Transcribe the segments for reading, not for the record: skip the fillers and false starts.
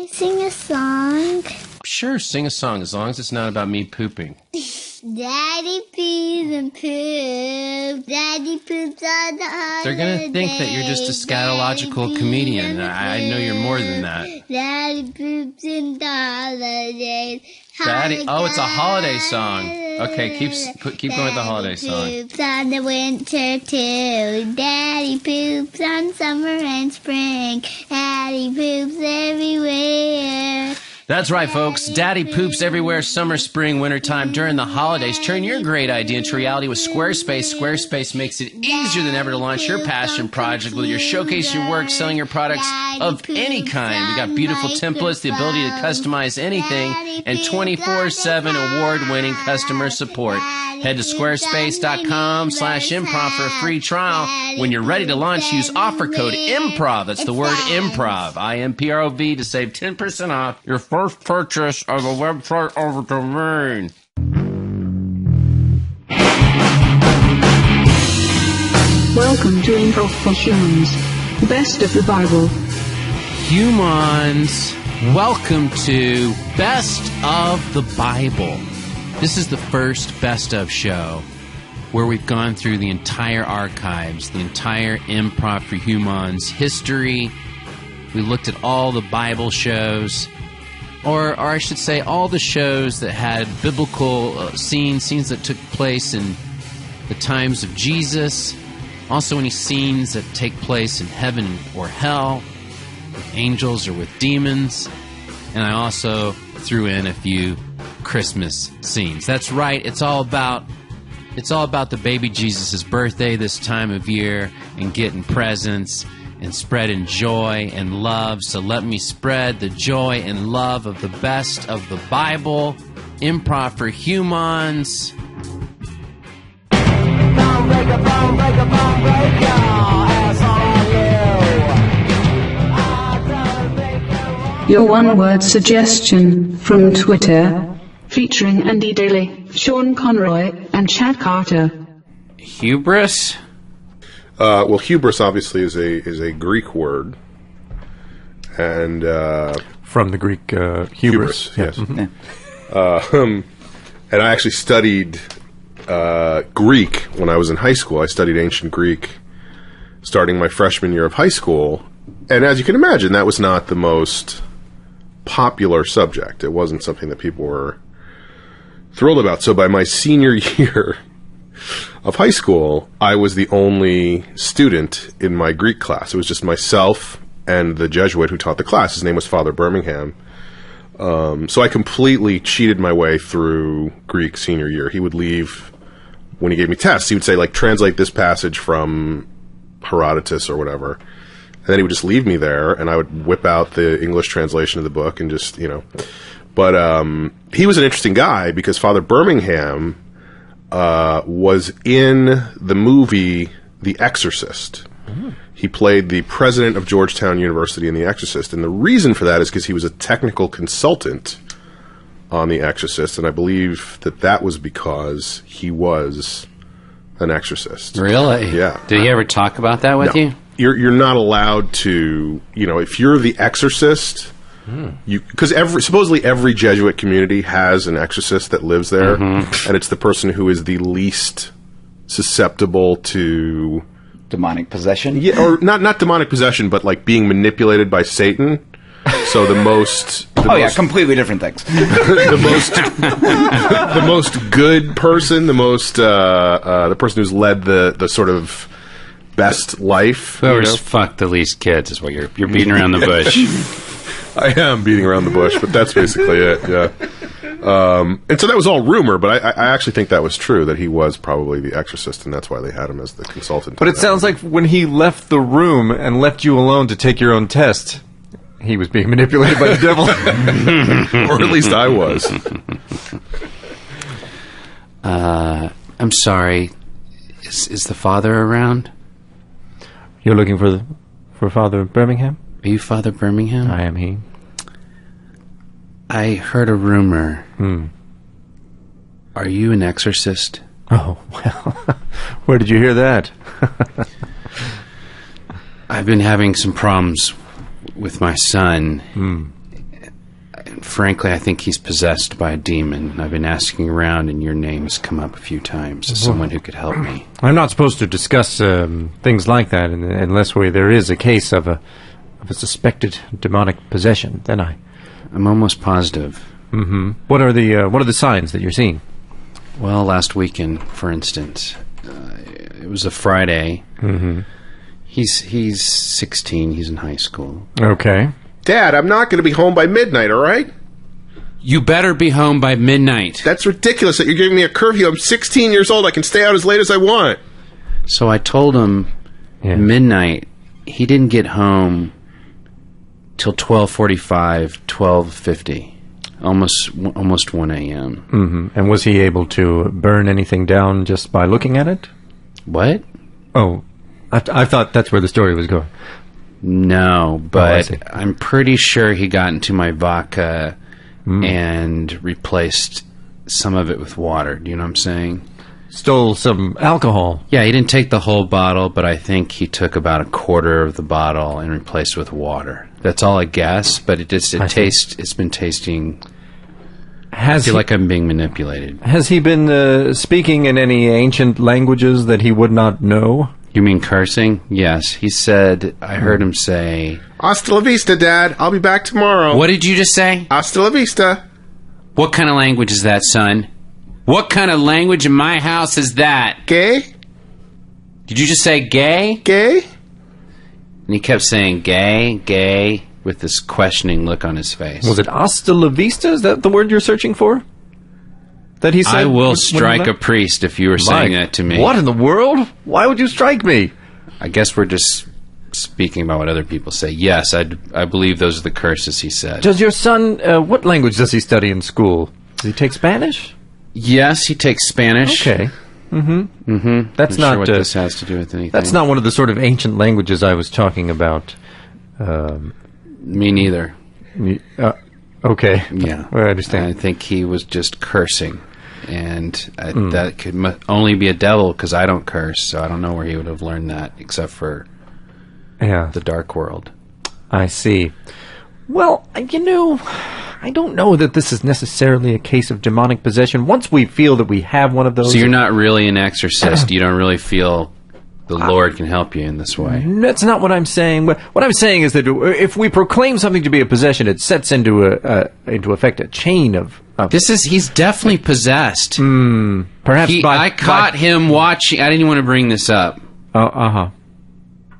I sing a song? Sure, sing a song, as long as it's not about me pooping. Daddy pees and poops. Daddy poops on the holidays. They're going to think that you're just a scatological comedian. I know you're more than that. Daddy poops in the holidays. Daddy, oh, it's a holiday song. Okay, keep going with the holiday song. Daddy poops on the winter too. Daddy poops on summer and spring. Daddy poops everywhere. That's right, folks. Daddy poops everywhere, summer, spring, wintertime, during the holidays. Turn your great idea into reality with Squarespace. Squarespace makes it easier than ever to launch your passion project, whether you're showcasing your work, selling your products of any kind. We got beautiful templates, the ability to customize anything, and 24/7 award-winning customer support. Head to squarespace.com/improv for a free trial. When you're ready to launch, use offer code IMPROV. That's the word IMPROV, IMPROV, to save 10% off your first purchase of a website or domain. Welcome to Improv for Humans, Best of the Bible. Humans, welcome to Best of the Bible. This is the first Best of show where we've gone through the entire archives, the entire Improv for Humans history. We looked at all the Bible shows, or I should say all the shows that had biblical scenes that took place in the times of Jesus. Also any scenes that take place in heaven or hell, with angels or with demons. And I also threw in a few Christmas scenes. That's right, it's all about the baby Jesus' birthday this time of year, and getting presents and spreading joy and love. So let me spread the joy and love of the best of the Bible. Improv for Humans. Your one-word suggestion from Twitter, featuring Andy Daly, Sean Conroy, and Chad Carter. Hubris? Well, hubris obviously is a Greek word, and from the Greek hubris. Yes. Mm-hmm. And I actually studied Greek when I was in high school. I studied ancient Greek, starting my freshman year of high school, and as you can imagine, that was not the most popular subject. It wasn't something that people were thrilled about. So by my senior year of high school, I was the only student in my Greek class. It was just myself and the Jesuit who taught the class. His name was Father Birmingham. So I completely cheated my way through Greek senior year. He would leave when he gave me tests. He would say, like, translate this passage from Herodotus or whatever. And then he would just leave me there, and I would whip out the English translation of the book and just, But he was an interesting guy because Father Birmingham was in the movie The Exorcist. Mm-hmm. He played the president of Georgetown University in The Exorcist, and the reason for that is because he was a technical consultant on The Exorcist, and I believe that was because he was an exorcist. Really? Yeah. Did he ever talk about that with you? You're not allowed to, if you're the exorcist, because supposedly every Jesuit community has an exorcist that lives there, and it's the person who is the least susceptible to demonic possession. Yeah, or not demonic possession, but like being manipulated by Satan. So the most completely different things. the most good person, the person who's led the sort of best life. Whoever's fucked the least kids is what you're beating around the bush. I am beating around the bush, but that's basically it, yeah. And so that was all rumor, but I actually think that was true, that he was probably the exorcist, and that's why they had him as the consultant. But it sounds like when he left the room and left you alone to take your own test, he was being manipulated by the devil. Or at least I was. I'm sorry. Is the father around? You're looking for Father Birmingham? Are you Father Birmingham? I am he. I heard a rumor. Are you an exorcist? Oh, well, where did you hear that? I've been having some problems with my son, frankly, I think he's possessed by a demon. I've been asking around, and your name's come up a few times as someone who could help me. I'm not supposed to discuss things like that unless there is a case of a suspected demonic possession. Then I'm almost positive. Mm-hmm. What are the signs that you're seeing? Well, last weekend, for instance, it was a Friday. Mm-hmm. He's 16. He's in high school. Okay. Dad, I'm not going to be home by midnight, all right? You better be home by midnight. That's ridiculous that you're giving me a curfew. I'm 16 years old. I can stay out as late as I want. So I told him midnight. He didn't get home till 12:45, 12:50. Almost 1 a.m. Mm-hmm. And was he able to burn anything down just by looking at it? What? Oh, I thought that's where the story was going. No, I but see. I'm pretty sure he got into my vodka and replaced some of it with water. Do you know what I'm saying? Stole some alcohol. Yeah, he didn't take the whole bottle, but I think he took about a quarter of the bottle and replaced it with water. That's all I guess, but it's been tasting. I feel like I'm being manipulated. Has he been speaking in any ancient languages that he would not know? You mean cursing? Yes. He said, I heard him say... Hasta la vista, Dad. I'll be back tomorrow. What did you just say? Hasta la vista. What kind of language is that, son? What kind of language in my house is that? Gay? Did you just say gay? Gay? And he kept saying gay, gay, with this questioning look on his face. Was it hasta la vista? Is that the word you're searching for? That he said? I will strike a priest if you were saying that to me. What in the world? Why would you strike me? I guess we're just speaking about what other people say. Yes, I believe those are the curses he said. Does your son, what language does he study in school? Does he take Spanish? Yes, he takes Spanish. Okay. Mm-hmm. Mm-hmm. That's not sure what this has to do with anything. That's not one of the sort of ancient languages I was talking about. Me neither. Okay. Yeah. I understand. I think he was just cursing. And that could only be a devil because I don't curse, so I don't know where he would have learned that except for the dark world. I see. Well, I don't know that this is necessarily a case of demonic possession. Once we feel that we have one of those... So you're not really an exorcist. You don't really feel the Lord can help you in this way. That's not what I'm saying. What I'm saying is that if we proclaim something to be a possession, it sets into effect a chain of... He's definitely possessed. Perhaps I caught him watching... I didn't even want to bring this up.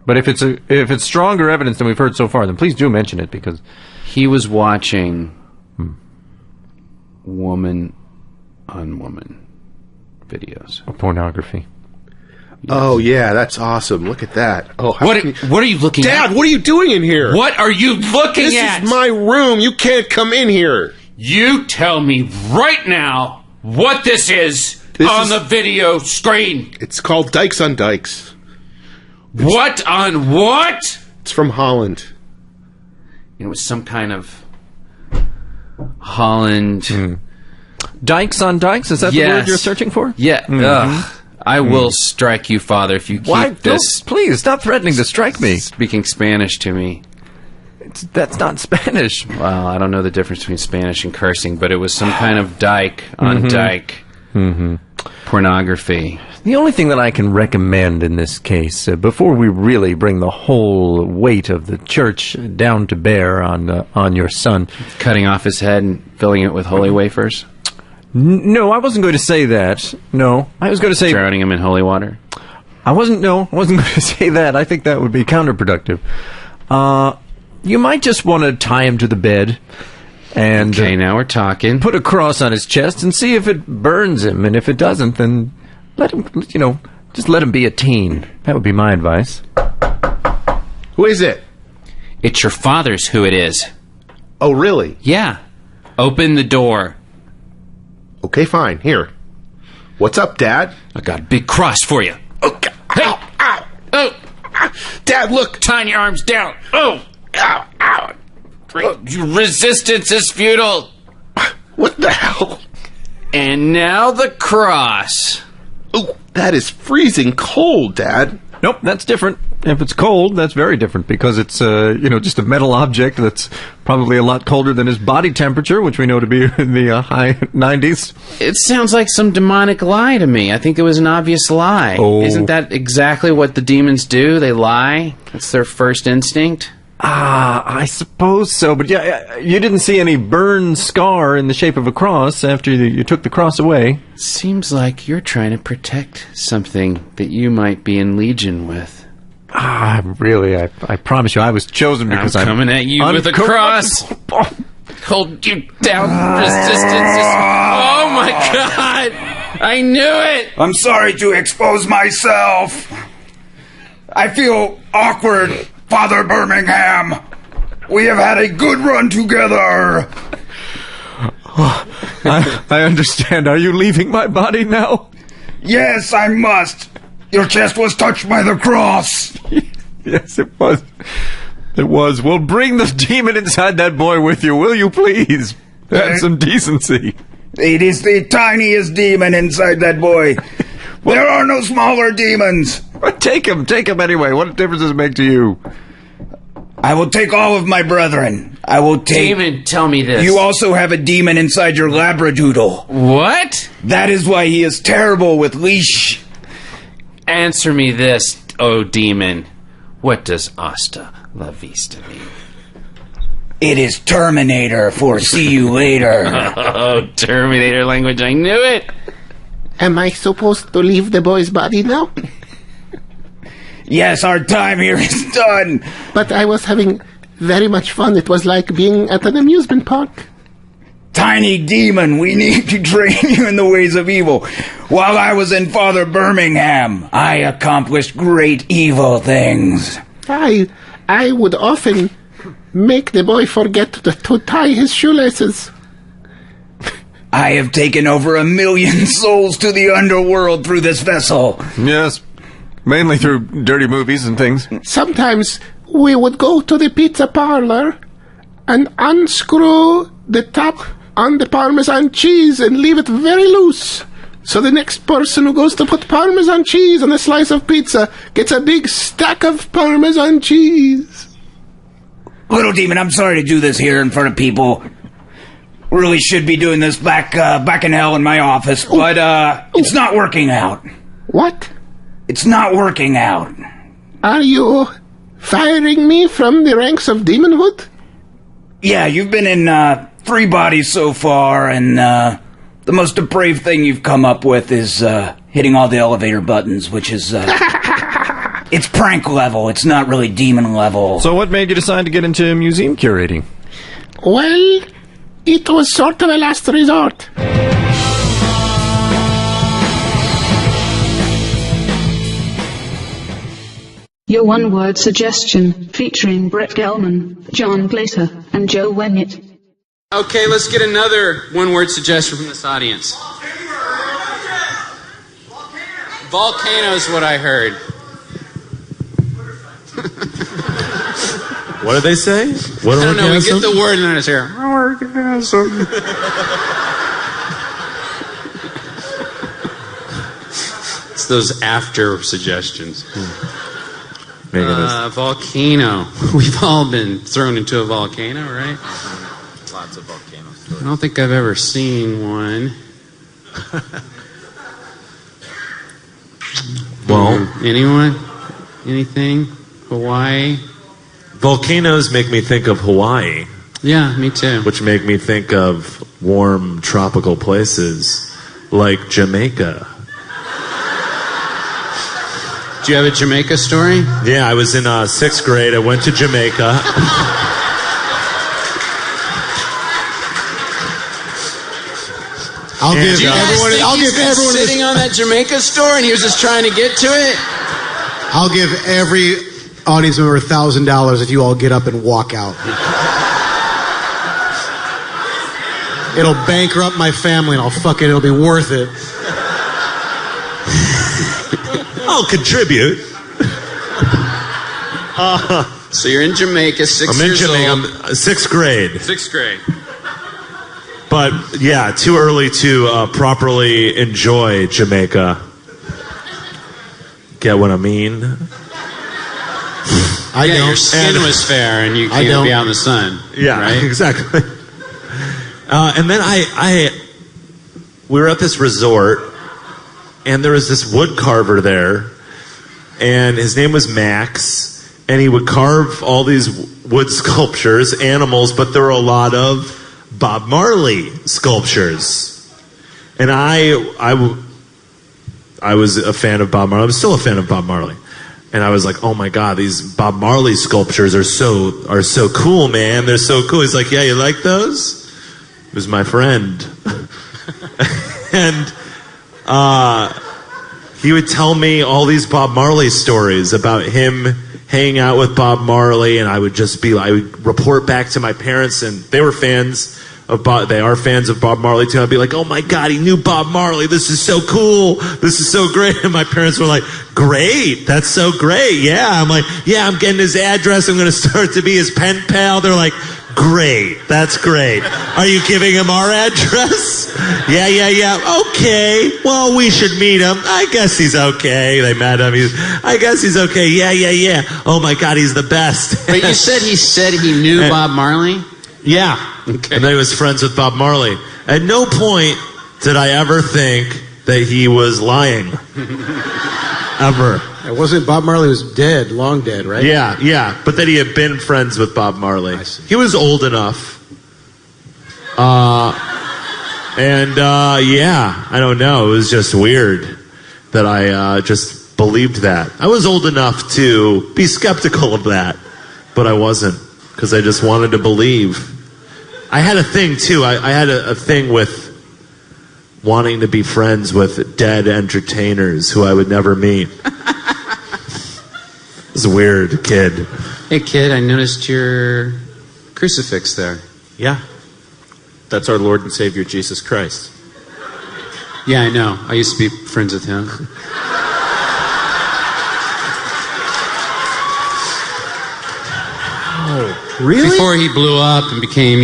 But if it's stronger evidence than we've heard so far, then please do mention it, because... He was watching woman on woman videos. Pornography. Yes. Oh, yeah, that's awesome. Look at that. Oh, what are you looking at? Dad, what are you doing in here? What are you looking at? This is my room. You can't come in here. You tell me right now what this is on the video screen. It's called Dykes on Dykes. What on what? It's from Holland. It was some kind of Holland... Dykes on Dykes? Is that the word you're searching for? Yeah. Ugh. I will strike you, Father, if you keep this... Please, stop threatening to strike me. Speaking Spanish to me. That's not Spanish. Well, I don't know the difference between Spanish and cursing, but it was some kind of dyke on dyke pornography. The only thing that I can recommend in this case, before we really bring the whole weight of the church down to bear on your son... Cutting off his head and filling it with holy wafers? No, I wasn't going to say that. No, I was going to say... Drowning him in holy water? I wasn't going to say that. I think that would be counterproductive. You might just want to tie him to the bed and... Okay, now we're talking. Put a cross on his chest and see if it burns him, and if it doesn't, then let him, just let him be a teen. That would be my advice. Who is it? It's your father's who it is. Oh, really? Yeah. Open the door. Okay, fine. Here. What's up, Dad? I got a big cross for you. Oh, God. Hey. Ow, ow. Oh. Dad, look. Tying your arms down. Oh. Ow, ow. Your resistance is futile. What the hell? And now the cross. Oh, that is freezing cold, Dad. Nope, that's different. If it's cold, that's very different because it's, just a metal object that's probably a lot colder than his body temperature, which we know to be in the high 90s. It sounds like some demonic lie to me. I think it was an obvious lie. Oh. Isn't that exactly what the demons do? They lie? That's their first instinct? I suppose so. But yeah, you didn't see any burn scar in the shape of a cross after you took the cross away. Seems like you're trying to protect something that you might be in legion with. Really, I promise you, I was chosen because I'm coming at you with a cross. Hold you down, resistance. Oh my God! I knew it! I'm sorry to expose myself. I feel awkward, Father Birmingham. We have had a good run together. I understand. Are you leaving my body now? Yes, I must. Your chest was touched by the cross. Yes, it was. It was. Well, bring the demon inside that boy with you, will you please? Have some decency. It is the tiniest demon inside that boy. There are no smaller demons. But take him anyway. What difference does it make to you? I will take all of my brethren. I will take... Demon, tell me this. You also have a demon inside your labradoodle. What? That is why he is terrible with leash. Answer me this, oh demon. What does hasta la vista mean? It is Terminator for see you later. Oh, Terminator language, I knew it. Am I supposed to leave the boy's body now? Yes, our time here is done. But I was having very much fun. It was like being at an amusement park. Tiny demon, we need to train you in the ways of evil. While I was in Father Birmingham, I accomplished great evil things. I would often make the boy forget to tie his shoelaces. I have taken over 1 million souls to the underworld through this vessel. Yes, mainly through dirty movies and things. Sometimes we would go to the pizza parlor and unscrew the top on the Parmesan cheese and leave it very loose. So the next person who goes to put Parmesan cheese on a slice of pizza gets a big stack of Parmesan cheese. Little demon, I'm sorry to do this here in front of people. Really should be doing this back in hell in my office, but it's not working out. What? It's not working out. Are you firing me from the ranks of demonhood? Yeah, you've been in 3 bodies so far, and the most depraved thing you've come up with is hitting all the elevator buttons, which is it's prank level. It's not really demon level. So what made you decide to get into museum curating? Well, it was sort of a last resort. Your one-word suggestion, featuring Brett Gelman, John Glaser, and Joe Wennett. Okay, let's get another one-word suggestion from this audience. Volcano is what I heard. What did they say? What I don't know, we get the word and then it's here. Orgasm. It's those after suggestions. Volcano. We've all been thrown into a volcano, right? Lots of volcanoes. I don't think I've ever seen one. Well, anyone? Anything? Hawaii? Volcanoes make me think of Hawaii. Yeah, me too. Which make me think of warm tropical places like Jamaica. Do you have a Jamaica story? Yeah, I was in 6th grade. I went to Jamaica. I'll give everyone sitting on that Jamaica store and he was just trying to get to it. I'll give every audience member $1,000 if you all get up and walk out. It'll bankrupt my family, and it'll be worth it. I'll contribute. So you're in Jamaica, 6 years old. I'm 6th grade. 6th grade. But yeah, too early to properly enjoy Jamaica. Get what I mean? I don't. Your skin was fair, and you I can't don't. be out in the sun. Yeah, right? exactly. And then we were at this resort, and there was this wood carver there, and his name was Max, and he would carve all these wood sculptures, animals, but there were a lot of Bob Marley sculptures. And I was a fan of Bob Marley. I'm still a fan of Bob Marley. And I was like, oh my God, these Bob Marley sculptures are so cool, man. They're so cool. He's like, yeah, you like those? It was my friend. And he would tell me all these Bob Marley stories about him hanging out with Bob Marley, and I would report back to my parents, and they were fans of they are fans of Bob Marley too. I'd be like, oh my God, he knew Bob Marley. This is so cool. This is so great. And my parents were like, great. That's so great. Yeah. I'm like, yeah, I'm getting his address. I'm going to start to be his pen pal. They're like, great. That's great. Are you giving him our address? Yeah. Okay. Well, we should meet him. I guess he's okay. They met him. I guess he's okay. Yeah. Oh my God, he's the best. But you said he knew Bob Marley? Yeah. Okay. And then he was friends with Bob Marley. At no point did I ever think that he was lying. Ever. It wasn't Bob Marley was dead, long dead, right? Yeah. But that he had been friends with Bob Marley. I see. He was old enough. I don't know. It was just weird that I just believed that. I was old enough to be skeptical of that, but I wasn't, because I just wanted to believe. I had a thing, too. I had a thing with wanting to be friends with dead entertainers who I would never meet. It's a weird kid. Hey, kid, I noticed your crucifix there. Yeah. That's our Lord and Savior, Jesus Christ. Yeah, I know. I used to be friends with him. Really? Before he blew up and became,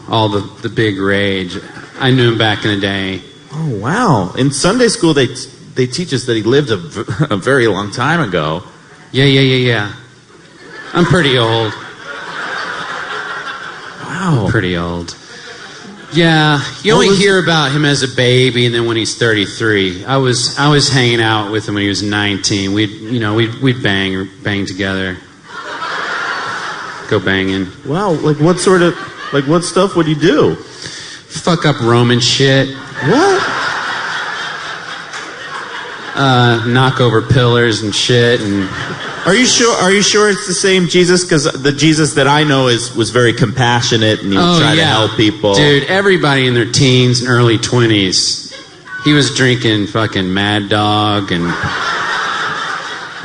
all the big rage. I knew him back in the day. Oh, wow. In Sunday school, they teach us that he lived a very long time ago. Yeah. I'm pretty old. Wow. I'm pretty old. Yeah, you only hear about him as a baby, and then when he's 33. I was hanging out with him when he was 19. We'd bang together. Go banging. Wow, what stuff would you do? Fuck up Roman shit. What? Knock over pillars and shit. And Are you sure it's the same Jesus? Because the Jesus that I know was very compassionate, and he would try to help people. Dude, everybody in their teens and early 20s, he was drinking fucking Mad Dog, and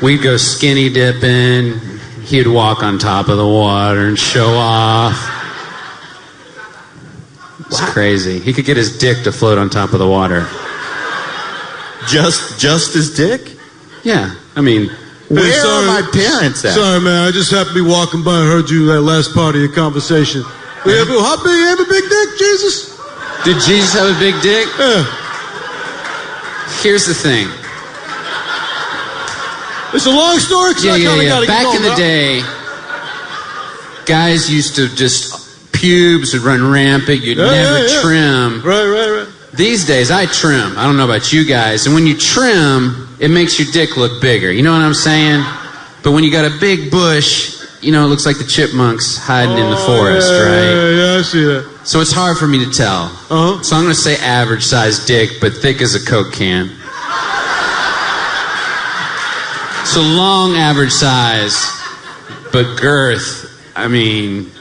we'd go skinny dipping. He'd walk on top of the water and show off. It's crazy. He could get his dick to float on top of the water. Just his dick? Yeah, I mean... Where are my parents at? Sorry, man. I just happened to be walking by and heard you that last part of your conversation. You have a big dick, Jesus? Did Jesus have a big dick? Yeah. Here's the thing. It's a long story. Yeah. Back in the day, guys used to pubes would run rampant. You'd never trim. Right. These days, I trim. I don't know about you guys. And when you trim, it makes your dick look bigger. You know what I'm saying? But when you got a big bush, it looks like the chipmunks hiding in the forest, right? Yeah, I see that. So it's hard for me to tell. Uh-huh. So I'm going to say average size dick, but thick as a Coke can. So long average size, but girth, I mean...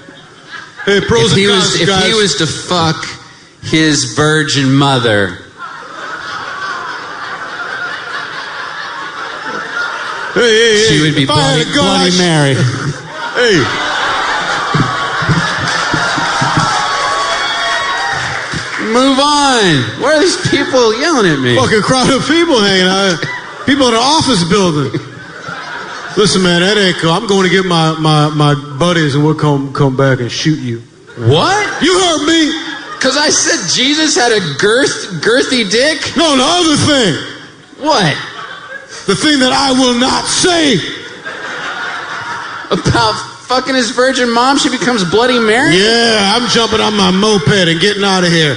Hey, pros and cons, if he was to fuck his virgin mother... Hey, she would be Bloody Mary. Hey. Move on. Why are these people yelling at me? Fucking crowd of people hanging out. People in an office building. Listen, man, that ain't cool. I'm going to get my buddies and we'll come back and shoot you. What? You heard me. Because I said Jesus had a girthy dick? No, the other thing. What? The thing that I will not say. About fucking his virgin mom, she becomes Bloody Mary? Yeah, I'm jumping on my moped and getting out of here.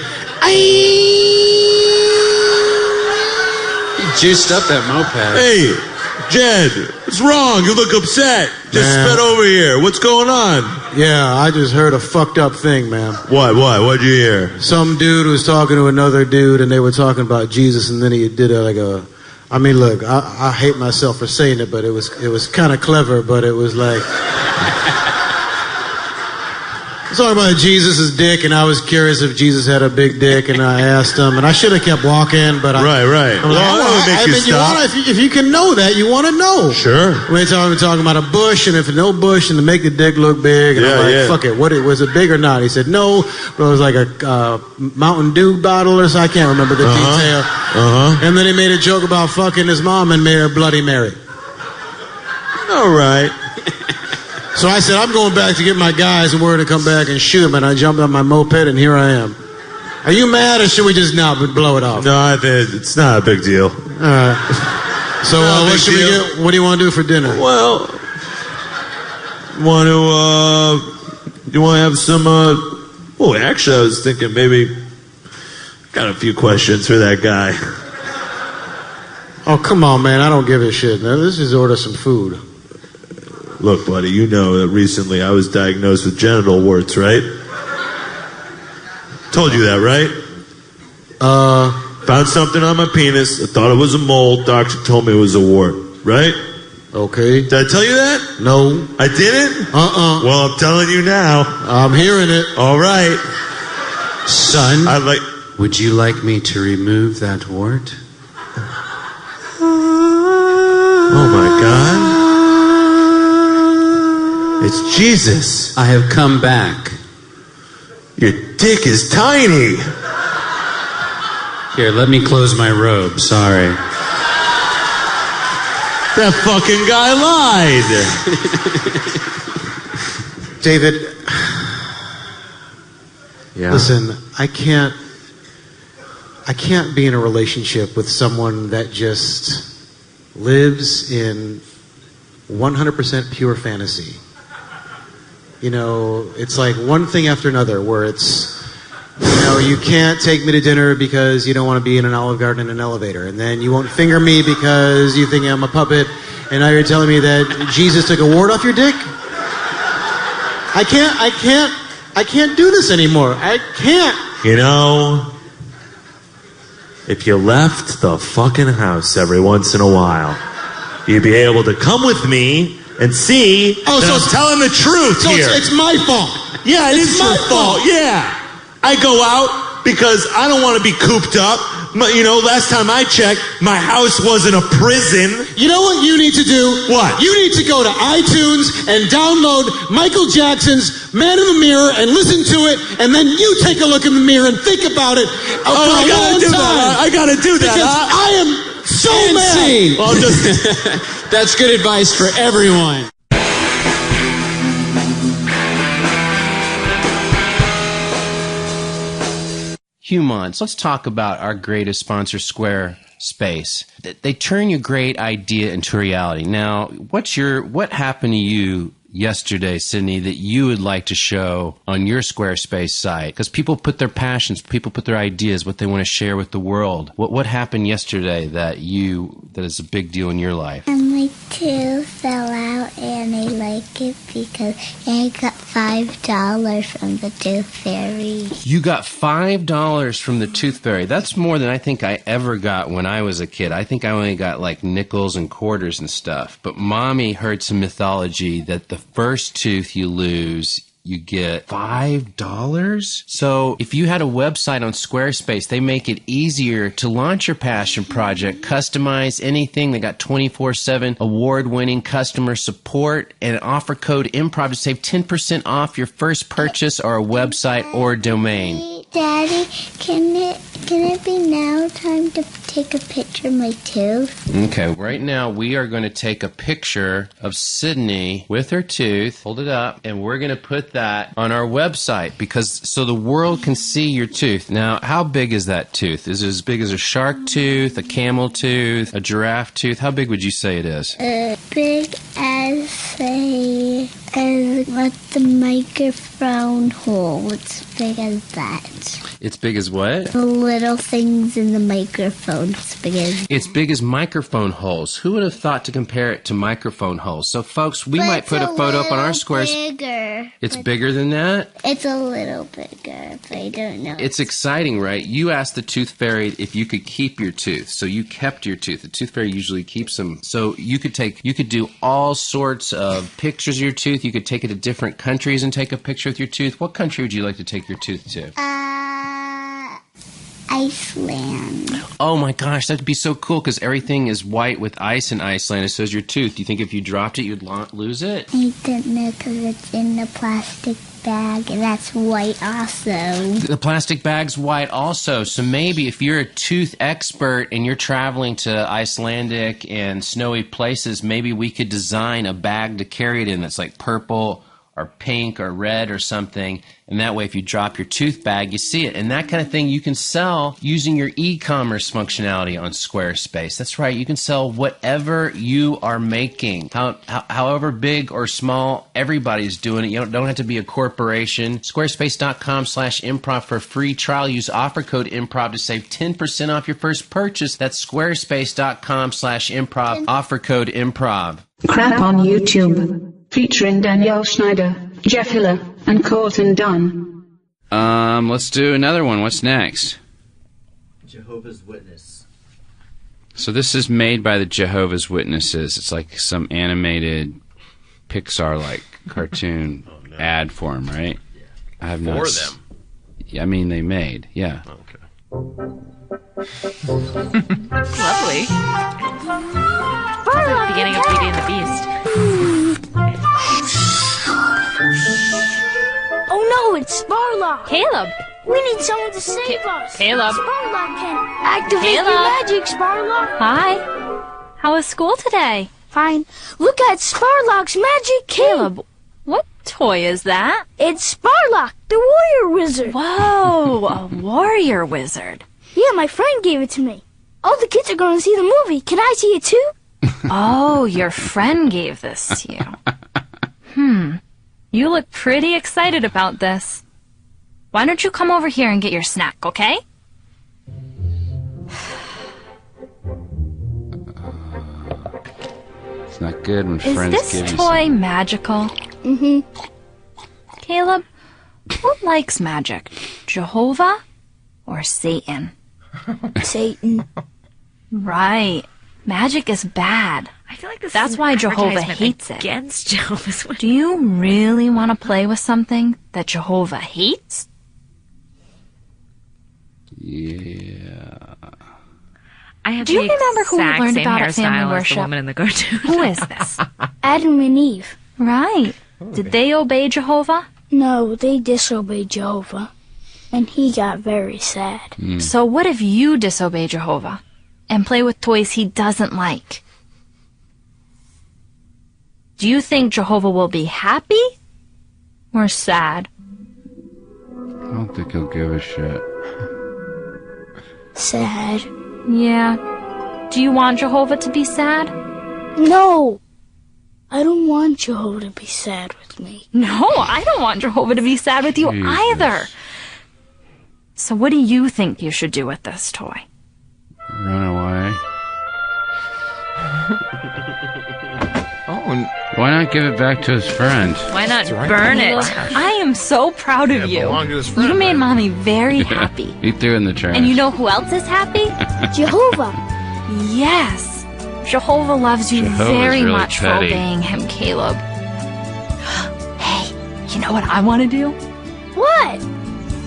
He juiced up that moped. Hey, Jed, what's wrong? You look upset. Just spit over here. What's going on? Yeah, I just heard a fucked up thing, man. What? What'd you hear? Some dude was talking to another dude, and they were talking about Jesus, and then he did I mean, look, I hate myself for saying it, but it was kind of clever, but it was like... talking about Jesus' dick, and I was curious if Jesus had a big dick, and I asked him, and I should have kept walking, but Right. If you can know that, you want to know. Sure. We're talking about a bush, and if no bush, and to make the dick look big, and I'm like, fuck it, was it big or not? He said no, but it was like a Mountain Dew bottle or something. I can't remember the detail. And then he made a joke about fucking his mom and made her Bloody Mary. All right. So I said, I'm going back to get my guys, and we're going to come back and shoot him. And I jumped on my moped, and here I am. Are you mad, or should we just not blow it off? No, I think it's not a big deal. All right. So what should we get? What do you want to do for dinner? Well, you want to have some? Oh, actually, I was thinking maybe got a few questions for that guy. Oh, come on, man! I don't give a shit. Now, let's just order some food. Look, buddy, you know that recently I was diagnosed with genital warts, right? Told you that, right? Found something on my penis. I thought it was a mole. Doctor told me it was a wart, right? Okay. Did I tell you that? No. I didn't? Well, I'm telling you now. I'm hearing it. All right. Son, I would you like me to remove that wart? Oh, my God. It's Jesus. I have come back. Your dick is tiny. Here, let me close my robe. Sorry. That fucking guy lied. David, listen, I can't be in a relationship with someone that just lives in 100% pure fantasy. You know, it's like one thing after another where it's, you can't take me to dinner because you don't want to be in an Olive Garden in an elevator. And then you won't finger me because you think I'm a puppet. And now you're telling me that Jesus took a wart off your dick? I can't do this anymore. I can't. You know, if you left the fucking house every once in a while, you'd be able to come with me and see that I'm telling the truth here. So it's my fault. Yeah, it's my fault. Yeah. I go out because I don't want to be cooped up. Last time I checked, my house wasn't a prison. You know what you need to do? What? You need to go to iTunes and download Michael Jackson's Man in the Mirror and listen to it, and then you take a look in the mirror and think about it for a long time. I gotta do that. Because I am so mad. Well, that's good advice for everyone. Humans, let's talk about our greatest sponsor, Squarespace. They turn your great idea into reality. Now, what happened to you yesterday, Sydney, that you would like to show on your Squarespace site? Because people put their passions, people put their ideas, what they want to share with the world. What happened yesterday that is a big deal in your life? My tooth fell out, and I like it because I got $5 from the tooth fairy. You got $5 from the tooth fairy. That's more than I think I ever got when I was a kid. I think I only got like nickels and quarters and stuff. But Mommy heard some mythology that the first tooth you lose, you get $5. So if you had a website on Squarespace, they make it easier to launch your passion project, customize anything. They got 24/7 award-winning customer support and an offer code improv to save 10% off your first purchase or a website or domain. Daddy, can it be now time to take a picture of my tooth? Okay, right now we are going to take a picture of Sydney with her tooth, hold it up, and we're going to put that on our website so the world can see your tooth. Now, how big is that tooth? Is it as big as a shark tooth, a camel tooth, a giraffe tooth? How big would you say it is? Big as a as what the microphone hole. It's big as that. It's big as what? The little things in the microphone. It's big as microphone holes. Who would have thought to compare it to microphone holes? So, folks, we might put a photo up on our squares. Bigger. It's bigger than that? It's a little bigger, but I don't know. It's exciting, right? You asked the tooth fairy if you could keep your tooth. So you kept your tooth. The tooth fairy usually keeps them. So you could do all sorts of pictures of your tooth. You could take it to different countries and take a picture with your tooth. What country would you like to take your tooth to? Iceland. Oh my gosh, that'd be so cool because everything is white with ice in Iceland, and so is your tooth. Do you think if you dropped it, you'd lose it? I don't know because it's in the plastic bag, and that's white also. The plastic bag's white also, so maybe if you're a tooth expert and you're traveling to Icelandic and snowy places, maybe we could design a bag to carry it in that's like purple or pink or red or something, and that way if you drop your tooth bag, you see it. And that kind of thing you can sell using your e-commerce functionality on Squarespace. That's right, you can sell whatever you are making. However big or small, everybody's doing it. You don't have to be a corporation. Squarespace.com/improv for a free trial. Use offer code improv to save 10% off your first purchase. That's squarespace.com/improv, offer code improv. Crap on YouTube. Featuring Danielle Schneider, Jeff Hiller, and Colton Dunn. Let's do another one. What's next? Jehovah's Witness. So this is made by the Jehovah's Witnesses. It's like some animated Pixar-like cartoon ad for them, right? Yeah. I have not For them? Yeah, I mean, they made. Yeah. Okay. Lovely. The beginning of Beauty and the Beast. Oh no, it's Sparlock! Caleb! We need someone to save us! Caleb! Sparlock can activate your magic, Sparlock! Hi! How was school today? Fine. Look at Sparlock's magic key! Caleb, what toy is that? It's Sparlock, the warrior wizard! Whoa, a warrior wizard. Yeah, my friend gave it to me. All the kids are going to see the movie. Can I see it too? Oh, your friend gave this to you. You look pretty excited about this. Why don't you come over here and get your snack, okay? It's not good when Is friends this give you toy magical? Mm-hmm. Caleb, who likes magic? Jehovah or Satan? Satan. Right. Magic is bad. I feel like That's why Jehovah hates it. Against Jehovah's Witnesses. Do you really want to play with something that Jehovah hates? Yeah. I have Do you the remember who we exact learned same about at family hairstyle as the worship? woman in the cartoon. Who is this? Adam and Eve. Right. Did they obey Jehovah? No, they disobeyed Jehovah. And he got very sad. So what if you disobey Jehovah and play with toys he doesn't like? Do you think Jehovah will be happy or sad? I don't think he'll give a shit. Sad. Yeah. Do you want Jehovah to be sad? No! I don't want Jehovah to be sad with me. No, I don't want Jehovah to be sad with you either. So what do you think you should do with this toy? Run away. Oh, why not give it back to his friend? Why not burn it? I am so proud of you. belonged to his friend, You made right? Mommy very happy. He threw it in the trash. And you know who else is happy? Jehovah. Yes. Jehovah loves you Jehovah's very really much for petty. obeying him, Caleb. Hey, you know what I want to do? What?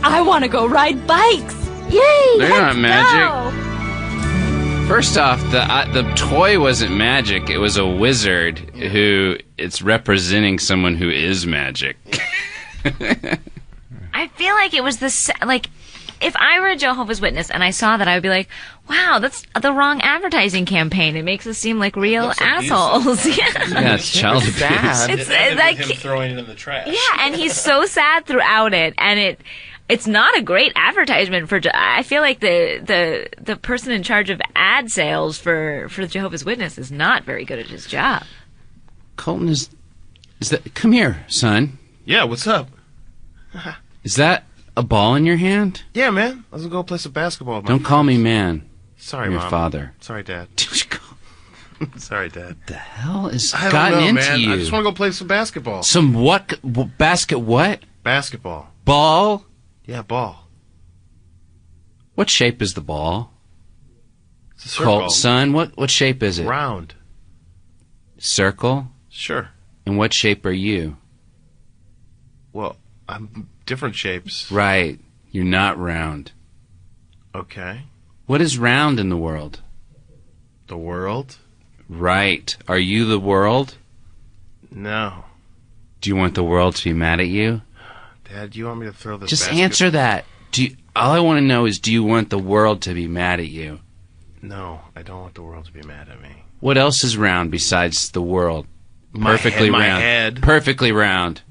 I want to go ride bikes. Yay! They're not Let's magic. go. First off, the toy wasn't magic. It was a wizard who it's representing someone who is magic. I feel like it was like, if I were a Jehovah's Witness and I saw that, I would be like, wow, that's the wrong advertising campaign. It makes us seem like real assholes. Yeah, it's child abuse. It's like him throwing it in the trash. Yeah, and he's so sad throughout it, and it's not a great advertisement for. I feel like the person in charge of ad sales for Jehovah's Witness is not very good at his job. Colton is Come here, son. Yeah, what's up? Is that a ball in your hand? Yeah, man. Let's go play some basketball. Don't call me man. Sorry, I'm your Mom. father. Sorry, Dad. Sorry, Dad. The hell is I don't gotten know, into man. you? I just want to go play some basketball. Some what? Basket what? Basketball. Ball? Yeah, ball. What shape is the ball? It's a circle. Colt, son, what shape is it? Round. Circle? Sure. And what shape are you? Well, I'm different shapes. Right. You're not round. Okay. What is round in the world? The world? Right. Are you the world? No. Do you want the world to be mad at you? Dad, do you want me to throw this Just answer that. All I want to know is, do you want the world to be mad at you? No, I don't want the world to be mad at me. What else is round besides the world? Perfectly round. My head. Perfectly round.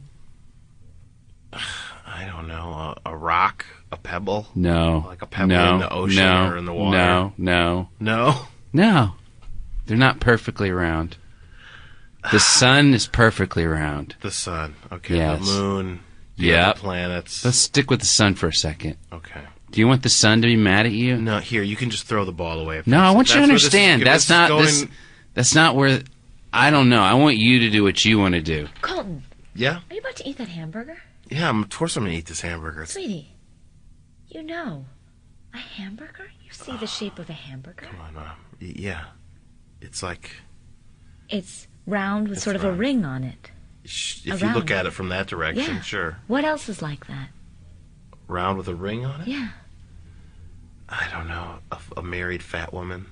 I don't know. A rock? A pebble? No. Like a pebble in the ocean or in the water? No. No? They're not perfectly round. The sun is perfectly round. The sun. Okay. Yes. The moon. Yep. The planets. Let's stick with the sun for a second. Okay. Do you want the sun to be mad at you? No, here, you can just throw the ball away. No, I want you to understand. That's not where... I don't know. I want you to do what you want to do. Colton. Yeah? Are you about to eat that hamburger? Yeah, of course I'm going to eat this hamburger. Sweetie, you know, a hamburger? You see the shape of a hamburger? Come on, Mom. Yeah. It's like... It's round with sort of a ring on it. If you look at it from that direction, sure. What else is like that? Round with a ring on it? Yeah. I don't know. A married fat woman?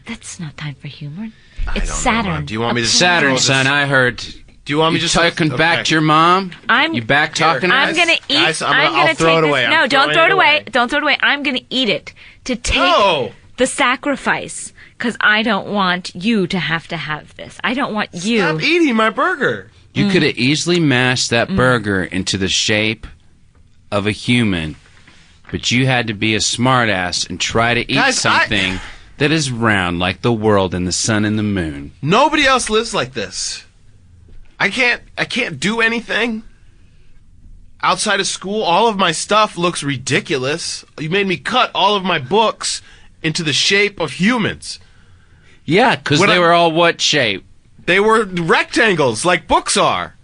That's not time for humor. I It's don't Saturn. know, Mom. Do you want me to... Saturn, son, I heard... Do you want me you just... talking back to your mom? I'm... You back talking to I'm us? going to eat... Guys, I'll throw it away. No, don't throw it away. Don't throw it away. I'm going to eat it to take the sacrifice. Because I don't want you to have this. I don't want you... Stop eating my burger. You could have easily mashed that burger into the shape of a human, but you had to be a smartass and try to eat something that is round like the world and the sun and the moon. Nobody else lives like this. I can't do anything. Outside of school, all of my stuff looks ridiculous. You made me cut all of my books into the shape of humans. Yeah, because they were all what shape? They were rectangles, like books are.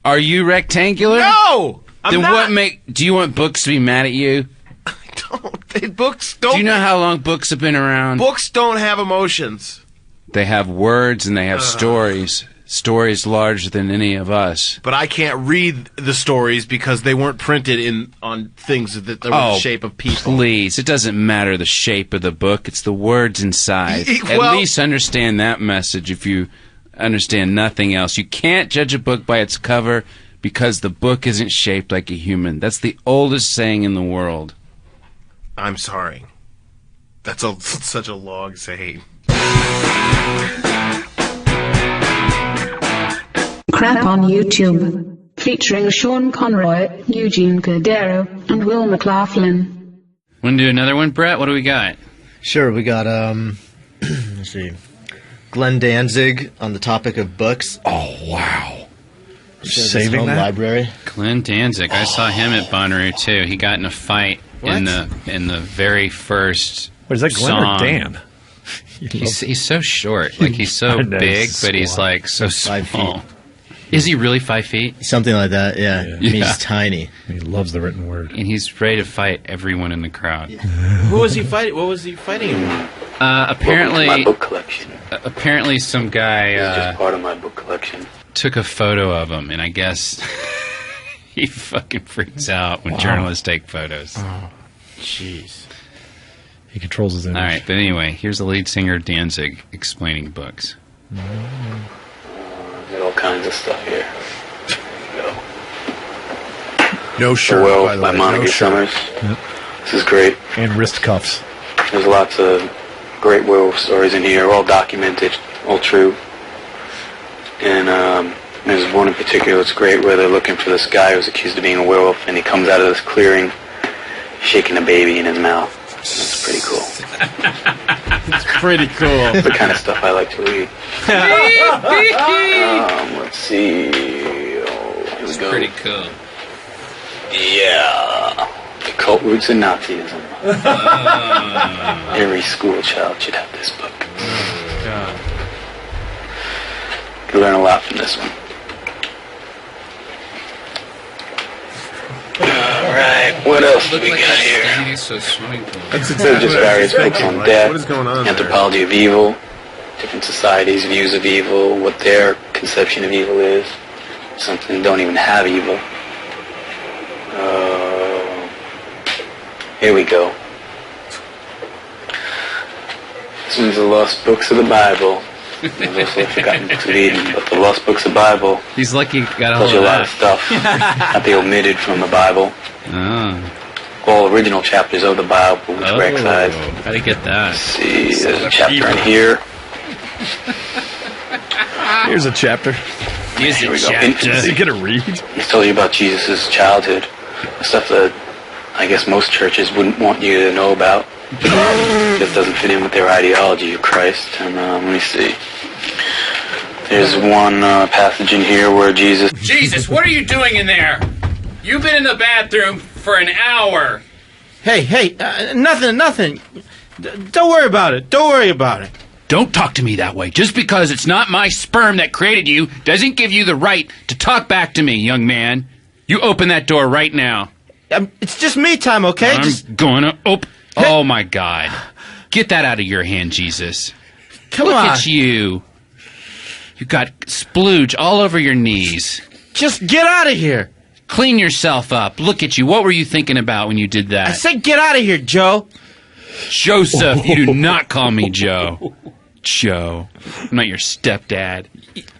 Are you rectangular? No! I'm not. Do you want books to be mad at you? I don't. Books don't... Do you know how long books have been around? Books don't have emotions. They have words and they have stories. Stories larger than any of us. But I can't read the stories because they weren't printed on things that were the shape of people. Please, it doesn't matter the shape of the book. It's the words inside. At least understand that message if you understand nothing else. You can't judge a book by its cover because the book isn't shaped like a human. That's the oldest saying in the world. I'm sorry. That's such a long saying. Crap on YouTube, featuring Sean Conroy, Eugene Cordero, and Will McLaughlin. Want to do another one, Brett? What do we got? Sure, we got, let's see, Glenn Danzig on the topic of books. Oh, wow. Saving home library. Glenn Danzig. I saw him at Bonnaroo, too. He got in a fight in the very first What, is that Glenn song. or Dan? He's so short. Like, he's so big, but he's, like, so small. Is he really 5 feet? Something like that, yeah. He's tiny. He loves the written word. And he's ready to fight everyone in the crowd. Who was he fighting? What was he fighting him with? Apparently, my book collection. Apparently, some guy It's just part of my book collection. took a photo of him, and I guess he fucking freaks out when journalists take photos. Oh, jeez. He controls his image. All right, but anyway, here's the lead singer Danzig explaining books. Got all kinds of stuff here. No shirt, The Well by the by way. Monica No shirt. Summers. Yep. This is great. And wrist cuffs. There's lots of great werewolf stories in here, all documented, all true. And there's one in particular that's great where they're looking for this guy who's accused of being a werewolf, and he comes out of this clearing shaking a baby in his mouth. That's pretty cool. It's pretty cool. The kind of stuff I like to read. Let's see. Here we go. Pretty cool. Yeah. The Cult Roots of Nazism. Every school child should have this book. God. Could learn a lot from this one. Alright, what else do we got here? There's just various books on death, What is going on anthropology of evil, different societies' views of evil, what their conception of evil is. Something don't even have evil. Here we go. This one's the Lost Books of the Bible. There's also forgotten books of Eden, but the Lost Books of the Bible He's lucky he got tells all you of a lot of that. stuff that they omitted from the Bible. Oh. All original chapters of the Bible, which were excised. How'd he get that? Let's see, there's a chapter in here. Here's a chapter. Here's Here a we go. chapter. You gonna read? He's told you about Jesus' childhood. Stuff that I guess most churches wouldn't want you to know about. Just doesn't fit in with their ideology of Christ. And let me see. There's one passage in here where Jesus... Jesus, what are you doing in there? You've been in the bathroom for an hour. Hey, nothing. Don't worry about it. Don't talk to me that way. Just because it's not my sperm that created you doesn't give you the right to talk back to me, young man. You open that door right now. It's just me time, okay? I'm gonna open... Oh, my God. Get that out of your hand, Jesus. Come Look on. at you. You got splooge all over your knees. Just get out of here. Clean yourself up. Look at you. What were you thinking about when you did that? I said get out of here, Joe. Joseph, you do not call me Joe. Joe. I'm not your stepdad.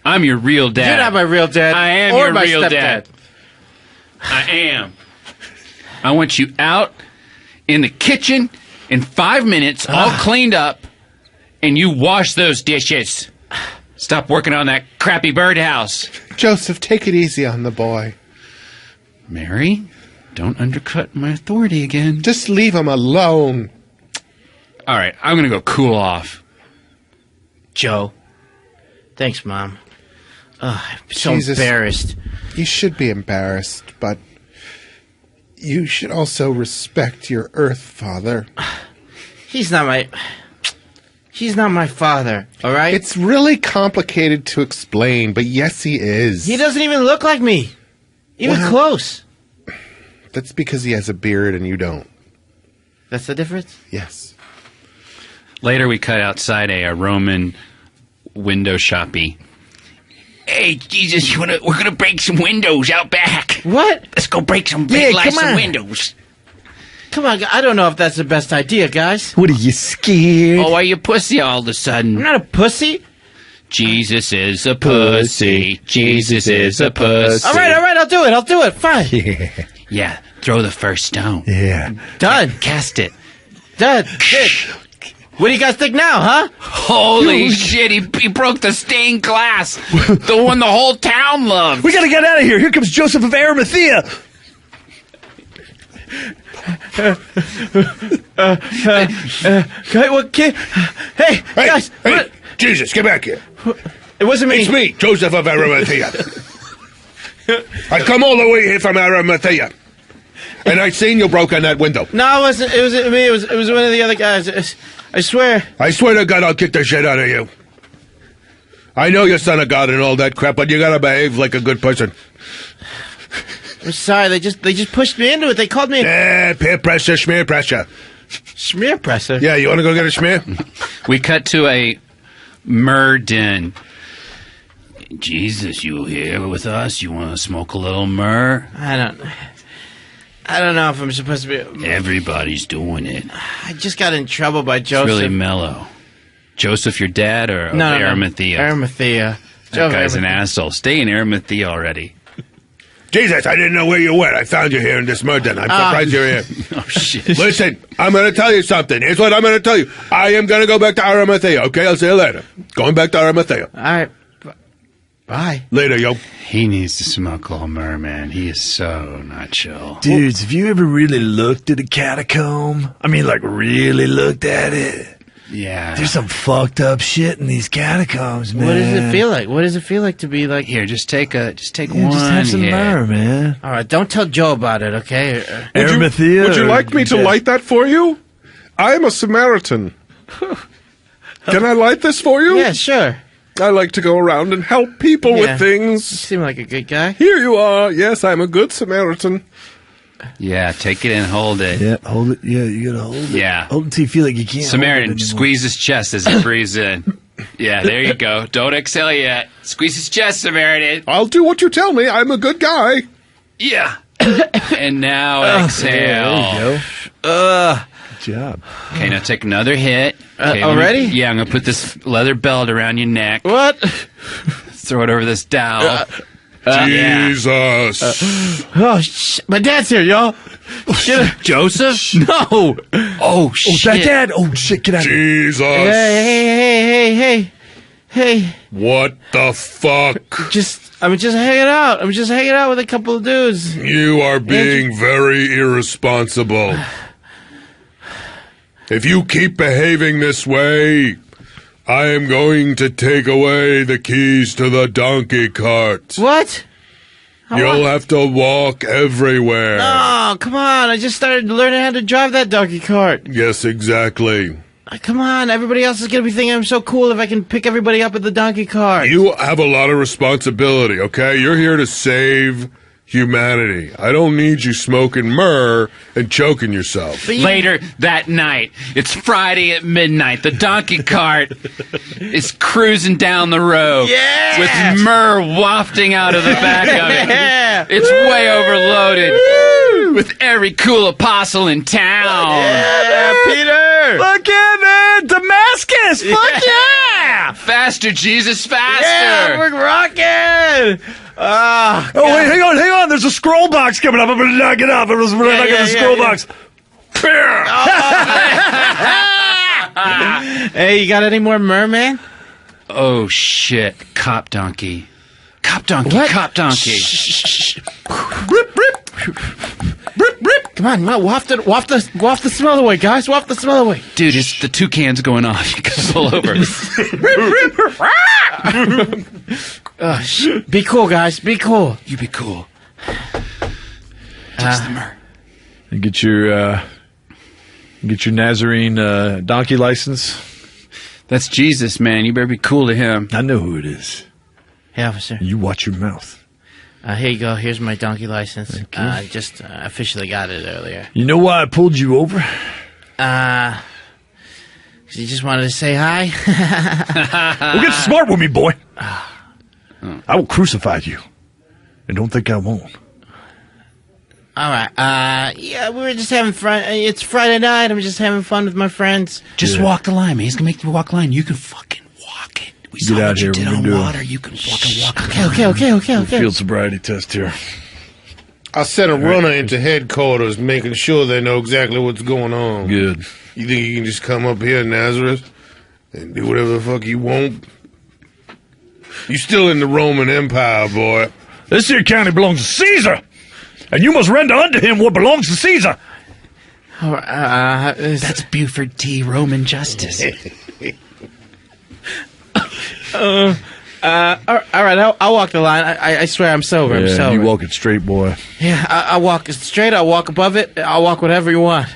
I'm your real dad. You're not my real dad. I am or your my real stepdad. dad. I am. I want you out in the kitchen in 5 minutes, all cleaned up, and you wash those dishes. Stop working on that crappy birdhouse. Joseph, take it easy on the boy. Mary, don't undercut my authority again. Just leave him alone. All right, I'm going to go cool off. Joe. Thanks, Mom. I'm so Jesus. embarrassed. You should be embarrassed, but you should also respect your Earth Father. He's not my father, all right? It's really complicated to explain, but yes, he is. He doesn't even look like me. Even Well- close. That's because he has a beard and you don't. That's the difference? Yes. Later, we cut outside a Roman window shoppy. Hey, Jesus, we're gonna break some windows out back. What? Let's go break some Yeah, big come some on. windows. Come on, I don't know if that's the best idea, guys. What are you, scared? Oh, why you pussy all of a sudden? I'm not a pussy. Jesus is a pussy. Jesus is a pussy. All right, I'll do it. Fine. Yeah, throw the first stone. Yeah. Done. Cast it. Done. Good. What do you guys think now, huh? Holy shit, he broke the stained glass. The one the whole town loved. We gotta get out of here. Here comes Joseph of Arimathea. Hey, guys. Hey, Jesus, get back here. It wasn't me. It's me, Joseph of Arimathea. I come all the way here from Arimathea. And I seen you broke in that window. No, it wasn't. It wasn't me. It was one of the other guys. I swear. I swear to God, I'll kick the shit out of you. I know you're son of God and all that crap, but you gotta behave like a good person. I'm sorry. They just pushed me into it. They called me peer pressure, smear pressure. smear presser. Yeah, you wanna go get a smear? We cut to a myrrh den. Jesus, you here with us? You want to smoke a little myrrh? I don't know if I'm supposed to be. Everybody's doing it. I just got in trouble by It's Joseph. really mellow. Joseph, your dad, or No. Arimathea? Arimathea. That guy's an asshole. Stay in Arimathea already. Jesus, I didn't know where you were. I found you here in this murder. I'm surprised you're here. Oh, shit. Listen, I'm going to tell you something. Here's what I'm going to tell you. I am going to go back to Arimathea, okay? I'll see you later. Going back to Arimathea. All right. Bye. Later, yo. He needs to smoke a little myrrh, man. He is so not chill. Dudes, have you ever really looked at a catacomb? I mean, like, really looked at it? Yeah. There's some fucked up shit in these catacombs, man. What does it feel like? What does it feel like to be like? Here, just take one. Just have some hit. myrrh, man. All right, don't tell Joe about it, okay? Would you like me to light that for you? I'm a Samaritan. Can I light this for you? Yeah, sure. I like to go around and help people with things. You seem like a good guy. Here you are. Yes, I'm a good Samaritan. Yeah, take it and hold it. Yeah, hold it. Yeah, you gotta hold it. Yeah. Hold it until you feel like you can't. Samaritan, squeeze his chest as he breathes in. Yeah, there you go. Don't exhale yet. Squeeze his chest, Samaritan. I'll do what you tell me. I'm a good guy. Yeah. And now exhale. There you go. Good job. Okay, now take another hit. Okay, already? Yeah, I'm going to put this leather belt around your neck. What? Throw it over this dowel. Jesus. Oh, my dad's here, y'all. Joseph? No. Oh, shit. That dad. Oh, shit, get out of here. Jesus. Hey. What the fuck? I'm just hanging out. I'm just hanging out with a couple of dudes. You are being very irresponsible. If you keep behaving this way, I am going to take away the keys to the donkey cart. What? You'll have to walk everywhere. Oh, come on. I just started learning how to drive that donkey cart. Yes, exactly. Come on. Everybody else is going to be thinking I'm so cool if I can pick everybody up at the donkey cart. You have a lot of responsibility, okay? You're here to save humanity. I don't need you smoking myrrh and choking yourself. Later that night, it's Friday at midnight. The donkey cart is cruising down the road with myrrh wafting out of the back of it. It's way overloaded with every cool apostle in town. Peter! Look at it! Damascus! Fuck yeah! Faster, Jesus, faster! Yeah, we're rocking! Oh, wait, hang on. There's a scroll box coming up. I'm going to knock it off. I'm going to knock the scroll box. Hey, you got any more merman? Oh, shit. Cop donkey. Cop donkey. What? Cop donkey. Rip. Come on, waft the smell away, guys. Waft the smell away. Dude, it's the toucans going off. You gotta pull over. Be cool, guys. Be cool. You be cool. Just the myrrh. And get your Nazarene donkey license. That's Jesus, man. You better be cool to him. I know who it is. Hey, officer. You watch your mouth. Here you go. Here's my donkey license. I just officially got it earlier. You know why I pulled you over? 'Cause you just wanted to say hi? Well, get smart with me, boy. I will crucify you. And don't think I won't. All right. Yeah, we were just having fun. It's Friday night. I'm just having fun with my friends. Just walk the line, man. He's gonna make you walk the line. You can fucking walk it. We Get saw out what you here. did We're on gonna do water. You can fucking walk the line. Okay. Field sobriety test here. I sent a runner into headquarters, making sure they know exactly what's going on. Good. You think you can just come up here, Nazareth, and do whatever the fuck you want? You still in the Roman Empire, boy. This here county belongs to Caesar. And you must render unto him what belongs to Caesar. That's Buford T. Roman justice. All right, I'll walk the line. I swear I'm sober. I'm sober. You walk it straight, boy. Yeah, I'll walk it straight. I'll walk above it. I'll walk whatever you want.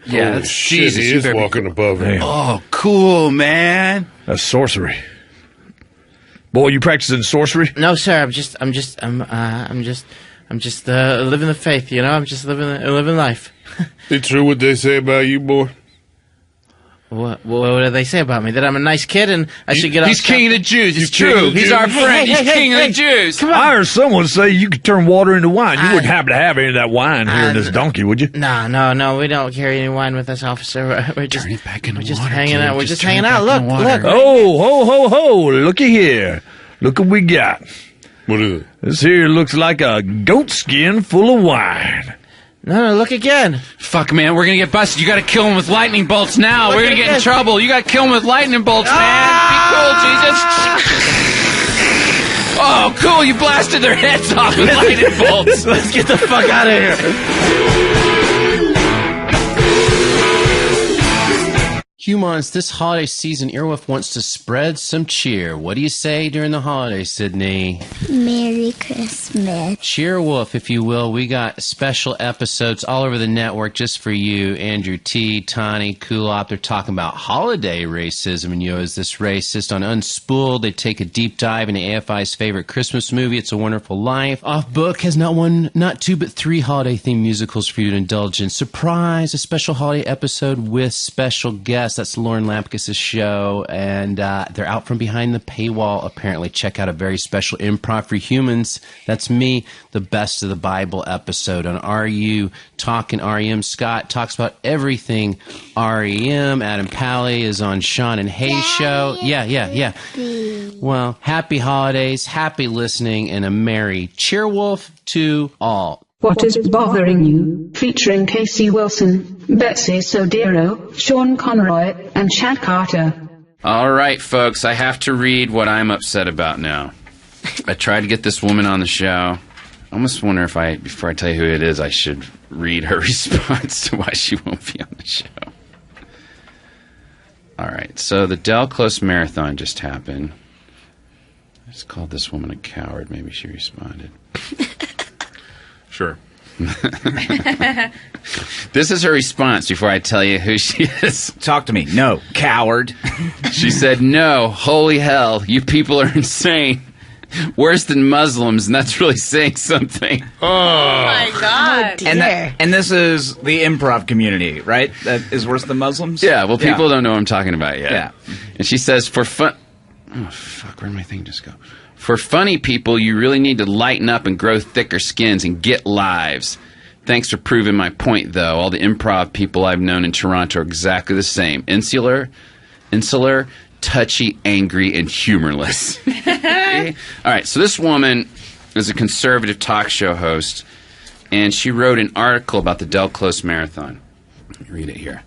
Yeah, that's Jesus. He is walking above it. Oh, cool, man. That's sorcery. Boy, you practicing sorcery? No, sir. I'm just living the faith. You know, I'm just living life. It's true what they say about you, boy? What do they say about me? That I'm a nice kid and I should get. He's king of the Jews. It's true. He's our friend. He's king of the Jews. Come on. I heard someone say you could turn water into wine. You wouldn't happen to have any of that wine here in this donkey, would you? No. We don't carry any wine with us, officer. We're just Turn it back into we're just water, hanging kid. out. We're Just just turn it hanging out. back Look. into water. Oh, ho, looky here. Look what we got. What is it? This here looks like a goat skin full of wine. No, look again. Fuck, man, we're gonna get busted. You gotta kill him with lightning bolts now. Look We're gonna get in again. trouble. You gotta kill him with lightning bolts, man. Be cool, Jesus. Oh, cool, you blasted their heads off with lightning bolts. Let's get the fuck out of here. improv4humans. This holiday season, Earwolf wants to spread some cheer. What do you say during the holidays, Sydney? Merry Christmas. Cheerwolf, if you will. We got special episodes all over the network just for you. Andrew T, Tani, Kulop. They're talking about holiday racism. And, is this racist? On Unspooled, they take a deep dive into AFI's favorite Christmas movie, It's a Wonderful Life. Off Book has not one, not two, but three holiday-themed musicals for you to indulge in. Surprise, a special holiday episode with special guests. That's Lauren Lapkus' show, and they're out from behind the paywall, apparently. Check out a very special Improv for Humans. That's me, the Best of the Bible episode on RU Talking REM. Scott talks about everything REM. Adam Pally is on Sean and Hayes' show. Yeah. Well, happy holidays, happy listening, and a merry Cheerwolf to all. What is Bothering You? Featuring Casey Wilson, Betsy Sodero, Sean Conroy, and Chad Carter. All right, folks, I have to read what I'm upset about now. I tried to get this woman on the show. I almost wonder if before I tell you who it is, I should read her response to why she won't be on the show. All right, so the Del Close Marathon just happened. I just called this woman a coward. Maybe she responded. Sure. This is her response before I tell you who she is. Talk to me. No, coward. She said, "No, holy hell, you people are insane. Worse than Muslims, and that's really saying something." Oh my God! And this is the improv community, right? That is worse than Muslims. Yeah. Well, people don't know what I'm talking about yet. Yeah. And she says, "For fun." Oh fuck! Where did my thing just go? For funny people, you really need to lighten up and grow thicker skins and get lives. Thanks for proving my point, though. All the improv people I've known in Toronto are exactly the same. Insular, touchy, angry, and humorless. All right, so this woman is a conservative talk show host, and she wrote an article about the Del Close Marathon. Let me read it here.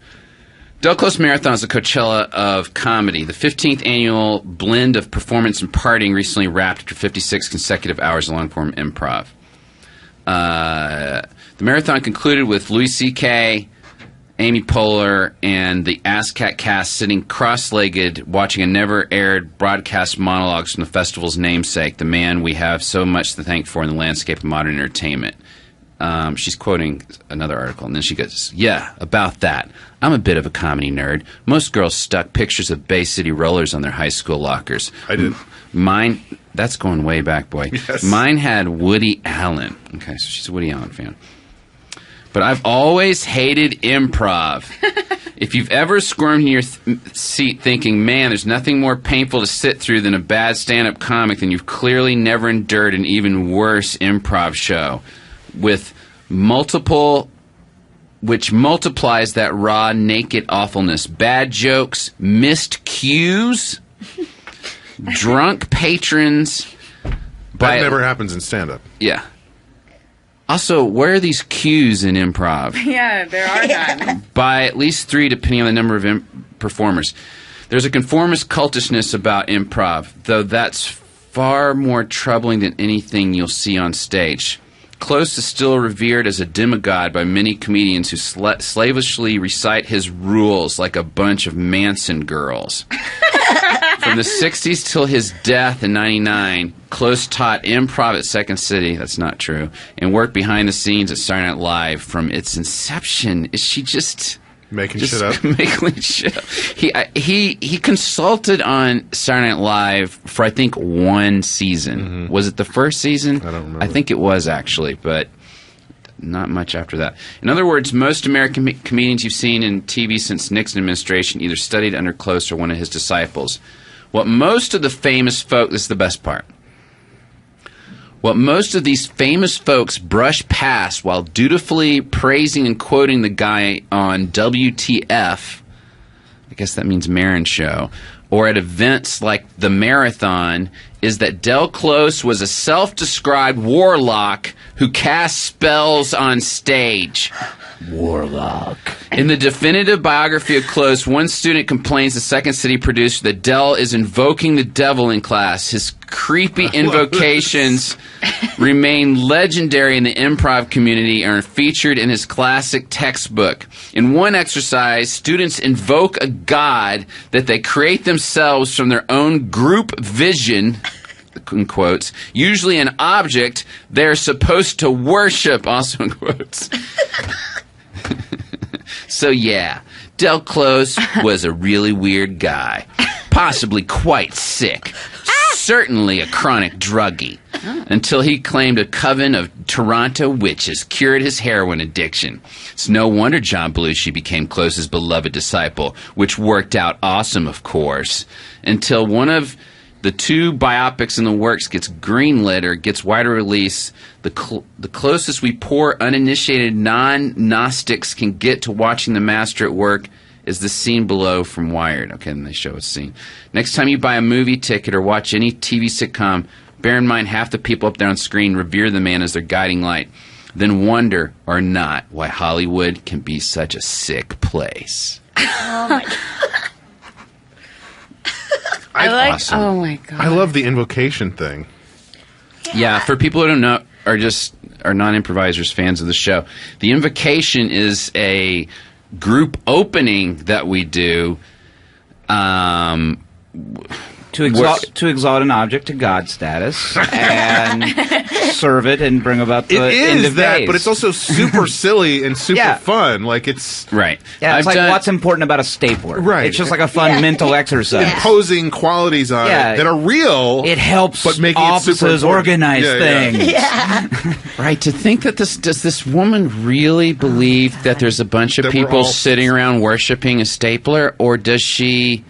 Del Close Marathon is the Coachella of comedy. The 15th annual blend of performance and partying recently wrapped after 56 consecutive hours of long-form improv. The marathon concluded with Louis C.K., Amy Poehler, and the ASCAT cast sitting cross-legged watching a never-aired broadcast monologues from the festival's namesake, the man we have so much to thank for in the landscape of modern entertainment. She's quoting another article, and then she goes, "Yeah, about that. I'm a bit of a comedy nerd. Most girls stuck pictures of Bay City rollers on their high school lockers. I did. Mine, that's going way back, boy. Yes. Mine had Woody Allen." Okay, so she's a Woody Allen fan. "But I've always hated improv. If you've ever squirmed in your seat thinking, man, there's nothing more painful to sit through than a bad stand-up comic, then you've clearly never endured an even worse improv show. Which multiplies that raw, naked awfulness. Bad jokes, missed cues, drunk patrons." That never happens in stand-up. Yeah. Also, where are these cues in improv? Yeah, there are none. By at least 3, depending on the number of performers. There's a conformist cultishness about improv, though that's far more troubling than anything you'll see on stage. Close is still revered as a demigod by many comedians who slavishly recite his rules like a bunch of Manson girls. From the 60s till his death in 99, Close taught improv at Second City, that's not true, and worked behind the scenes at Saturday Night Live from its inception. Is she just... Making shit up. Making shit up. He consulted on Saturday Night Live for, I think, 1 season. Mm-hmm. Was it the first season? I don't remember. I think it was, actually, but not much after that. In other words, most American comedians you've seen in TV since Nixon administration either studied under Close or one of his disciples. What most of the famous folk... This is the best part. What most of these famous folks brush past while dutifully praising and quoting the guy on WTF, I guess that means Marin Show, or at events like the Marathon, is that Del Close was a self-described warlock who cast spells on stage. Warlock. In the definitive biography of Close, one student complains the Second City producer that Dell is invoking the devil in class. His creepy invocations remain legendary in the improv community and are featured in his classic textbook. In one exercise, students invoke a god that they create themselves from their own group vision, in quotes, usually an object they're supposed to worship, also in quotes. So yeah, Del Close was a really weird guy, possibly quite sick, certainly a chronic druggie, until he claimed a coven of Toronto witches cured his heroin addiction. It's no wonder John Belushi became Close's beloved disciple, which worked out awesome, of course, until one of the two biopics in the works gets greenlit or gets wider release. The closest we poor, uninitiated non-Gnostics can get to watching the master at work is the scene below from Wired. Okay, then they show a scene. Next time you buy a movie ticket or watch any TV sitcom, bear in mind half the people up there on screen revere the man as their guiding light. Then wonder, or not, why Hollywood can be such a sick place. Oh my God. Awesome. Oh my God. I love the invocation thing. Yeah, for people who don't know, are non-improvisers, fans of the show, the invocation is a group opening that we do to exalt an object to God status and serve it and bring about the end It is of that, days. but it's also super silly and super Yeah. fun. Like it's right. Yeah, it's I've like done- what's important about a stapler. Right. It's just like a fun mental exercise. imposing qualities on Yeah. it that are real. It helps but making it super offices important. organize things. Right, to think that does this woman really believe that there's a bunch of That we're people all- sitting around worshiping a stapler, or does she?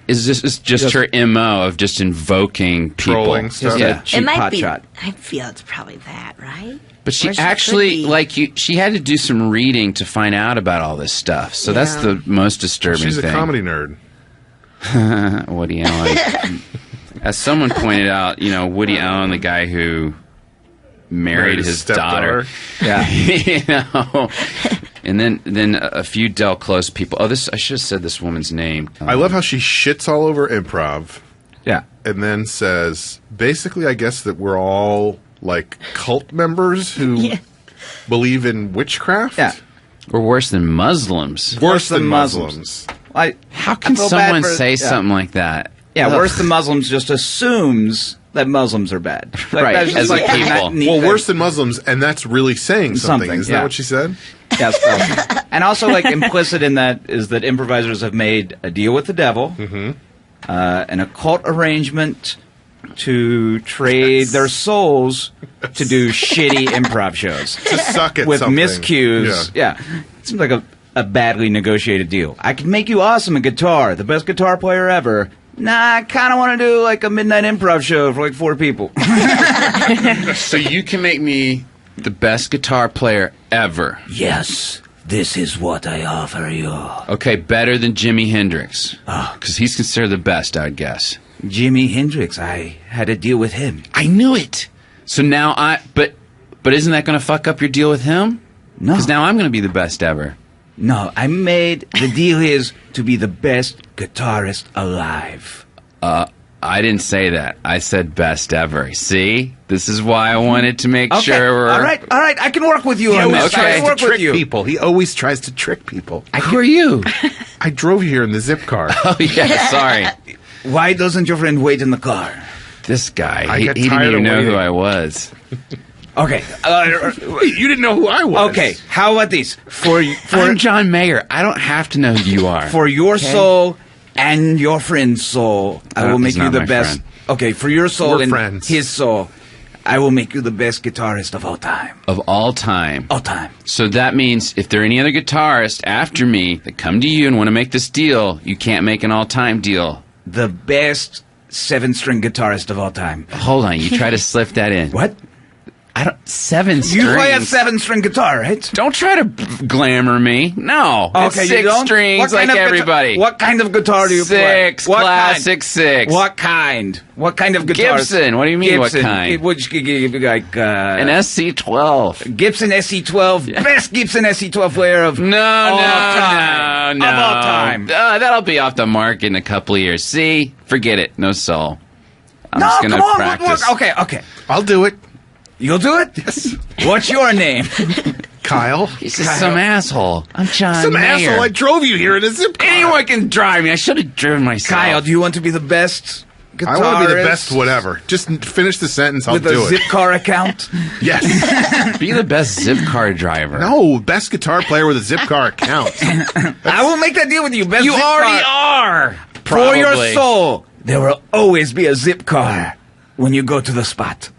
Is this just her MO of just invoking people? Trolling stuff. Yeah. It might be. I feel it's probably that, right? But she Or actually, could be. she had to do some reading to find out about all this stuff. So that's Yeah. the most disturbing She's a thing. comedy nerd. Woody Allen. As someone pointed out, Woody Allen, the guy who married his daughter. stepdaughter. Yeah. And then a few Del Close people. Oh, I should have said this woman's name. I love how she shits all over improv. Yeah. And then says, basically, I guess that we're all like cult members who believe in witchcraft. Yeah. Or worse than Muslims. Worse than Muslims. How can someone say something like that? Yeah, Ugh. worse than Muslims just assumes that Muslims are bad. Like, Right, that's just as a like a people. neat Well, thing. worse than Muslims, and that's really saying something. Isn't that what she said? Yes. And also, like, implicit in that is that improvisers have made a deal with the devil, an occult arrangement to trade their souls to do shitty improv shows. To suck at with something. miscues. Yeah. It seems like a badly negotiated deal. I can make you awesome at guitar, the best guitar player ever. Nah, I kind of want to do like a midnight improv show for like 4 people. So you can make me the best guitar player ever. Yes, this is what I offer you. Okay, better than Jimi Hendrix. Because he's considered the best, I'd guess. Jimi Hendrix, I had a deal with him. I knew it. So now but isn't that going to fuck up your deal with him? No. Because now I'm going to be the best ever. No, the deal is to be the best guitarist alive. I didn't say that. I said best ever. See? This is why I wanted to make Okay, sure we're... all right, I can work with you He on always this. I tries can to work with trick you. people. He always tries to trick people. Who are you? I drove you here in the zip car. Oh, yeah, sorry. Why doesn't your friend wait in the car? This guy, I he got didn't tired even of know who waiting. I was. Okay. Wait, you didn't know who I was. Okay, how about this? I'm John Mayer. I don't have to know who you are. For your soul and your friend's soul, I will make he's you not the my best. friend. Okay, for your soul We're and friends. his soul, I will make you the best guitarist of all time. Of all time. All time. So that means if there are any other guitarists after me that come to you and want to make this deal, you can't make an all-time deal. The best 7-string guitarist of all time. Hold on, you try to slip that in. What? I don't. 7 strings. You play a 7-string guitar, right? Don't try to glamour me. No. Okay, it's you 6 don't? strings What kind like of everybody. What kind of guitar do you play? 6, classic 6. What kind? What kind of guitar? Gibson. What do you mean, Gibson. what kind? Which, like, An SC12. Gibson SC12. Best Gibson SC12 player of all time. No. Of all time. That'll be off the market in a couple of years. See? Forget it. No soul. I'm No, just going come to on. practice. Okay. I'll do it. You'll do it? Yes. What's your name? Kyle. He's just some asshole. I'm John Some Mayer. asshole. I drove you here in a zip car. Anyone can drive me. I should have driven myself. Kyle, do you want to be the best guitarist? I want to be the best whatever. Just finish the sentence. I'll with do a it. zip car account? Yes. Be the best zip car driver. No, best guitar player with a zip car account. I will make that deal with you. Best You zip already car. are. For your Probably. soul, there will always be a zip car when you go to the spot.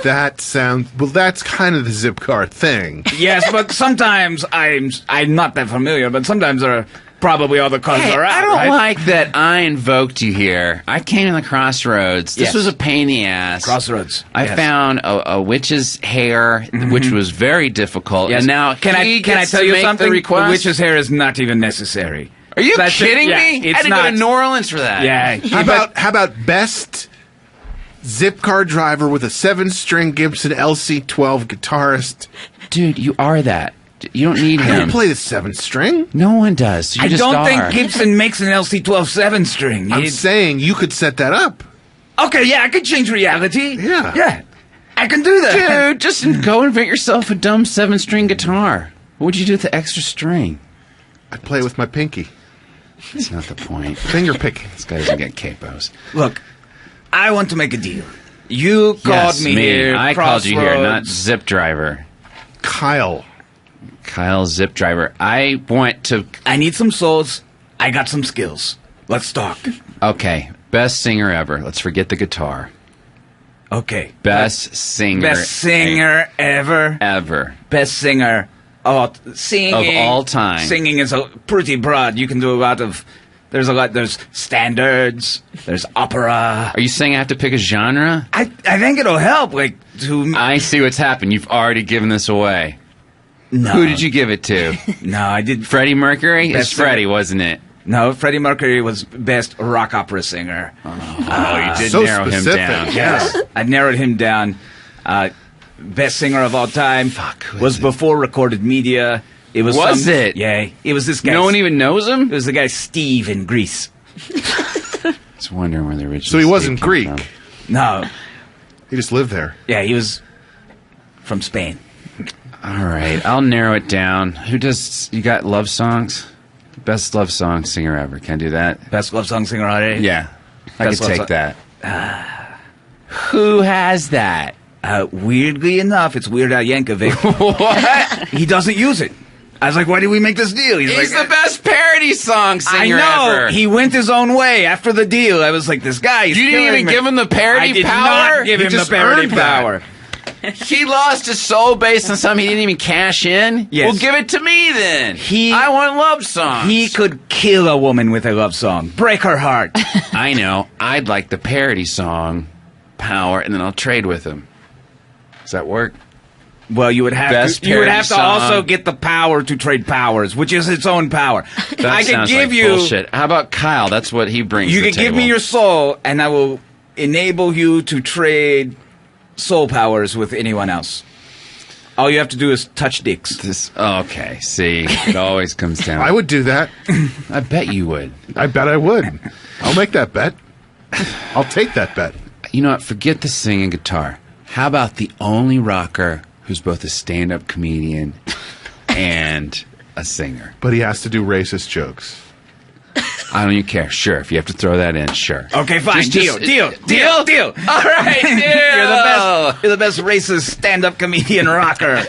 That sounds... Well, that's kind of the zip car thing. Yes, but sometimes I'm not that familiar, but sometimes there are probably all the cars Hey, are out, I don't right? like that I invoked you here. I came in the crossroads. This Yes. was a pain in the ass. Crossroads. I Yes. found a witch's hair, which was very difficult. Yes. And now can I gets tell to you make something? The request? witch's hair is not even necessary. Are you That's kidding it. me? Yeah, I it's had to not. go to New Orleans for that. Yeah. How about best zip car driver with a 7-string Gibson LC12 guitarist? Dude, you are that. You don't need I him. don't play the 7-string. No one does. You I just don't are. think Gibson makes an LC12 7-string. I'm saying you could set that up. Okay, yeah, I could change reality. Yeah. Yeah. I can do that. Dude, just go invent yourself a dumb 7-string guitar. What would you do with the extra string? I'd play with my pinky. That's not the point. Finger picking. This guy doesn't get capos. Look, I want to make a deal. You called Yes, me here. I called you here, not Crossroads. Zip Driver. Kyle. Kyle Zip Driver. I want to... I need some souls. I got some skills. Let's talk. Okay, best singer ever. Let's forget the guitar. Okay. Best singer. Best singer ever. Ever. Best singer. Oh, singing Of all time. Singing is a pretty broad. You can do a lot of. There's a lot. There's standards. There's opera. Are you saying I have to pick a genre? I think it'll help. Like to. I see what's happened. You've already given this away. No. Who did you give it to? No, I did. Freddie Mercury? Best It's Freddie, wasn't it? No, Freddie Mercury was best rock opera singer. Oh, you did so narrow him specific. down. Yes, I narrowed him down. Best singer of all time was before recorded media. It was it? Yeah, it was this guy. No one even knows him? It was the guy Steve in Greece. I was wondering where the original. So he wasn't Steve came Greek. from. No, He just lived there. yeah, he was from Spain. All right, I'll narrow it down. Who does? You got love songs? Best love song singer ever. Can I do that? Best love song singer already. Yeah, I Best could love take song- that. Who has that? Weirdly enough, it's Weird Al Yankovic. What? He doesn't use it. I was like, why did we make this deal? He's like, the best parody song I singer know. ever. He went his own way after the deal. I was like, this guy. You didn't even give him the parody I did power? not give He him the just parody earned that. power. He lost his soul based on something he didn't even cash in? Yes. Well, give it to me then. I want love songs. He could kill a woman with a love song. Break her heart. I know. I'd like the parody song, Power, and then I'll trade with him. Does that work? Well, you would have Best to. You would parody have to song. also get the power to trade powers, which is its own power. That I could sounds give like you. bullshit. How about Kyle? That's what he brings You to the could give me table. your soul, and I will enable you to trade soul powers with anyone else. All you have to do is touch dicks. Okay, see, it always comes down. I would do that. I bet you would. I bet I would. I'll make that bet. I'll take that bet. You know what? Forget the singing guitar. How about the only rocker who's both a stand-up comedian and a singer? But he has to do racist jokes. I don't even care. Sure, if you have to throw that in, sure. Okay, fine. Just- Deal. All Deal. right, deal. You're the best racist stand-up comedian rocker.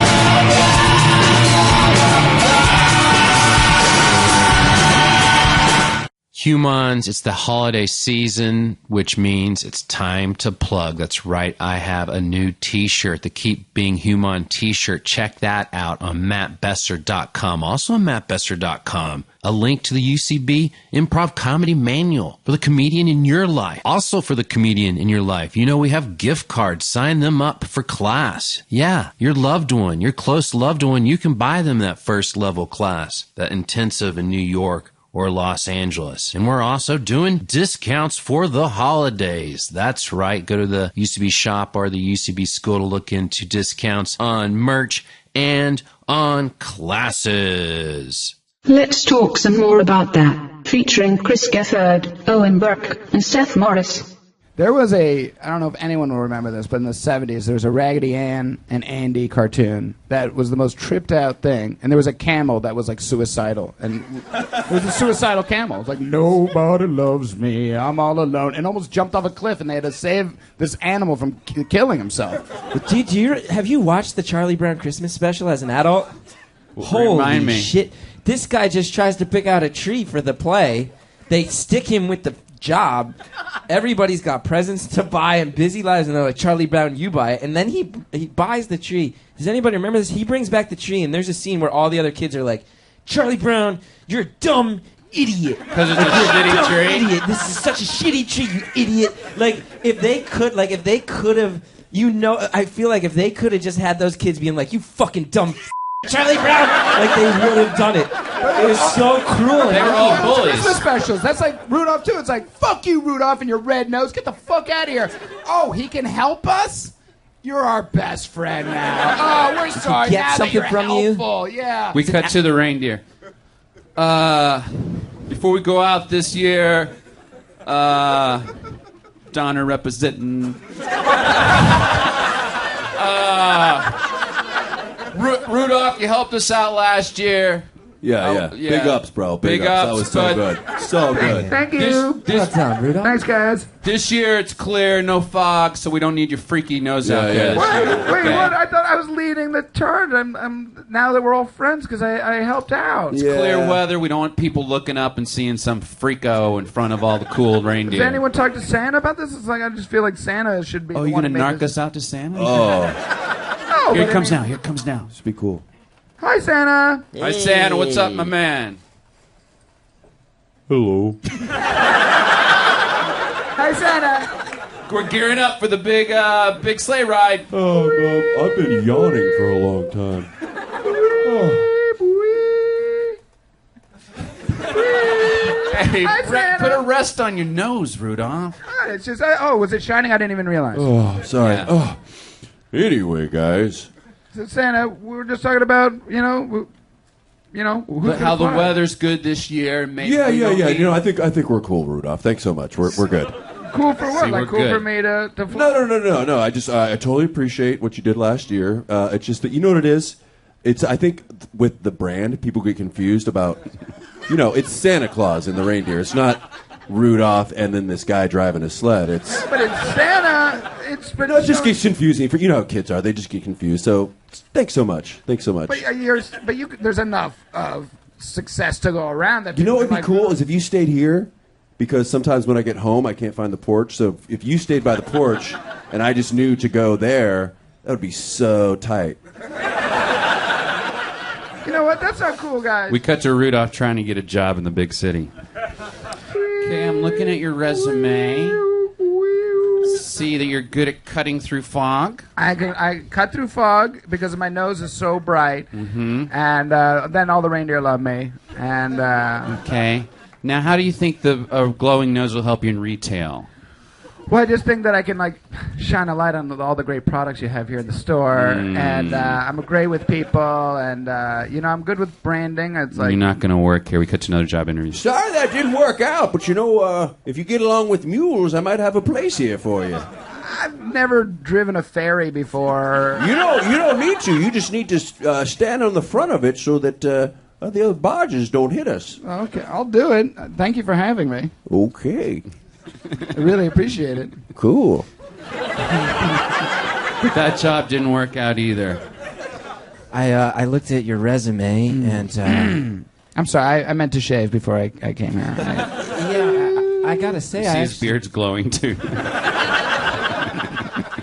Humans, it's the holiday season, which means it's time to plug. That's right. I have a new t-shirt, the Keep Being Human t-shirt. Check that out on mattbesser.com. Also on mattbesser.com, a link to the UCB Improv Comedy Manual for the comedian in your life. Also for the comedian in your life. You know, we have gift cards. Sign them up for class. Yeah, your loved one, your close loved one, you can buy them that first level class, that intensive in New York or Los Angeles. And we're also doing discounts for the holidays. That's right. Go to the UCB shop or the UCB school to look into discounts on merch and on classes. Let's talk some more about that. Featuring Chris Gefford, Owen Burke, and Seth Morris. There was I don't know if anyone will remember this, but in the 70s, there was a Raggedy Ann and Andy cartoon that was the most tripped out thing. And there was a camel that was like suicidal. And it was a suicidal camel. It was like, nobody loves me, I'm all alone. And almost jumped off a cliff, and they had to save this animal from killing himself. Have you watched the Charlie Brown Christmas special as an adult? Remind me. Holy shit. This guy just tries to pick out a tree for the play. They stick him with the job. Everybody's got presents to buy and busy lives, and they're like, Charlie Brown, you buy it. And then he buys the tree. Does anybody remember this? He brings back the tree, and there's a scene where all the other kids are like, Charlie Brown, you're a dumb idiot. Because it's a shitty tree? Idiot. This is such a shitty tree, you idiot. Like, if they could have, I feel like if they could have just had those kids being like, you fucking dumb Charlie Brown, like they would have done it. It was so cruel. They were all bullies. Christmas specials. That's like Rudolph too. It's like, fuck you, Rudolph, and your red nose. Get the fuck out of here. Oh, he can help us? You're our best friend now. Oh, we're sorry. get now something that you're from you? helpful. Yeah. We cut to the reindeer. Before we go out this year, Donner representing. Rudolph, you helped us out last year. Yeah. Big ups, bro. Big ups. That was so good. So good. Thank you. Rudolph. Thanks, guys. This year it's clear, no fog, so we don't need your freaky nose out there. Wait, what? I thought I was leading the charge. I'm now that we're all friends because I helped out. It's clear weather. We don't want people looking up and seeing some freako in front of all the cool reindeer. Does anyone talk to Santa about this? It's like I just feel like Santa should be. Oh, the you one gonna to make narc this. us out to Santa? Oh. No, Here but it comes I mean- now. Here it comes now. Should be cool. Hi, Santa. Hi, Santa. What's up, my man? Hello. Hi, Santa. We're gearing up for the big sleigh ride. Oh, I've been yawning for a long time. Hey, Hi, Santa. put a rest on your nose, Rudolph. It's just, was it shining? I didn't even realize. Oh, sorry. Yeah. Oh. Anyway, guys. So, Santa, we were just talking about, who's How the gonna fly? weather's good this year. Maybe Yeah. we don't need- I think we're cool, Rudolph. Thanks so much. We're good. Cool for what? See, Like we're cool good. for me to fly? No. I totally appreciate what you did last year. It's just that you know what it is. I think with the brand, people get confused about. It's Santa Claus and the reindeer. It's not Rudolph and then this guy driving a sled. It's But it's Santa. it just gets confusing. For how kids are, they just get confused. So thanks so much. Thanks so much. But there's enough of success to go around that. You know what would be people cool is if you stayed here, because sometimes when I get home I can't find the porch. So if you stayed by the porch and I just knew to go there, that would be so tight. You know what? That's not cool, guys. We cut to Rudolph trying to get a job in the big city. Okay, I'm looking at your resume. See that you're good at cutting through fog. I cut through fog because my nose is so bright, Mm-hmm. and then all the reindeer love me. And Okay. Now, how do you think the glowing nose will help you in retail? well, I just think that I can shine a light on all the great products you have here in the store, and I'm great with people, and I'm good with branding. It's like You're not going to work here. We cut to another job interview. Sorry that didn't work out, but if you get along with mules, I might have a place here for you. I've never driven a ferry before. You don't need to. You just need to stand on the front of it so that the other barges don't hit us. Okay, I'll do it. Thank you for having me. Okay. I really appreciate it. Cool. That job didn't work out either. I looked at your resume and I'm sorry, I meant to shave before I came here. gotta say, See his beard's glowing too.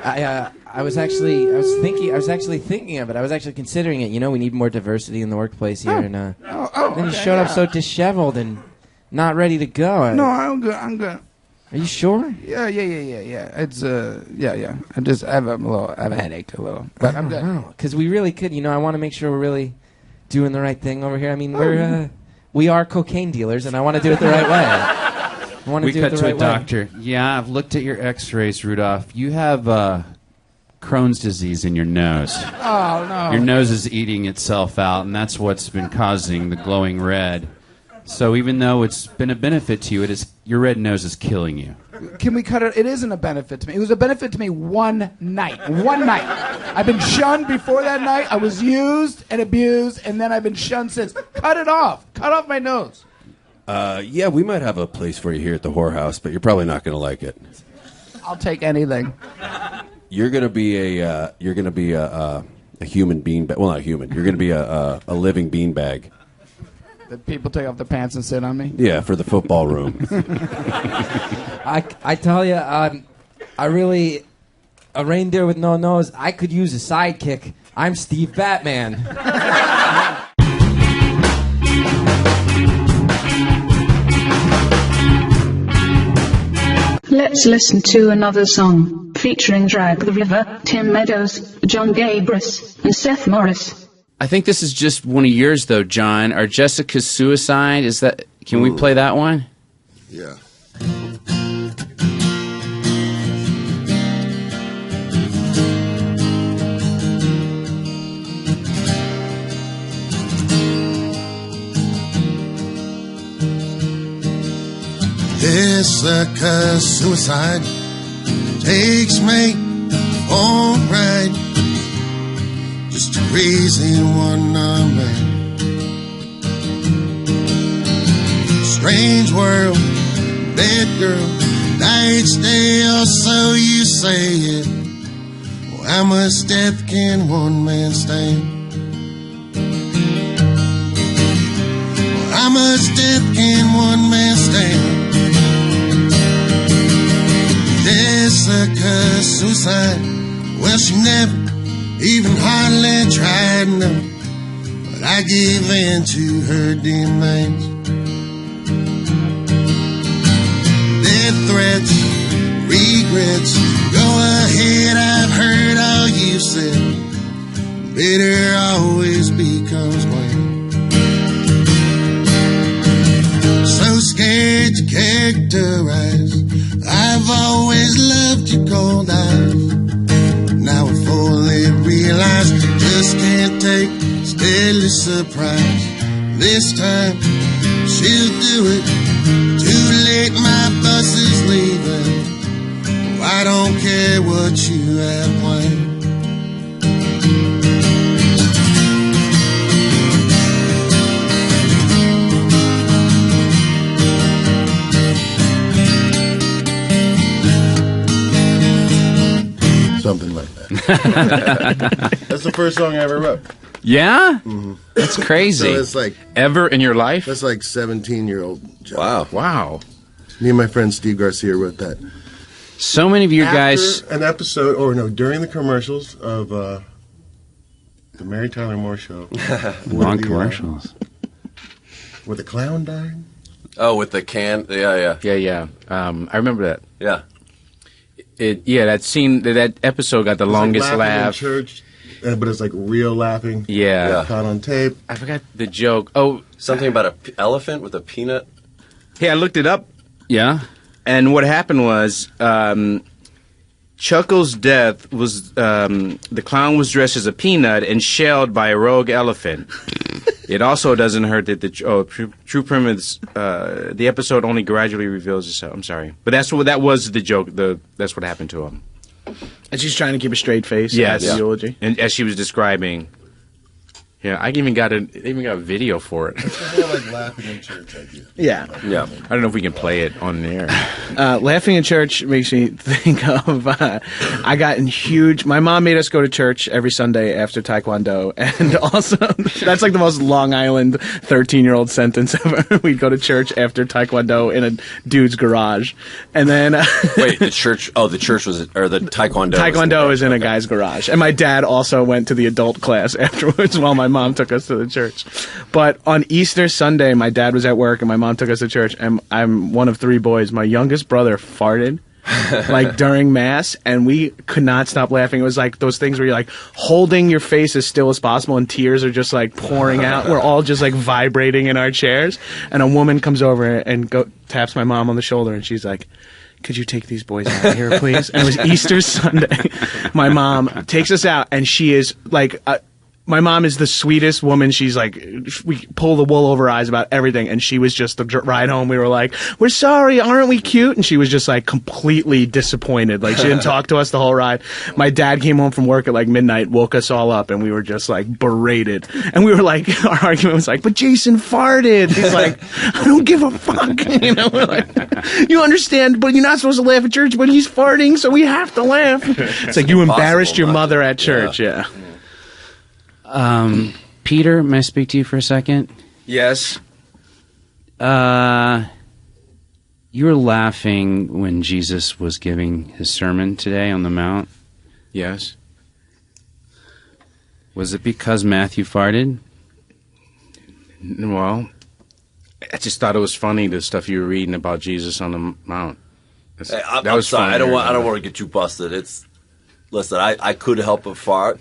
I was actually thinking of it. I was actually considering it. You know, we need more diversity in the workplace here, and then you showed up so disheveled and not ready to go. No, I'm good. I'm good. Are you sure? Yeah. It's yeah. I have a headache a little, but I'm good. Because we really could. You know, I want to make sure we're really doing the right thing over here. I mean, we are cocaine dealers, and I want to do it the right way. I want to do it the right way. Doctor. Yeah, I've looked at your X-rays, Rudolph. You have Crohn's disease in your nose. Oh no! Your nose is eating itself out, and that's what's been causing the glowing red. So even though it's been a benefit to you, your red nose is killing you. Can we cut it? It isn't a benefit to me. It was a benefit to me one night. One night. I've been shunned before that night. I was used and abused, and then I've been shunned since. Cut it off. Cut off my nose. Yeah, we might have a place for you here at the whorehouse, but you're probably not going to like it. I'll take anything. You're going to be a human beanbag. Well, not human. You're going to be a living beanbag. That people take off their pants and sit on me? Yeah, for the football room. I tell you, a reindeer with no nose, I could use a sidekick. I'm Steve Batman. Let's listen to another song featuring Drag the River, Tim Meadows, John Gabris, and Seth Morris. I think this is just one of yours, though, John. Or Jessica's Suicide. Is that? Can we play that one? Yeah. Jessica's suicide takes me on a ride. Just a crazy one-armed man. Strange world, dead girl, died still, so you say it. Well, how much death can one man stand? Well, how much death can one man stand? Jessica's suicide, well, she never even hardly tried, no, but I gave in to her demands. Death threats, regrets, go ahead, I've heard all you said. Bitter always becomes blame. So scared to characterize, I've always loved your cold eyes. Now I fully realize just can't take steady surprise. This time she'll do it. Too late, my bus is leaving. Oh, I don't care what you have planned. Something like that. That's the first song I ever wrote. Yeah? Mm-hmm. That's crazy. So it's like ever in your life? That's like 17-year-old job. Wow. Me and my friend Steve Garcia wrote that. So many of you guys. An episode, or no, during the commercials of the Mary Tyler Moore Show. Long commercials. Where the clown died? Oh, with the can? Yeah. I remember that. Yeah. That scene, that episode got the longest like laugh. In church, but it's like real laughing. Yeah. Caught on tape. I forgot the joke. Oh, something about an elephant with a peanut. Hey, I looked it up. Yeah. And what happened was, Chuckle's death was, the clown was dressed as a peanut and shelled by a rogue elephant. It also doesn't hurt that true premise, the episode only gradually reveals itself. I'm sorry. But that was the joke. That's what happened to him. And she's trying to keep a straight face. Yes. The eulogy. And as she was describing Yeah, I even got a video for it. It's the whole like laughing in church idea. Yeah. Yeah. I don't know if we can play it on there. Laughing in church makes me think of I got in huge. My mom made us go to church every Sunday after Taekwondo, and also that's like the most Long Island 13-year-old sentence ever. We'd go to church after Taekwondo in a dude's garage, and then Wait, the church? Oh, the church was, or the Taekwondo? Taekwondo is in a guy's garage, and my dad also went to the adult class afterwards while my mom took us to the church. But on Easter Sunday, my dad was at work and my mom took us to church, and I'm one of 3 boys. My youngest brother farted like during mass, and we could not stop laughing. It was like those things where you're like holding your face as still as possible and tears are just like pouring out. We're all just like vibrating in our chairs, and a woman comes over and taps my mom on the shoulder, and she's like, "Could you take these boys out of here, please?" And it was Easter Sunday. My mom takes us out, and she is like, my mom is the sweetest woman. She's like, we pull the wool over her eyes about everything. And she was just the ride home. We were like, "We're sorry, aren't we cute?" And she was just like completely disappointed. Like, she didn't talk to us the whole ride. My dad came home from work at like midnight, woke us all up, and we were just like berated. And we were like, our argument was like, "But Jason farted." He's like, "I don't give a fuck." You know, we're like, "You understand, but you're not supposed to laugh at church, but he's farting, so we have to laugh." It's like, you embarrassed your mother at church. Yeah. Peter, may I speak to you for a second? Yes. You were laughing when Jesus was giving his sermon today on the Mount. Yes. Was it because Matthew farted? Well, I just thought it was funny, the stuff you were reading about Jesus on the Mount. Hey, I'm sorry. I don't want to get too busted. Listen, I could help but fart.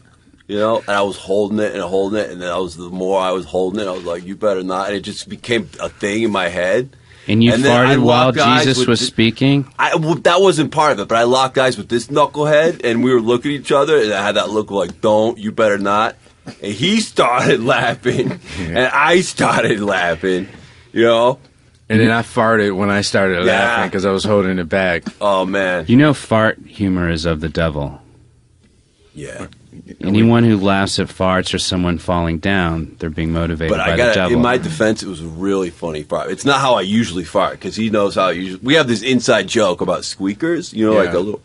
You know, and I was holding it, and then the more I was holding it, I was like, "You better not," and it just became a thing in my head. And you farted while Jesus was speaking? That wasn't part of it, but I locked eyes with this knucklehead, and we were looking at each other, and I had that look like, "Don't, you better not." And he started laughing, and I started laughing, you know. And then I farted when I started laughing because I was holding it back. Oh, man. You know fart humor is of the devil. Yeah. Anyone who laughs at farts or someone falling down, they're being motivated by the devil. In my defense, it was a really funny fart. It's not how I usually fart, because he knows how I usually... We have this inside joke about squeakers, you know, like a little...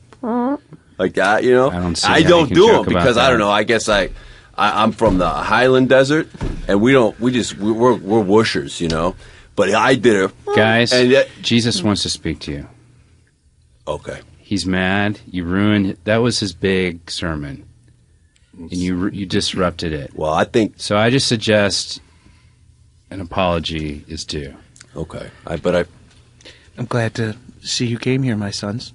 like that, you know? I don't do them because, I don't know, I guess I'm from the Highland Desert, and we're whooshers, you know? But I did it. Guys, Jesus wants to speak to you. Okay. He's mad. You ruined... That was his big sermon. And you disrupted it. Well, I think... So I just suggest an apology is due. Okay. I'm glad to see you came here, my sons.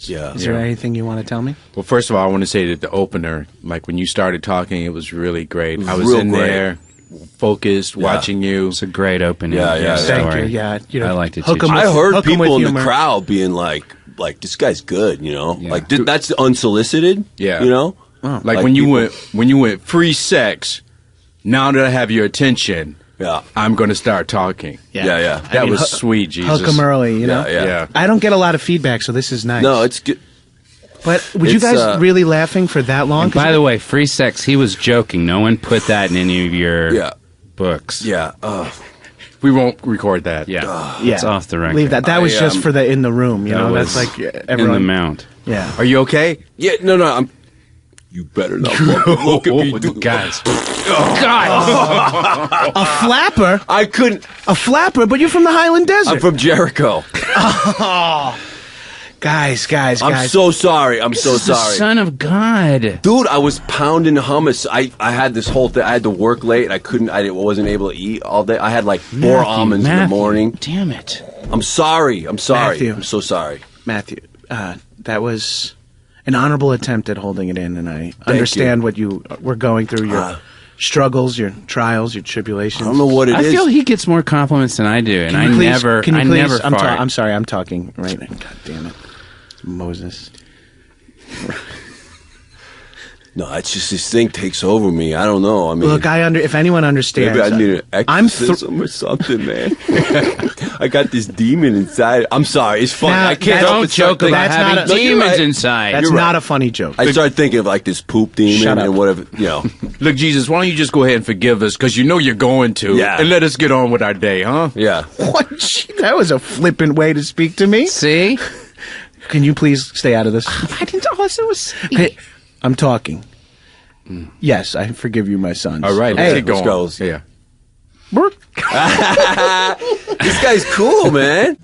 Yeah. Is there anything you want to tell me? Well, first of all, I want to say that the opener, like when you started talking, it was really great. Was I was in there, focused, watching you. It's a great opening. Thank you. Yeah, I liked it too. I heard people in the crowd being like, this guy's good, you know? Yeah. Like, that's unsolicited, you know? Oh. Like when you went free sex, now that I have your attention, I'm going to start talking. Yeah. That was sweet, Jesus. Hook 'em early, you know? Yeah. I don't get a lot of feedback, so this is nice. No, it's good. But were you guys really laughing for that long? And by the way, free sex, he was joking. No one put that in any of your books. Yeah. We won't record that. Yeah. It's off the record. Leave that. That was just for the in the room, you know? That's like everyone... in the Mount. Yeah. Are you okay? Yeah, no, You better not fucking look at me, dude. Guys. God. A flapper? I couldn't. A flapper, but you're from the Highland Desert. I'm from Jericho. Guys. I'm so sorry. I'm so sorry. Son of God. Dude, I was pounding hummus. I had this whole thing. I had to work late. I wasn't able to eat all day. I had like 4 almonds in the morning. Damn it. I'm sorry. Matthew. I'm so sorry. Matthew, that was an honorable attempt at holding it in, and I understand what you were going through, your struggles, your trials, your tribulations. I don't know what it is. I feel he gets more compliments than I do, and I never fart. I'm sorry, I'm talking right now. God damn it. Moses. No, it's just this thing takes over me. I don't know. I mean, look, if anyone understands, maybe I need an exorcism or something, man. I got this demon inside. I'm sorry, it's funny. Now, I can't don't joke about having demons inside. That's not a funny joke. I started thinking of like this poop demon and whatever, you know. Look, Jesus, why don't you just go ahead and forgive us, because you know you're going to, and let us get on with our day, huh? Yeah. What? That was a flippant way to speak to me. See? Can you please stay out of this? I didn't know it was sweet. Hey, I'm talking. Yes, I forgive you, my sons. All right, hey, let's go. Yeah. This guy's cool, man.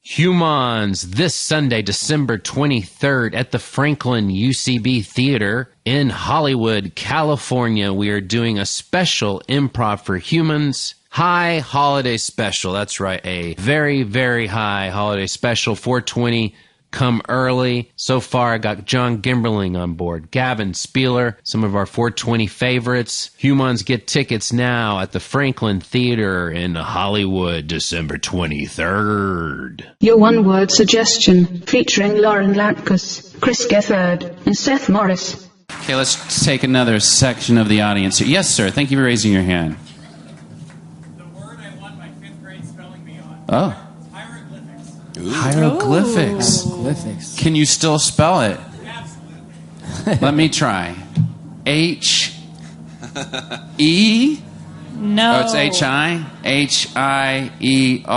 Humans, this Sunday, December 23rd at the Franklin UCB Theater in Hollywood, California. We are doing a special Improv for Humans high holiday special. That's right, a very, very high holiday special, 420. Come early. So far, I got John Gimberling on board, Gavin Spieler, some of our 420 favorites. Humans, get tickets now at the Franklin Theater in Hollywood, December 23rd. Your one-word suggestion, featuring Lauren Lapkus, Chris Gethard, and Seth Morris. Okay, let's take another section of the audience here. Yes, sir. Thank you for raising your hand. The word I won my 5th grade spelling bee on. Oh. Hieroglyphics. Hieroglyphics. Can you still spell it? Absolutely. Let me try. H-E? No. Oh, it's H-I? H-I-E-R-O-G-L-Y?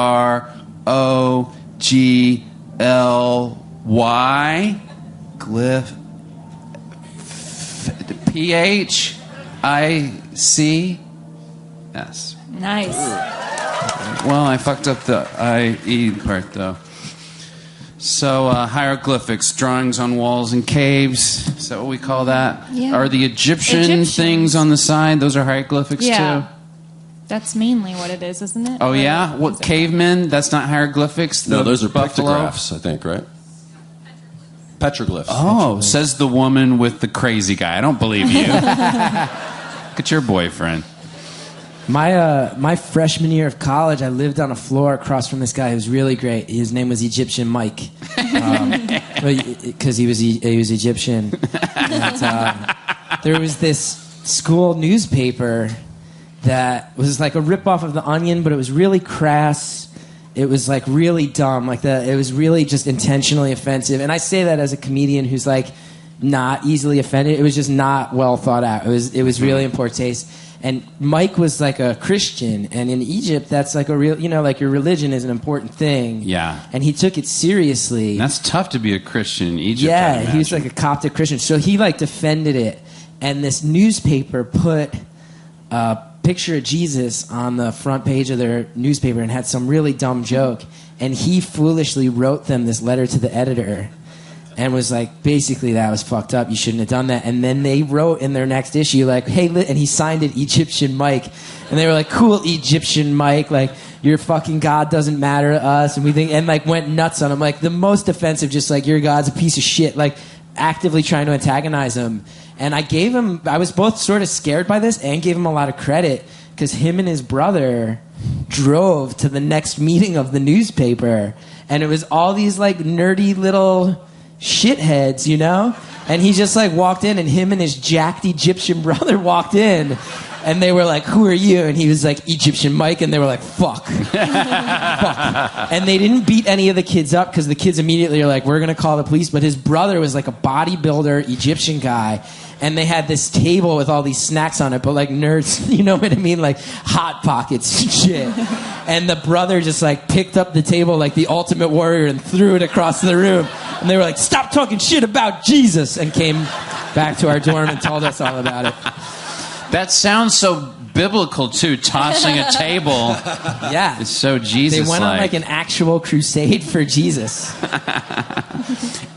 Glyph. P-H-I-C? Yes. Nice. Well, I fucked up the I-E part, though. So, hieroglyphics, drawings on walls and caves. Is that what we call that? Yeah. Are the Egyptian things on the side, those are hieroglyphics, Yeah. too? That's mainly what it is, isn't it? Oh, yeah? What, cavemen? That's not hieroglyphics? No, The those are buffalo? pictographs, I think, right? Petroglyphs. Oh, says the woman with the crazy guy. I don't believe you. Look at your boyfriend. My freshman year of college, I lived on a floor across from this guy who was really great. His name was Egyptian Mike, because he was Egyptian. And, there was this school newspaper that was like a ripoff of The Onion, but it was really crass. It was like really dumb. It was really just intentionally offensive. And I say that as a comedian who's like not easily offended. It was just not well thought out. It was really in poor taste. And Mike was like a Christian, and in Egypt, that's like a real, like your religion is an important thing. Yeah. And he took it seriously. That's tough to be a Christian in Egypt. Yeah, he was like a Coptic Christian. So he like defended it. And this newspaper put a picture of Jesus on the front page of their newspaper and had some really dumb joke. And he foolishly wrote them this letter to the editor and was like, basically, that was fucked up. You shouldn't have done that. And then they wrote in their next issue, like, hey, and he signed it Egyptian Mike. And they were like, cool, Egyptian Mike. Like, your fucking God doesn't matter to us. And like, went nuts on him. Like, the most offensive, just like, your God's a piece of shit. Like, actively trying to antagonize him. And I was both sort of scared by this and gave him a lot of credit because him and his brother drove to the next meeting of the newspaper. And it was all these, like, nerdy little shitheads, and he just like walked in, and him and his jacked Egyptian brother walked in, and they were like, who are you? And he was like, Egyptian Mike, and they were like, fuck. Fuck. And they didn't beat any of the kids up because the kids immediately are like, we're gonna call the police. But his brother was like a bodybuilder Egyptian guy, and they had this table with all these snacks on it, but like nerds, you know what I mean, like Hot Pockets and shit. And the brother just like picked up the table like the Ultimate Warrior and threw it across the room. And they were like, stop talking shit about Jesus, and came back to our dorm and told us all about it. That sounds so biblical, too, tossing a table. Yeah. It's so Jesus-like. They went on like an actual crusade for Jesus.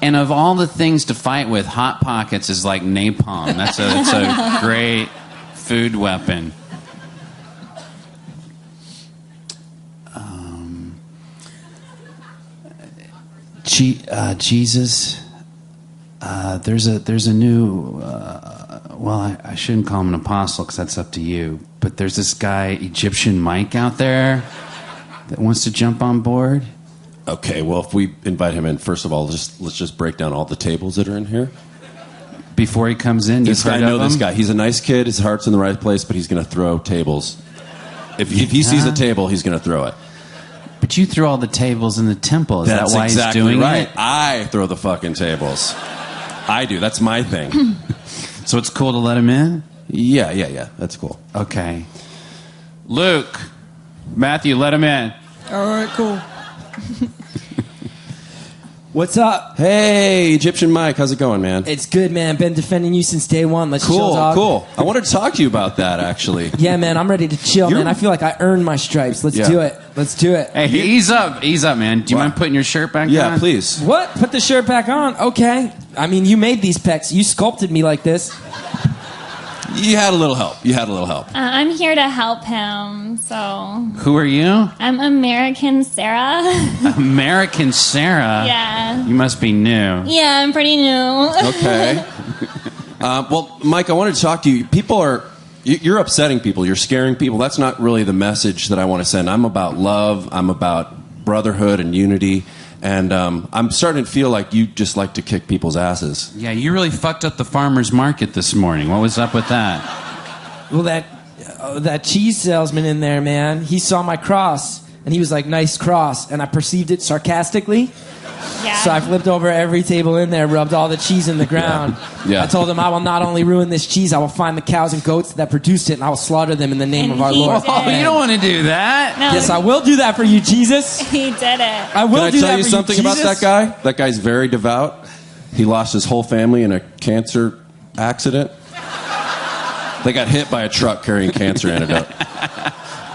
And of all the things to fight with, Hot Pockets is like napalm. It's a great food weapon. Jesus, there's a new well, I shouldn't call him an apostle because that's up to you. But there's this guy, Egyptian Mike, out there that wants to jump on board. Okay, well, if we invite him in, first of all, let's just break down all the tables that are in here. Before he comes in, this guy, this guy. He's a nice kid. His heart's in the right place, but he's going to throw tables. If he sees a table, he's going to throw it. But you threw all the tables in the temple. Is That's that why exactly he's doing right. it? I throw the fucking tables. I do. That's my thing. So it's cool to let him in? Yeah. That's cool. Okay. Luke, Matthew, let him in. All right, cool. What's up? Hey, Egyptian Mike, how's it going, man? It's good, man. Been defending you since day one. Let's chill, dog. Cool. I wanted to talk to you about that, actually. Yeah, man, I'm ready to chill, man. I feel like I earned my stripes. Let's do it. Hey, ease up, man. Do you mind putting your shirt back on? Yeah, please. What? Put the shirt back on? Okay. I mean, you made these pecs. You sculpted me like this. You had a little help. I'm here to help him, so... Who are you? I'm American Sarah. American Sarah? Yeah. You must be new. Yeah, I'm pretty new. Okay. Well, Mike, I wanted to talk to you. You're upsetting people. You're scaring people. That's not really the message that I want to send. I'm about love. I'm about brotherhood and unity. And I'm starting to feel like you just like to kick people's asses. Yeah, you really fucked up the farmer's market this morning. What was up with that? Well, that cheese salesman in there, man, he saw my cross, and he was like, nice cross. And I perceived it sarcastically. Yeah. So I flipped over every table in there, rubbed all the cheese in the ground. Yeah. I told him, I will not only ruin this cheese, I will find the cows and goats that produced it, and I will slaughter them in the name of our Lord. Oh, you don't want to do that. No. Yes, I will do that for you, Jesus. He did it. I will do that for you, Can I tell you something about Jesus? that guy? That guy's very devout. He lost his whole family in a cancer accident. They got hit by a truck carrying cancer antidote.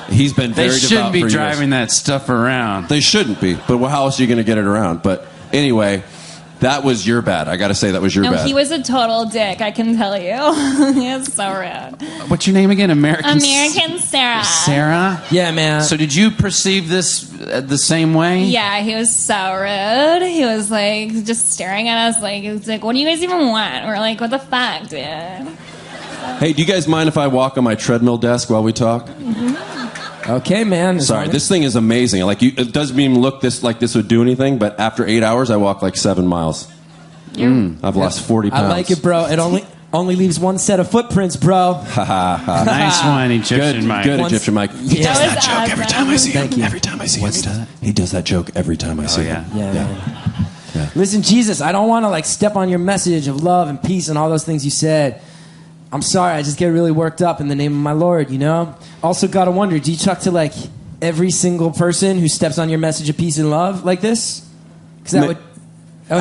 He's been very devout. They shouldn't be for driving years. that stuff around. They shouldn't be. But how else are you going to get it around? But anyway, that was your bad. I got to say that was your bad. No, he was a total dick, I can tell you. He was so rude. What's your name again? American Sarah. Sarah? Yeah, man. So did you perceive this the same way? Yeah, he was so rude. He was like just staring at us like, what do you guys even want? We're like, what the fuck, dude? Hey, do you guys mind if I walk on my treadmill desk while we talk? Mm-hmm. Okay, man. Sorry, this thing is amazing. Like, it doesn't even look like this would do anything, but after 8 hours, I walk like 7 miles. I've lost 40 pounds. I like it, bro. It only leaves one set of footprints, bro. Nice one, Egyptian Mike. Good, Egyptian Mike. He does that joke awesome. every time I see him. Thank you. Every time I see What's him. that? He does that joke every time I see him. Yeah. Listen, Jesus, I don't want to like step on your message of love and peace and all those things you said. I'm sorry, I just get really worked up in the name of my Lord, you know? Also, gotta wonder, do you talk to like every single person who steps on your message of peace and love like this? Because that would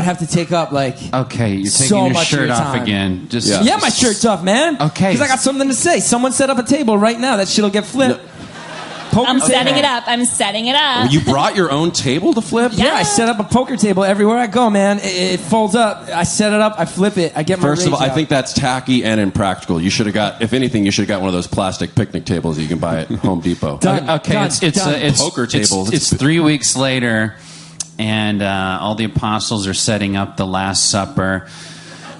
have to take up like Okay, you're taking so your much shirt of your off time. again. Yeah, my shirt's off, man. Okay. Because I got something to say. Someone set up a table right now. That shit'll get flipped. I'm setting it up. I'm setting it up. You brought your own table to flip? Yeah, I set up a poker table everywhere I go, man. It folds up. I set it up. I flip it. I get my First of all, rage I think that's tacky and impractical. You should have got, if anything, you should have got one of those plastic picnic tables that you can buy at Home Depot. It's poker tables. It's 3 weeks later, and all the apostles are setting up the Last Supper.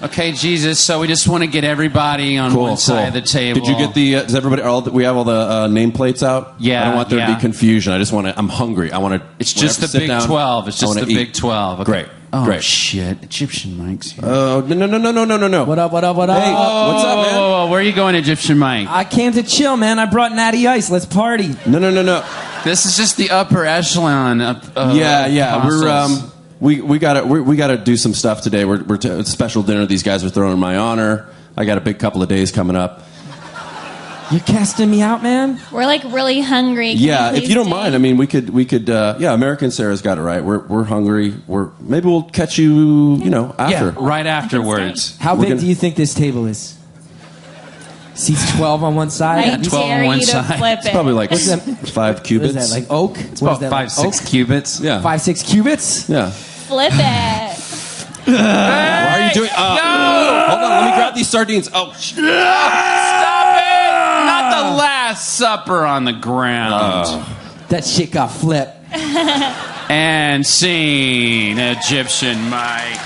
Okay, Jesus. So we just want to get everybody on one side of the table. Did you get the? Does everybody? We have all the nameplates out. Yeah, I don't want there to be confusion. I just want to. I'm hungry. I want to. It's just the Big 12. It's just the Big 12. Okay. Great. Oh Great. shit! Egyptian Mike's here. Oh no! What up? Hey, what's up, man? Whoa, where are you going, Egyptian Mike? I came to chill, man. I brought Natty Ice. Let's party. No. This is just the upper echelon of Yeah. apostles. We gotta do some stuff today. It's a special dinner these guys are throwing in my honor. I got a big couple of days coming up. You're casting me out, man? We're like really hungry. Can Yeah, you if you don't please mind, I mean, we could. Yeah, American Sarah's got it right. We're hungry. Maybe we'll catch you. After. Yeah, right afterwards. How big do you think this table is? Seats 12 on one side. I dare you to flip It's probably like it. 5 cubits. What is that, like oak? It's about 5-6 cubits. Yeah. 5-6 cubits? Yeah. Flip it. Why are you doing? No! Hold on. Let me grab these sardines. Oh. Stop it! Not the Last Supper on the ground. That shit got flipped. And scene, Egyptian Mike.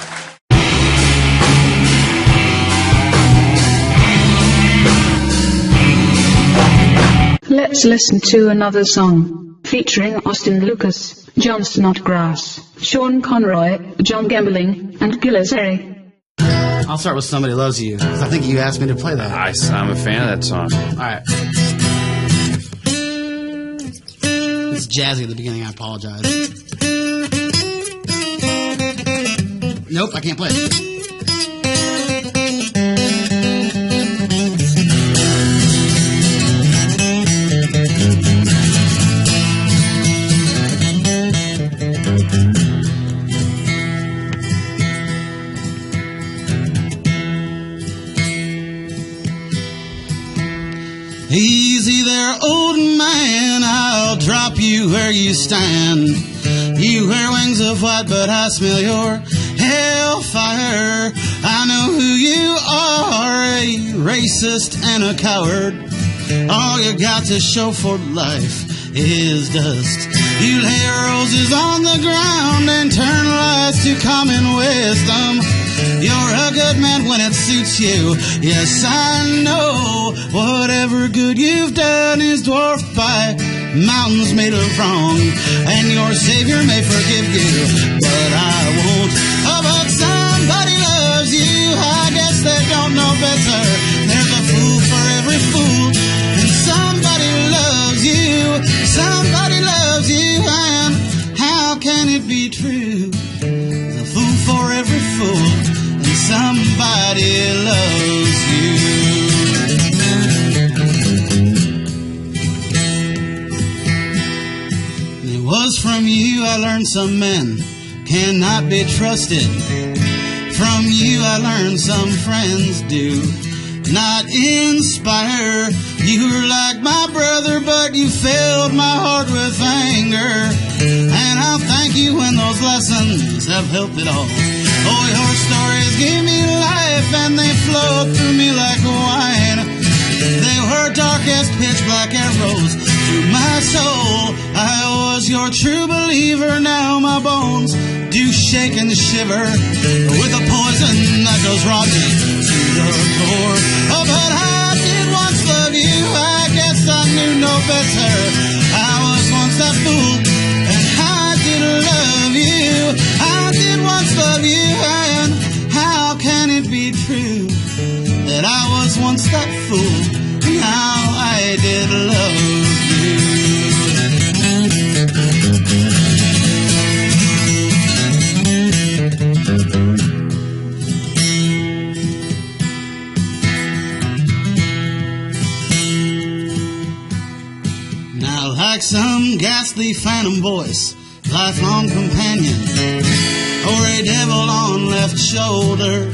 let's listen to another song, featuring Austin Lucas, John Snodgrass, Sean Conroy, John Gambling, and Gilazeri. I'll start with Somebody Loves You, because I think you asked me to play that. I'm a fan of that song. All right. It's jazzy at the beginning, I apologize. Nope, I can't play it. Easy there, old man, I'll drop you where you stand. You wear wings of white, but I smell your hellfire. I know who you are, a racist and a coward. All you got to show for life is dust. You lay roses on the ground and turn lies to common wisdom. You're a good man when it suits you. Yes, I know. Whatever good you've done is dwarfed by mountains made of wrong. And your Savior may forgive you, but I won't. Oh, but somebody loves you. I guess they don't know better. There's a fool for every fool. And somebody loves you. Somebody loves you. And how can it be true? A fool for every fool. Somebody loves you. It was from you I learned some men cannot be trusted. From you I learned some friends do not inspire. You were like my brother, but you filled my heart with anger. And I'll thank you when those lessons have helped it all. Oh, your stories give me life and they flow through me like wine. They were dark as pitch black arrows through my soul. I was your true believer, now my bones do shake and shiver with a poison that goes rotting to the core. Oh, but I did once love you, I guess I knew no better. I was once that fool, and I did love you. I did once love you, and how can it be true that I was once that fool, and how I did love you. Now like some ghastly phantom voice, lifelong companion, or a devil on left shoulder,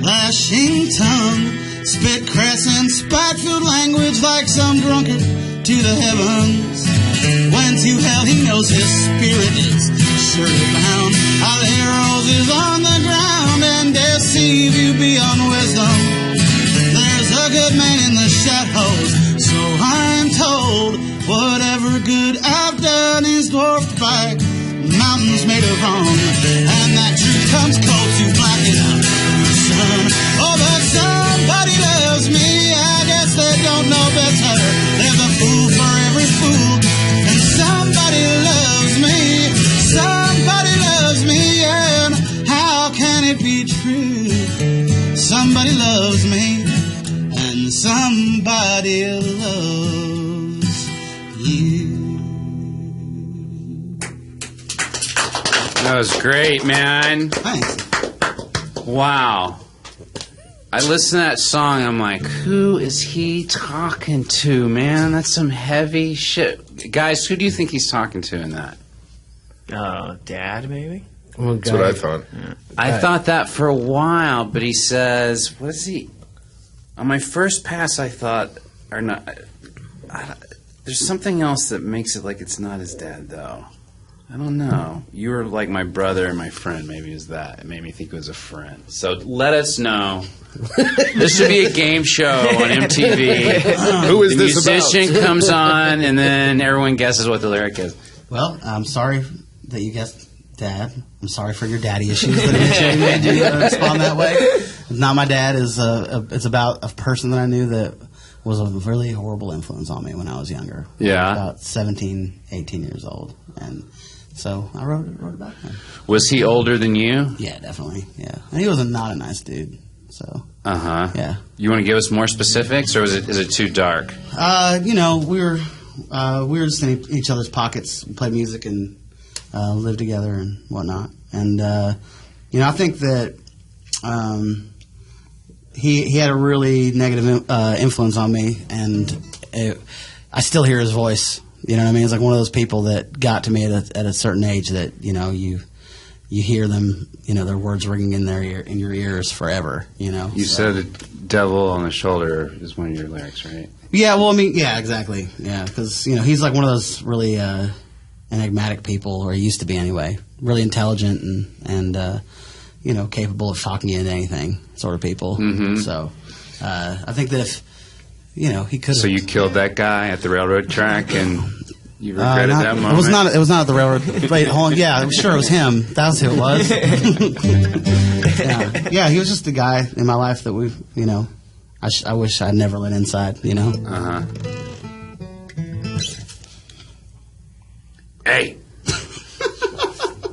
lashing tongue, spit crass and spiteful language like some drunkard to the heavens. When to hell he knows his spirit is surely bound. I'll lay roses on the ground and deceive you beyond wisdom. There's a good man in the shadows, so I'm told. Whatever good I've done is dwarfed by mountains made of wrong, and that truth comes cold to blacken out the sun. Oh, but somebody loves me, I guess they don't know better. There's a fool for every fool, and somebody loves me. Somebody loves me, and how can it be true? Somebody loves me, and somebody loves you. That was great, man. Thanks. Wow. I listen to that song, I'm like, who is he talking to, man? That's some heavy shit. Guys, who do you think he's talking to in that? Dad, maybe? That's what I thought. Yeah. I thought that for a while, but he says, what is he? On my first pass, I thought, or not, there's something else that makes it like it's not his dad, though. I don't know. You were like my brother and my friend. Maybe it was that. It made me think it was a friend. So let us know. This should be a game show on MTV. Who is this about? The musician comes on, and then everyone guesses what the lyric is. Well, I'm sorry that you guessed Dad. I'm sorry for your daddy issues that made you respond that way. Not my dad. It's about a person that I knew that was a really horrible influence on me when I was younger. Yeah. About 17, 18 years old. And so I wrote about him. Was he older than you? Yeah, definitely. Yeah. And he was not a nice dude. So. Uh-huh. Yeah. You want to give us more specifics, or is it too dark? We were just in each other's pockets, played music and lived together and whatnot. And, I think that he had a really negative influence on me, and I still hear his voice. You know what I mean? It's like one of those people that got to me at a certain age that, you hear them, their words ringing in your ears forever, You said devil on the shoulder is one of your lyrics, right? Yeah, well, I mean, yeah, exactly. Yeah, because, he's like one of those really enigmatic people, or he used to be anyway. Really intelligent and capable of talking you into anything sort of people. Mm-hmm. So I think that if, he could. So you killed that guy at the railroad track and you regretted that moment? It was not at the railroad. Wait, hold on. Yeah, I'm sure it was him. That's who it was. Yeah, he was just the guy in my life that I wish I'd never let inside, Uh-huh. Hey.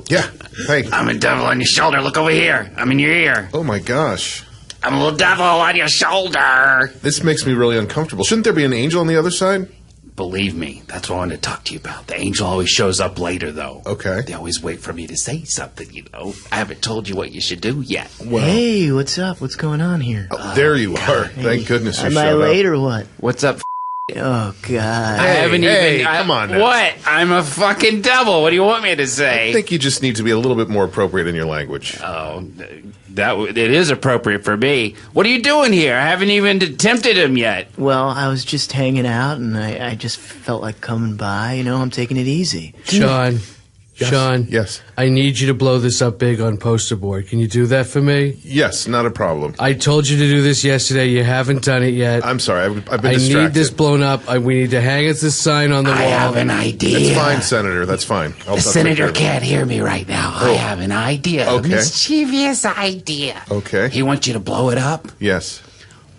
Yeah. Hey. I'm a devil on your shoulder. Look over here. I'm in your ear. Oh, my gosh. I'm a little devil on your shoulder. This makes me really uncomfortable. Shouldn't there be an angel on the other side? Believe me, that's what I wanted to talk to you about. The angel always shows up later, though. Okay. They always wait for me to say something, I haven't told you what you should do yet. Well, hey, what's up? What's going on here? Oh, there you are. Thank goodness you showed up. Am I late or what? What's up, Oh, God. I haven't even... come on now. What? I'm a fucking devil. What do you want me to say? I think you just need to be a little bit more appropriate in your language. Oh, it is appropriate for me. What are you doing here? I haven't even attempted him yet. Well, I was just hanging out, and I just felt like coming by. I'm taking it easy. Sean. Yes. Sean. Yes. I need you to blow this up big on poster board. Can you do that for me? Yes, not a problem. I told you to do this yesterday. You haven't done it yet. I'm sorry. I've been distracted. I need this blown up. We need to hang this sign on the wall. I have an idea. That's fine, Senator. That's fine. The senator can't hear me right now. I have an idea. Okay. A mischievous idea. Okay. He wants you to blow it up? Yes.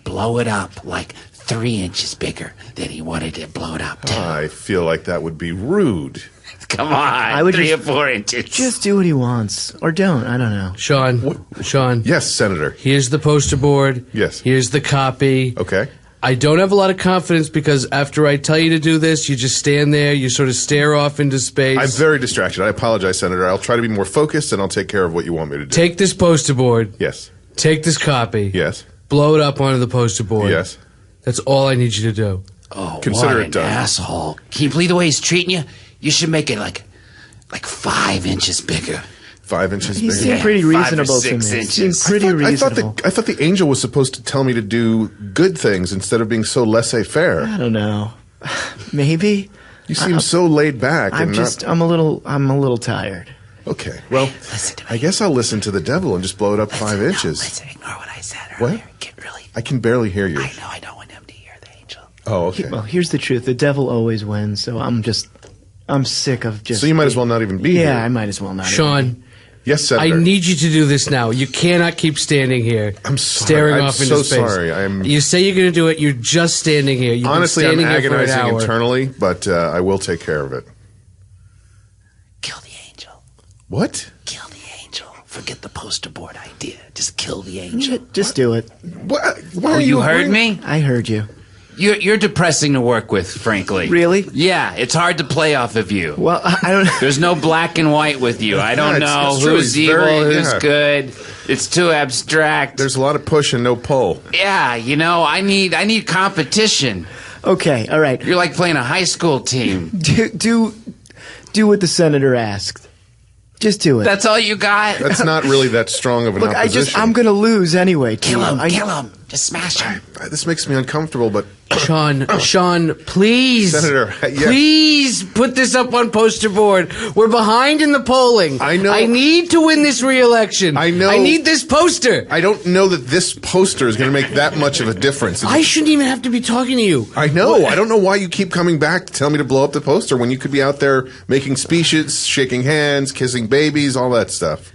Blow it up like 3 inches bigger than he wanted to blow it up to. I feel like that would be rude. Come on, I would 3 or 4 inches. Just do what he wants. Or don't, I don't know. Sean. Yes, Senator. Here's the poster board. Yes. Here's the copy. Okay. I don't have a lot of confidence because after I tell you to do this, you just stand there, you sort of stare off into space. I'm very distracted. I apologize, Senator. I'll try to be more focused, and I'll take care of what you want me to do. Take this poster board. Yes. Take this copy. Yes. Blow it up onto the poster board. Yes. That's all I need you to do. Oh, consider what it an done. Asshole. Can you believe the way he's treating you? You should make it like 5 inches bigger. 5 inches He bigger. seemed pretty reasonable 5 or 6 to me. inches. Seemed pretty reasonable. I thought the angel was supposed to tell me to do good things instead of being so laissez-faire. I don't know. Maybe. You seem so laid back. I'm a little tired. Okay, well, I guess I'll listen to the devil and just blow it up 5 inches. Listen, ignore what I said earlier. What? I can barely hear you. I know, I don't want him to hear the angel. Oh, okay. Well, here's the truth. The devil always wins, so I'm sick of just... So you might as well not even be here. Yeah, I might as well not. Sean. Yes, Senator. I need you to do this now. You cannot keep standing here. I'm sorry. Staring I'm off into so space. sorry. You say you're going to do it. You're just standing here. You've Honestly, been I'm standing here for an agonizing hour. internally, but I will take care of it. Kill the angel. What? Kill the angel. Forget the poster board idea. Just kill the angel. Just do it. What? Oh, you heard me? I heard you. You're depressing to work with, frankly. Really? Yeah, it's hard to play off of you. Well, I don't... There's no black and white with you. I don't know it's true. who's He's evil, very- who's yeah. good. It's too abstract. There's a lot of push and no pull. Yeah, I need competition. Okay, all right. You're like playing a high school team. Do what the senator asked. Just do it. That's all you got? That's not really that strong of an Look, opposition. I'm going to lose anyway. Kill him. Just smash him. This makes me uncomfortable, but... Sean, please. Senator, yes. Please put this up on poster board. We're behind in the polling. I know. I need to win this re-election. I know. I need this poster. I don't know that this poster is going to make that much of a difference. I shouldn't even have to be talking to you. I know. I don't know why you keep coming back to tell me to blow up the poster when you could be out there making speeches, shaking hands, kissing babies, all that stuff.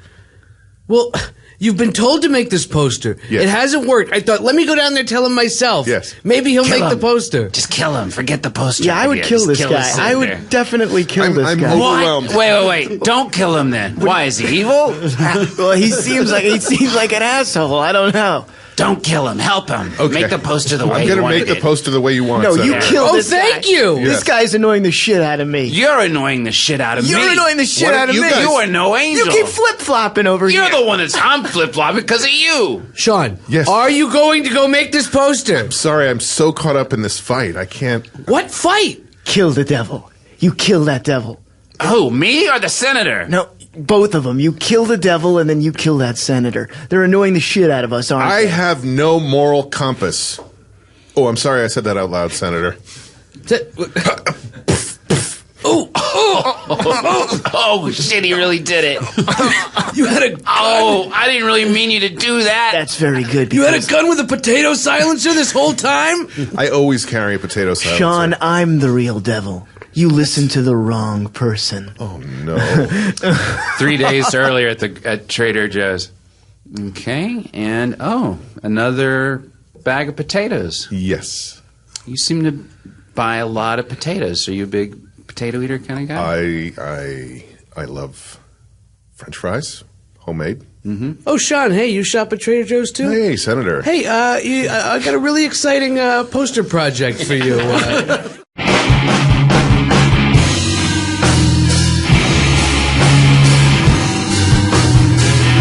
Well, You've been told to make this poster. Yes. It hasn't worked. I thought, let me go down there and tell him myself. Yes. Maybe he'll Kill make the him. poster. Just kill him. Forget the poster. Yeah, I would idea. kill Just this his guy. I senator. would definitely kill this I'm guy. overwhelmed. Wait. Don't kill him then. Why, is he evil? Well, he seems like an asshole. I don't know. Don't kill him. Help him. Okay. Make the poster the way I'm you going to wanted make the it. poster the way you want. No, you Senator. kill Oh, this guy. thank you. This guy's annoying the shit out of me. You're annoying the shit out of me. You're annoying the shit out of me. You are no angel. You keep flip-flopping over here. You're the one I'm flip-flopping because of you. Sean, Yes. are you going to go make this poster? Sorry, I'm so caught up in this fight. I can't. What fight? Kill the devil. You kill that devil. Who, me or the senator? No, both of them. You kill the devil and then you kill that senator. They're annoying the shit out of us, aren't I they? have no moral compass. Oh, I'm sorry I said that out loud, Senator. Oh, shit, he really did it. You had a gun. Oh, I didn't really mean you to do that. That's very good. You had a gun with a potato silencer this whole time? I always carry a potato silencer. Sean, I'm the real devil. You listen to the wrong person. Oh, no. 3 days earlier at Trader Joe's. Okay, and another bag of potatoes. Yes. You seem to buy a lot of potatoes. Are you a big potato eater kind of guy? I love French fries, homemade. Mm-hmm. Oh, Sean, hey, you shop at Trader Joe's too? Hey, Senator. Hey, I got a really exciting poster project for you.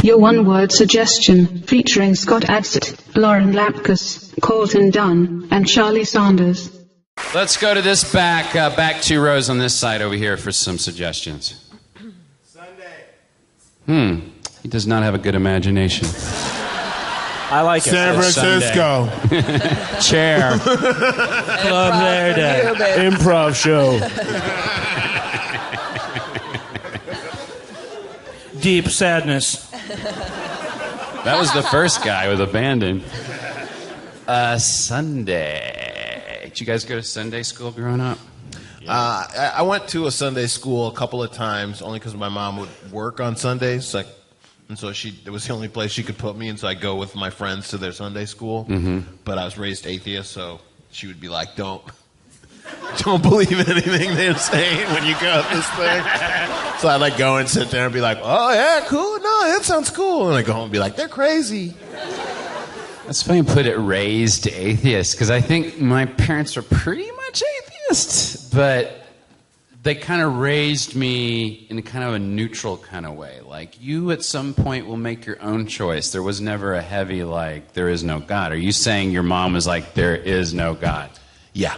Your one-word suggestion, featuring Scott Adsit, Lauren Lapkus, Colton Dunn, and Charlie Saunders. Let's go to this back 2 rows on this side over here for some suggestions. Sunday. He does not have a good imagination. I like it. San Francisco. Chair. Club Verde. Improv show. Deep sadness. That was the first guy with abandon. Sunday. Did you guys go to Sunday school growing up? I went to a Sunday school a couple of times, only because my mom would work on Sundays, and so it was the only place she could put me, and so I go with my friends to their Sunday school. Mm-hmm. But I was raised atheist, so she would be like, "Don't believe anything they're saying when you go to this thing." So I'd go and sit there and be like, "Oh yeah, cool. No, that sounds cool." And I go home and be like, "They're crazy." That's funny you put it raised atheist, because I think my parents are pretty much atheist, but they kind of raised me in kind of a neutral kind of way. Like, you at some point will make your own choice. There was never a heavy, there is no God. Are you saying your mom was like, there is no God? Yeah.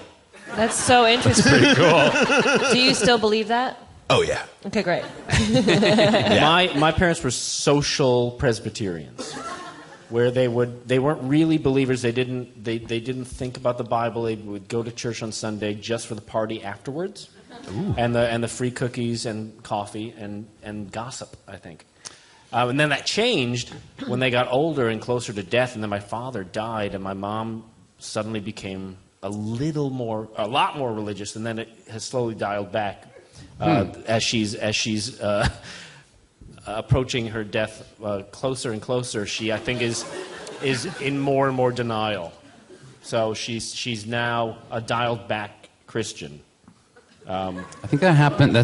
That's so interesting. That's pretty cool. Do you still believe that? Oh, yeah. Okay, great. My parents were social Presbyterians, where they weren't really believers. They didn't think about the Bible. They would go to church on Sunday just for the party afterwards. Ooh. And the free cookies and coffee and gossip, I think. And then that changed when they got older and closer to death, and then my father died, and my mom suddenly became a lot more religious, and then it has slowly dialed back as she's approaching her death closer and closer. She, I think, is in more and more denial. So she's now a dialed back Christian. I think that happened. I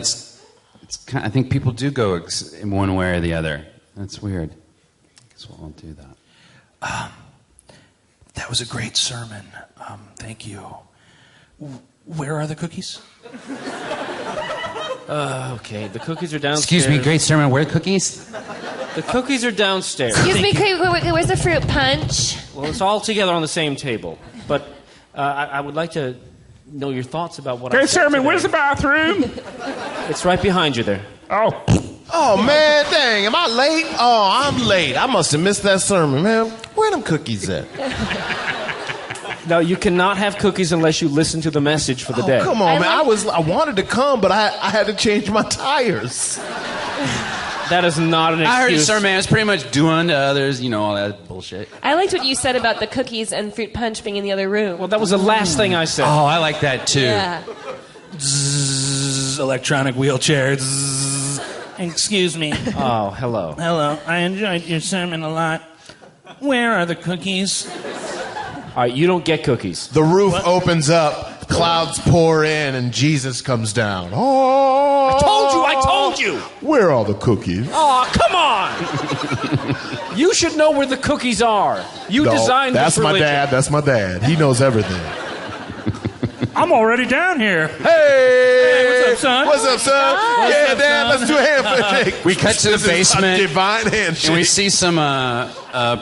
think people do go in one way or the other. That's weird. I guess we'll all do that. That was a great sermon. Thank you. Where are the cookies? Okay, the cookies are downstairs. Excuse me, great sermon. Where are the cookies? The cookies are downstairs. Excuse me, where's the fruit punch? Well, it's all together on the same table. But I would like to know your thoughts about what I Great said sermon. today. Where's the bathroom? It's right behind you there. Oh, man, dang. Am I late? Oh, I'm late. I must have missed that sermon, man. Where them cookies at? No, you cannot have cookies unless you listen to the message for the day. Come on, man. I wanted to come, but I had to change my tires. That is not an excuse. I heard it, sir, man. It's pretty much do unto others, all that bullshit. I liked what you said about the cookies and fruit punch being in the other room. Well, that was the last thing I said. Oh, I like that too. Yeah. Zzz, electronic wheelchair. Zzz. Excuse me. Oh, hello. Hello. I enjoyed your sermon a lot. Where are the cookies? All right, you don't get cookies. The roof opens up, clouds pour in, and Jesus comes down. Oh! I told you! Where are the cookies? Oh, come on! You should know where the cookies are. You designed that's this my religion. dad. That's my dad. He knows everything. I'm already down here. Hey! What's up, son? What's up, son? Yeah, Dad, let's do a handshake. We cut to the basement. This is a divine handshake. And we see some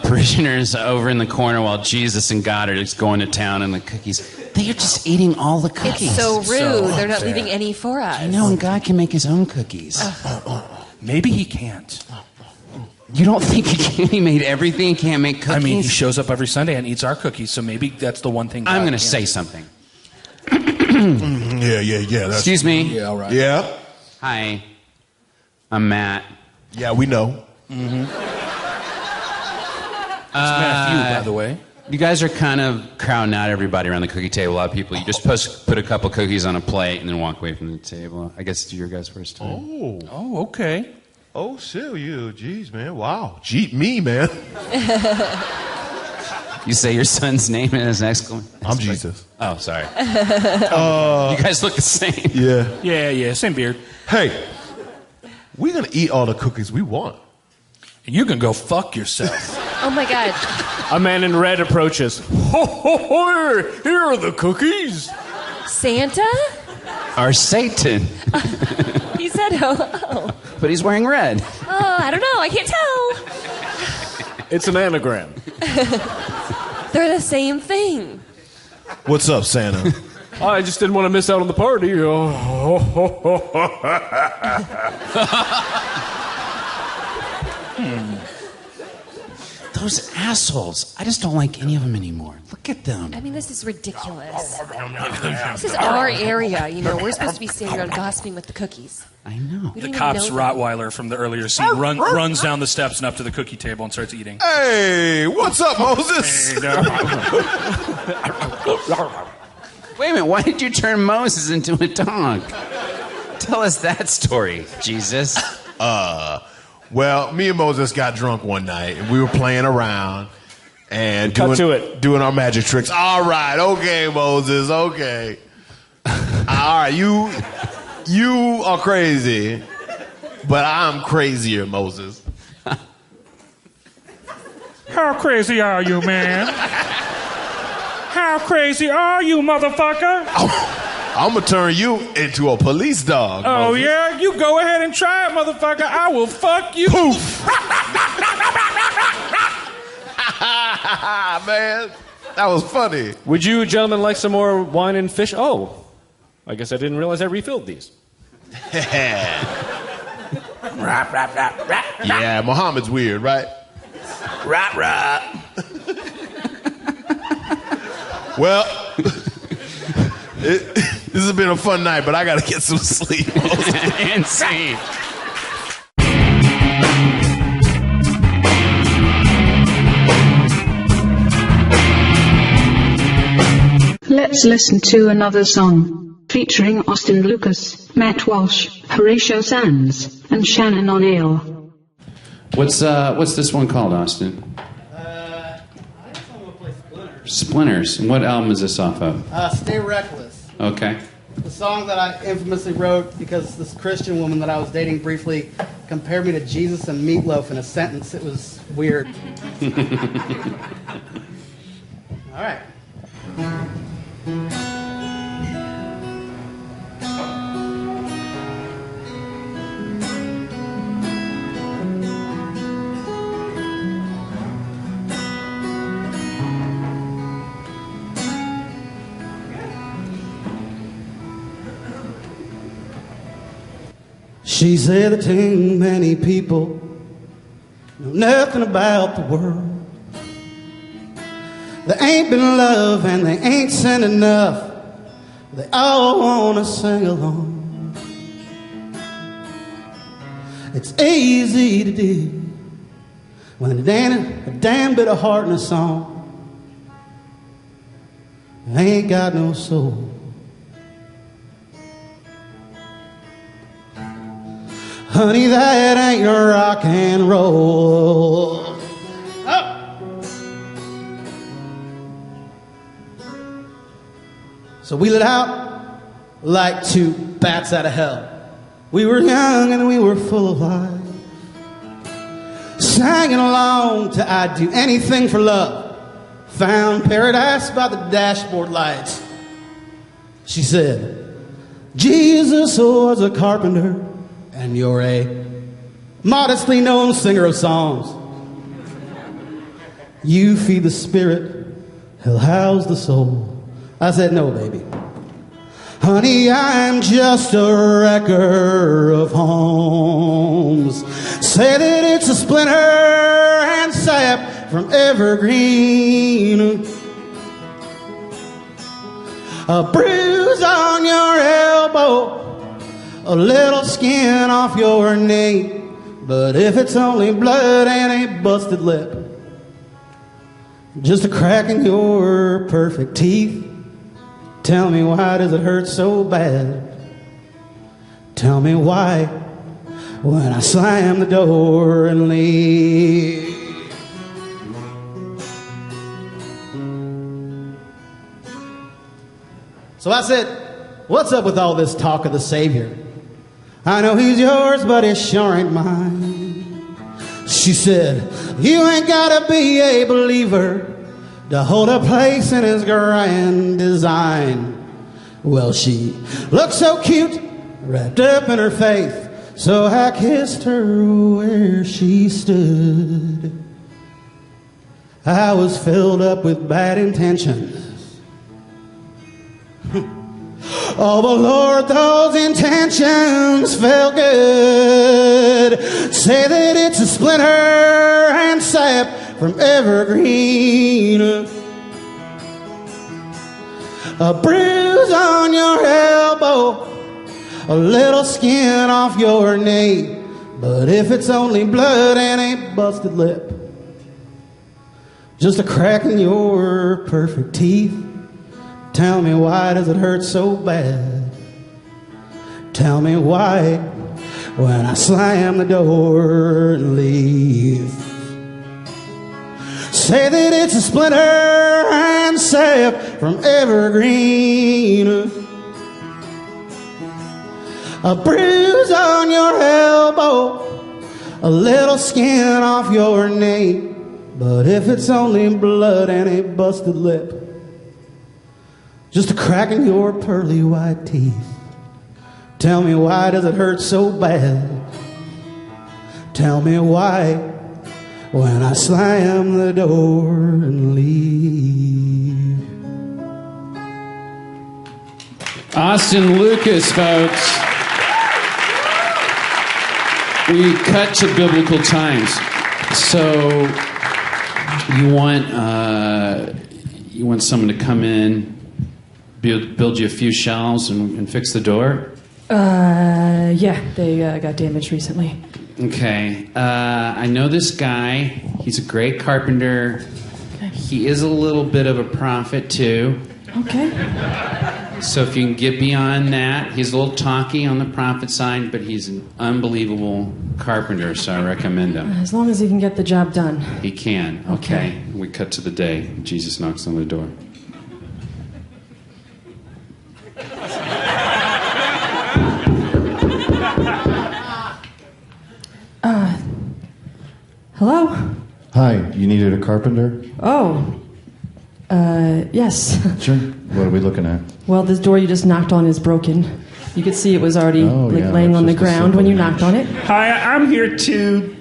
parishioners over in the corner while Jesus and God are just going to town on the cookies. They are just eating all the cookies. It's so rude. They're not leaving any for us. I know, and God can make his own cookies. Maybe he can't. You don't think he can? He made everything. He can't make cookies? I mean, he shows up every Sunday and eats our cookies, so maybe that's the one thing. I'm going to say something. Yeah. Excuse me. Yeah, all right. Yeah. Hi. I'm Matt. Yeah, we know. Mm-hmm. It's Matthew, by the way. You guys are kind of crowding out everybody around the cookie table. A lot of people. You just put a couple cookies on a plate and then walk away from the table. I guess it's your guys' first time. Oh, okay. Oh, so you. Jeez, man. Wow. Jeep me, man. You say your son's name and his exclamation. I'm Jesus. Oh, sorry. You guys look the same. Yeah. Yeah. Same beard. Hey, we're going to eat all the cookies we want. And you can go fuck yourself. Oh my God. A man in red approaches. Ho, ho, ho, here are the cookies. Santa? Or Satan. He said hello. But he's wearing red. Oh, I don't know. I can't tell. It's an anagram. They're the same thing. What's up, Santa? I just didn't want to miss out on the party. Those assholes. I just don't like any of them anymore. Look at them. I mean, this is ridiculous. This is our area, you know. We're supposed to be standing around gossiping with the cookies. I know. The cop's Rottweiler from the earlier scene runs down the steps and up to the cookie table and starts eating. Hey, what's up, Moses? Wait a minute. Why did you turn Moses into a dog? Tell us that story, Jesus. Well, me and Moses got drunk one night, and we were playing around and doing our magic tricks. All right, okay, Moses, okay. All right, you are crazy, but I'm crazier, Moses. How crazy are you, man? How crazy are you, motherfucker? I'm going to turn you into a police dog, Oh, Moses. yeah? You go ahead and try it, motherfucker. I will fuck you. Poof! Man, that was funny. Would you gentlemen like some more wine and fish? Oh, I guess I didn't realize I refilled these. Yeah, Muhammad's weird, right? Right. Well, this has been a fun night, but I got to get some sleep. Insane. Let's listen to another song featuring Austin Lucas, Matt Walsh, Horatio Sands, and Shannon O'Neill. What's this one called, Austin? Splinters. And what album is this off of? Stay Reckless. Okay. The song that I infamously wrote because this Christian woman that I was dating briefly compared me to Jesus and Meatloaf in a sentence. It was weird. All right. She said that too many people know nothing about the world. They ain't been loved and they ain't seen enough. They all want to sing along. It's easy to do when there ain't a damn bit of heart in a song. They ain't got no Honey, that ain't rock and roll. So we lit out like two bats out of hell. We were young and we were full of life, singing along to I'd do anything for love. Found paradise by the dashboard lights. She said, Jesus was a carpenter and you're a modestly known singer of songs. You feed the spirit, he'll house the soul. I said, no, baby. Honey, I'm just a wrecker of homes. Say that it's a splinter and sap from evergreen. A bruise on your elbow, a little skin off your knee. But if it's only blood and a busted lip, just a crack in your perfect teeth, tell me, why does it hurt so bad? Tell me why when I slam the door and leave. So I said, what's up with all this talk of the Savior? I know he's yours, but he sure ain't mine. She said, you ain't gotta be a believer to hold a place in his grand design. Well, she looked so cute, wrapped up in her faith, so I kissed her where she stood. I was filled up with bad intentions. Oh, but Lord, those intentions felt good. Say that it's a splinter and sap from evergreen. A bruise on your elbow, a little skin off your knee. But if it's only blood and a busted lip, just a crack in your perfect teeth, tell me, why does it hurt so bad? Tell me why when I slam the door and leave. Say that it's a splinter and sap from evergreen. A bruise on your elbow, a little skin off your knee. But if it's only blood and a busted lip, just a crack in your pearly white teeth, tell me, why does it hurt so bad? Tell me why when I slam the door and leave. Austin Lucas, folks. We cut to biblical times. So you want someone to come in, build you a few shelves and fix the door? Yeah, they got damaged recently. Okay. I know this guy. He's a great carpenter. Okay. He is a little bit of a prophet, too. Okay. So if you can get beyond that, he's a little talky on the prophet side, but he's an unbelievable carpenter, so I recommend him. As long as he can get the job done. He can. Okay. We cut to the day. Jesus knocks on the door. Hello? Hi, you needed a carpenter? Oh. Yes. Sure. What are we looking at? Well, this door you just knocked on is broken. You could see it was already laying on the ground when you knocked on it. Hi, I'm here too.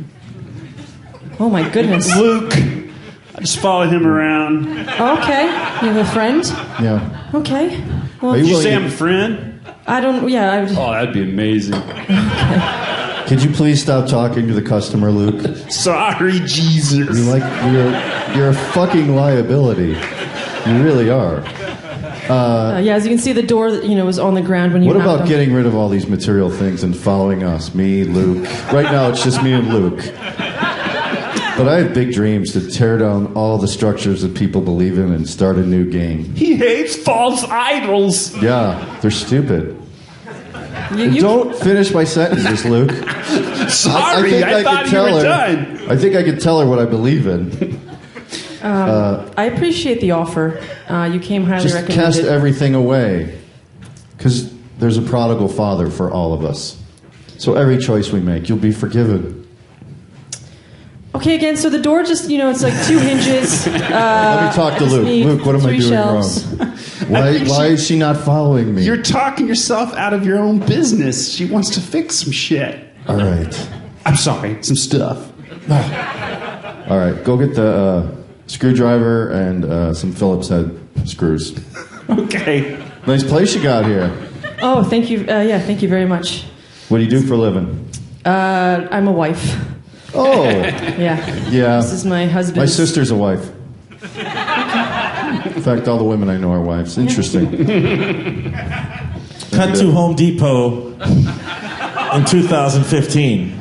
Oh my goodness. Luke. I just follow him around. Okay. You have a friend? Yeah. Okay. Well, did you say I'm a friend? I don't, yeah. Oh, that'd be amazing. Okay. Could you please stop talking to the customer, Luke? Sorry, Jesus. You're a fucking liability. You really are. Yeah, as you can see, the door was on the ground when you. What knocked about on getting rid of all these material things and following us? Me, Luke. Right now, it's just me and Luke. But I have big dreams to tear down all the structures that people believe in and start a new game. He hates false idols. Yeah, they're stupid. Don't finish my sentences, Luke. Sorry, I thought you were done. I think I could tell her what I believe in. I appreciate the offer. You came highly Just recommended. cast everything away. Because there's a prodigal father for all of us. So every choice we make, you'll be forgiven. Okay, again, so the door just, it's like 2 hinges. Let me talk to Luke. Luke, what am I doing wrong? Why is she not following me? You're talking yourself out of your own business. She wants to fix some shit. All right. I'm sorry, some stuff. All right, go get the screwdriver and some Phillips head screws. Okay. Nice place you got here. Oh, thank you. Thank you very much. What do you do for a living? I'm a wife. Oh. Yeah. Yeah. This is my husband. My sister's a wife. In fact, all the women I know are wives. Interesting. Cut to Home Depot in 2015.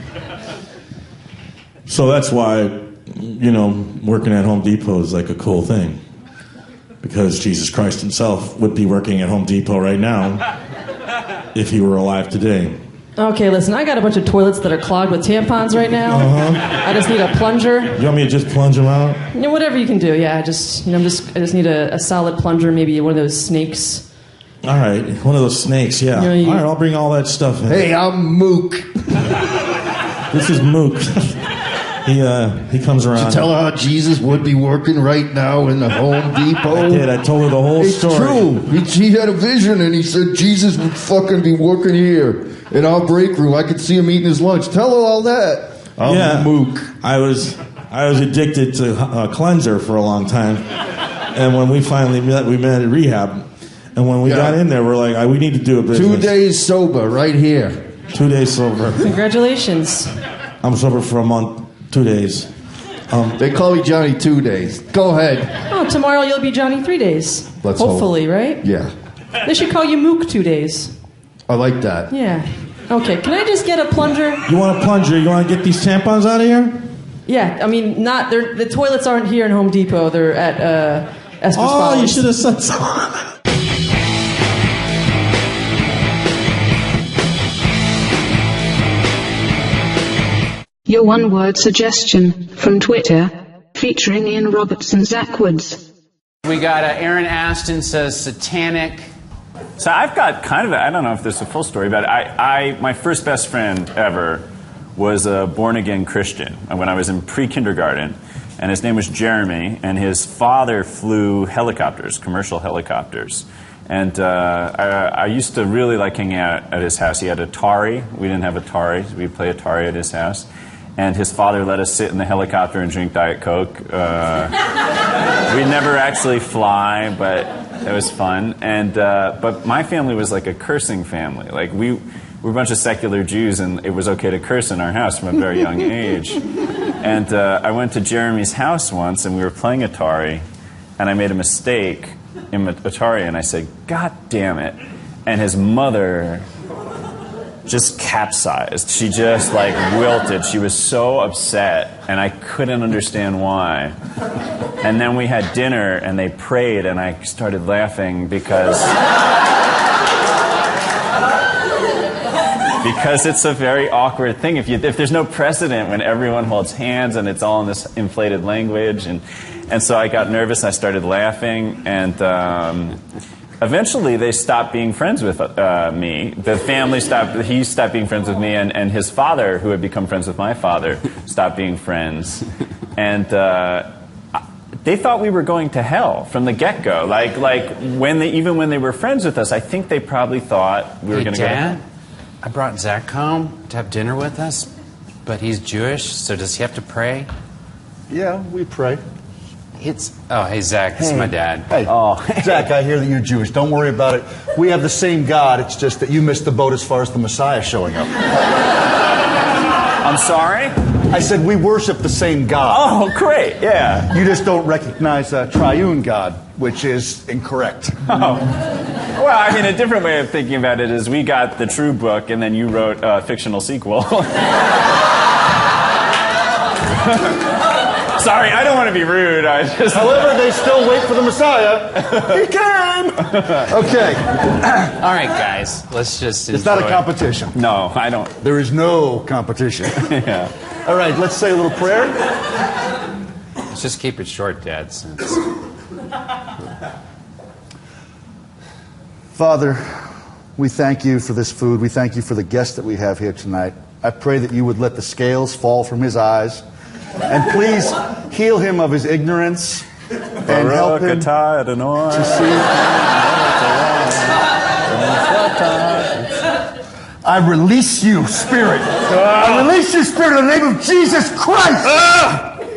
So that's why, working at Home Depot is like a cool thing. Because Jesus Christ himself would be working at Home Depot right now if he were alive today. Okay, listen, I got a bunch of toilets that are clogged with tampons right now. I just need a plunger. You want me to just plunge them out? Whatever you can do, yeah. I just need a solid plunger, maybe one of those snakes. All right, one of those snakes, yeah. All right, I'll bring all that stuff in. Hey, I'm Mook. This is Mook. He comes around. Did you tell her how Jesus would be working right now in the Home Depot? I did. I told her the whole story. It's true. He had a vision and he said Jesus would fucking be working here in our break room. I could see him eating his lunch. Tell her all that. I'm Mook. I was addicted to cleanser for a long time, and when we finally met, we met at rehab. And when we got in there, we're like, we need to do a business. 2 days sober, right here. 2 days sober. Congratulations. I'm sober for a month, 2 days. They call me Johnny 2 days. Go ahead. Oh, tomorrow you'll be Johnny 3 days. Let's hopefully, hope. Right? Yeah. They should call you Mook 2 days. I like that. Yeah. Okay, can I just get a plunger? You want a plunger? You want to get these tampons out of here? Yeah, I mean, the toilets aren't here in Home Depot. They're at Estes Oh, you Falls. should have said something. Your one-word suggestion from Twitter, featuring Ian Roberts and Zach Woods. We got Aaron Aston says satanic. So I've got kind of I don't know if this is a full story, but my first best friend ever was a born-again Christian when I was in pre-kindergarten, and his name was Jeremy, and his father flew helicopters, commercial helicopters. And I used to really like hanging out at his house. He had Atari. We didn't have Atari. So we'd play Atari at his house. And his father let us sit in the helicopter and drink Diet Coke. We'd never actually fly, but it was fun. And but my family was like a cursing family. Like we were a bunch of secular Jews, and it was okay to curse in our house from a very young age. And I went to Jeremy's house once, and we were playing Atari, and I made a mistake in Atari, and I said, "God damn it!" And his mother just capsized. She just like wilted. She was so upset, and I couldn't understand why. And then we had dinner, and they prayed, and I started laughing because it's a very awkward thing. If there's no precedent when everyone holds hands and it's all in this inflated language, and so I got nervous. I started laughing, and eventually they stopped being friends with me. The family stopped. He stopped being friends with me, and his father, who had become friends with my father, stopped being friends, and they thought we were going to hell from the get-go. Like even when they were friends with us, I think they probably thought we were going to go to hell. I brought Zach home to have dinner with us, but he's Jewish, so does he have to pray? Yeah, we pray. Hey, Zach, this is my dad. Hey, Zach, I hear that you're Jewish. Don't worry about it. We have the same God. It's just that you missed the boat as far as the Messiah showing up. I'm sorry? I said we worship the same God. Oh, great, yeah. You just don't recognize a triune God, which is incorrect. Oh. Well, I mean, a different way of thinking about it is we got the true book, and then you wrote a fictional sequel. Sorry, I don't want to be rude. However, they still wait for the Messiah. He came! Okay. All right, guys. Let's just It's not a enjoy. competition. No, I don't. There is no competition. Yeah. All right, let's say a little prayer. Let's just keep it short, Dad. Since Father, we thank you for this food. We thank you for the guest that we have here tonight. I pray that you would let the scales fall from his eyes. And please heal him of his ignorance and help him to see. I release you, Spirit. I release you, Spirit, in the name of Jesus Christ.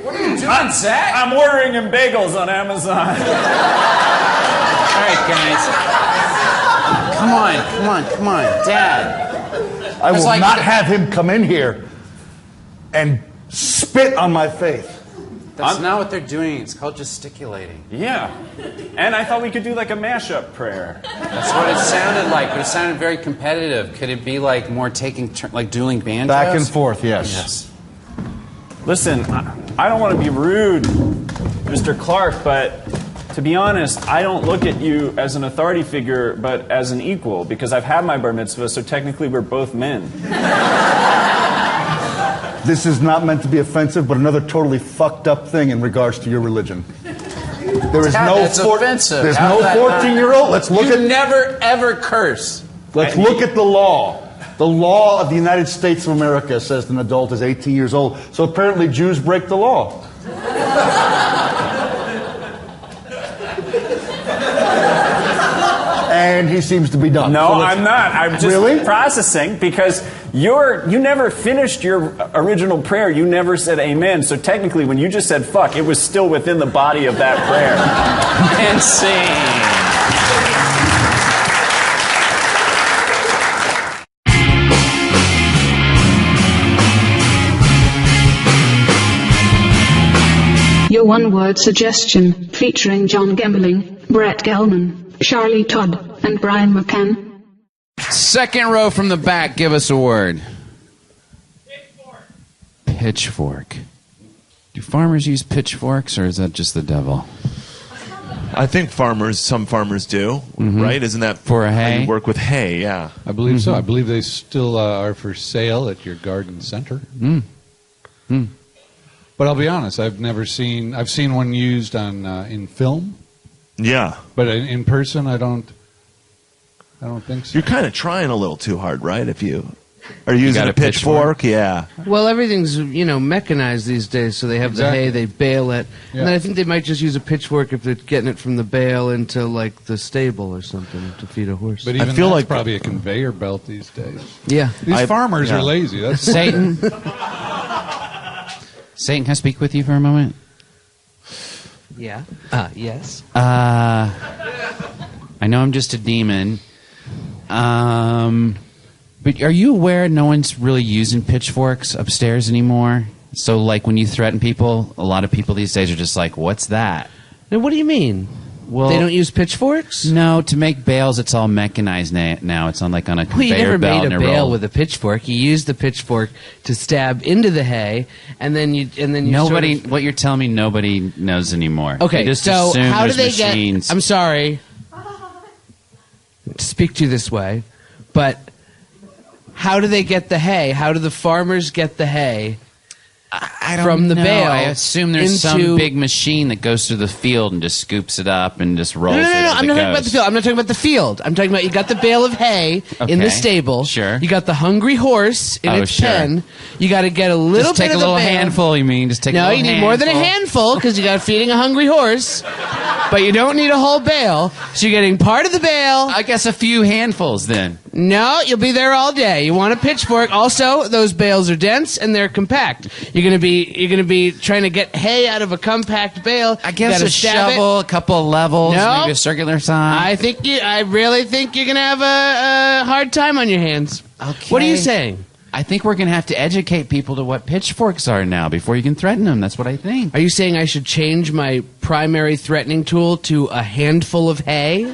What are you doing, Zach? I'm ordering him bagels on Amazon. All right, guys. Come on, Dad. I will not have him come in here and spit on my faith. That's not what they're doing. It's called gesticulating. Yeah. And I thought we could do like a mashup prayer. That's what it sounded like, but it sounded very competitive. Could it be like more taking like dueling banjos? Back and forth, yes. Listen, I don't want to be rude, Mr. Clark, but to be honest, I don't look at you as an authority figure, but as an equal, because I've had my bar mitzvah, so technically we're both men. This is not meant to be offensive, but another totally fucked up thing in regards to your religion. There is That's offensive. There's no 14-year-old. Let's look at. You never ever curse. Let's look at the law. The law of the United States of America says an adult is 18 years old. So apparently Jews break the law. And he seems to be done. No, So I'm not. I'm just Really? processing because you never finished your original prayer. You never said amen. So technically, when you just said fuck, it was still within the body of that prayer. And sing. Your one-word suggestion, featuring John Gemmeling, Brett Gelman, Charlie Todd, and Brian McCann. Second row from the back, give us a word. Pitchfork. Do farmers use pitchforks, or is that just the devil? I think some farmers do, right? Isn't that for a how hay? you work with hay, yeah. I believe so. I believe they still are for sale at your garden center. But I'll be honest, I've seen one used on in film. Yeah. But in person, I don't think so. You're kind of trying a little too hard, right? If you are using got a pitchfork, yeah. Well, everything's, mechanized these days, so they have the hay, they bale it. Yeah. And then I think they might just use a pitchfork if they're getting it from the bale into, like, the stable or something to feed a horse. But even I feel that's like probably a conveyor belt these days. Yeah. These farmers are lazy. That's Satan. Satan, can I speak with you for a moment? Yeah. Yes. I know I'm just a demon. But are you aware no one's really using pitchforks upstairs anymore? So, like, when you threaten people, a lot of people these days are just like, what's that? Now, what do you mean? Well, They don't use pitchforks? No, to make bales, it's all mechanized now. It's on a Well, you conveyor never belt made a and bale roll. with a pitchfork. You used the pitchfork to stab into the hay, and then you Nobody, sort of- what you're telling me, nobody knows anymore. Okay, They just so assume how do there's they machines. get? I'm sorry to speak to you this way, but how do they get the hay? How do the farmers get the hay? I don't from the know. bale I assume there's some into- big machine that goes through the field and just scoops it up and just rolls No, it as I'm it not talking goes. about the field. I'm not talking about the field. I'm talking about you got the bale of hay in the Okay, stable. sure. You got the hungry horse in Oh, its sure. pen. You got to get a little Just take bit a of the little bale. handful, you mean? Just take a No, little you need more than a handful because you got feeding a hungry horse. But you don't need a whole bale. So you're getting part of the bale. I guess a few handfuls then. No, you'll be there all day. You want a pitchfork. Also, those bales are dense and they're compact. You're gonna be trying to get hay out of a compact bale. I guess a shovel, a couple of levels, No. maybe a circular sign. I really think you're gonna have a hard time on your hands. Okay. What are you saying? I think we're going to have to educate people to what pitchforks are now before you can threaten them. That's what I think. Are you saying I should change my primary threatening tool to a handful of hay?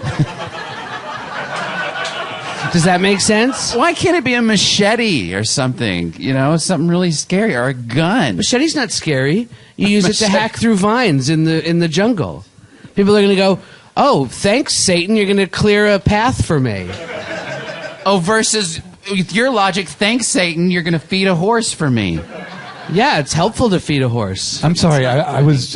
Does that make sense? Why can't it be a machete or something? You know, something really scary, or a gun. Machete's not scary. You use it to hack through vines in the jungle. People are going to go, oh, thanks, Satan. You're going to clear a path for me. Oh, versus with your logic, thanks, Satan. You're going to feed a horse for me. Yeah, it's helpful to feed a horse. I'm sorry. I was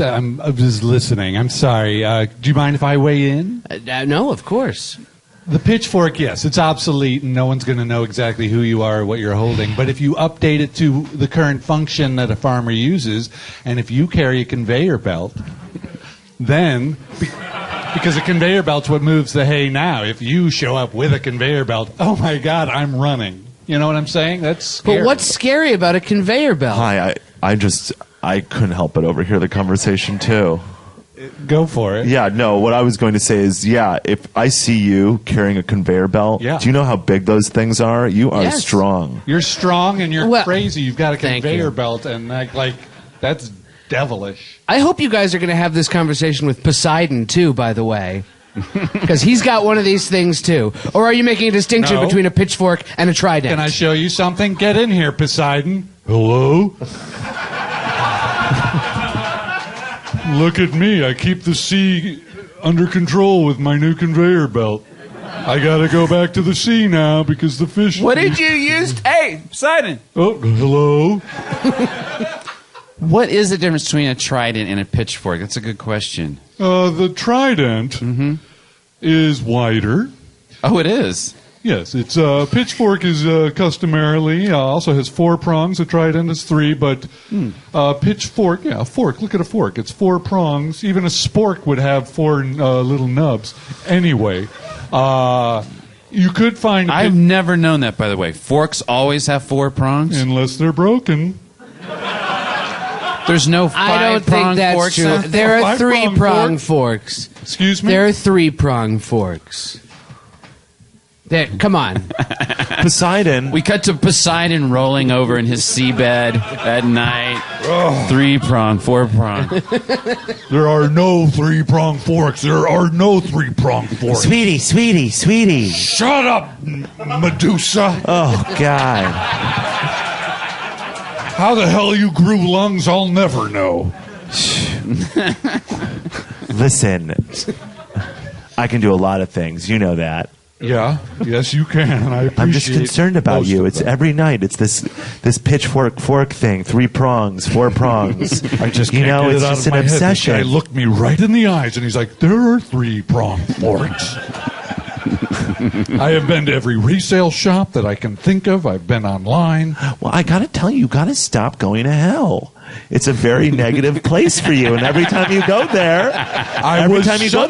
listening. I'm sorry. Do you mind if I weigh in? No, of course. The pitchfork, yes, it's obsolete, and no one's going to know exactly who you are or what you're holding. But if you update it to the current function that a farmer uses, and if you carry a conveyor belt, then, because a conveyor belt's what moves the hay now, if you show up with a conveyor belt, oh my God, I'm running. You know what I'm saying? That's scary. But what's scary about a conveyor belt? Hi, I couldn't help but overhear the conversation too. Go for it. Yeah, no, what I was going to say is, if I see you carrying a conveyor belt, do you know how big those things are? You are strong. You're strong and you're crazy. You've got a conveyor belt, and like that's devilish. I hope you guys are going to have this conversation with Poseidon, too, by the way. Because he's got one of these things, too. Or are you making a distinction between a pitchfork and a trident? Can I show you something? Get in here, Poseidon. Hello? Look at me. I keep the sea under control with my new conveyor belt. I gotta go back to the sea now because the fish... What did you use? Hey, Poseidon. Oh, hello? What is the difference between a trident and a pitchfork? That's a good question. The trident is wider. Oh, it is? Yes, it's pitchfork is customarily also has 4 prongs. A trident is 3, but pitchfork, a fork. Look at a fork; it's 4 prongs. Even a spork would have 4 little nubs. Anyway, you could find. I've never known that, by the way. Forks always have 4 prongs, unless they're broken. There's no 5-prong I don't think that's forks. true. There are 3-prong forks. Excuse me. There are 3-prong forks. There, come on. Poseidon. We cut to Poseidon rolling over in his seabed at night. 3-prong, 4-prong. There are no 3-prong forks. There are no 3-prong forks. Sweetie. Shut up, Medusa. Oh, God. How the hell you grew lungs, I'll never know. Listen, I can do a lot of things. You know that. Yeah, yes, you can. I appreciate. I'm just concerned about you. It's every night. It's this pitchfork fork thing. 3 prongs, 4 prongs. I just can't get it's it out just of an my obsession. Head. This guy looked me right in the eyes, and he's like, "There are 3-prong forks." I have been to every resale shop that I can think of. I've been online. Well, I got to tell you got to stop going to hell. It's a very negative place for you, and every time you go there,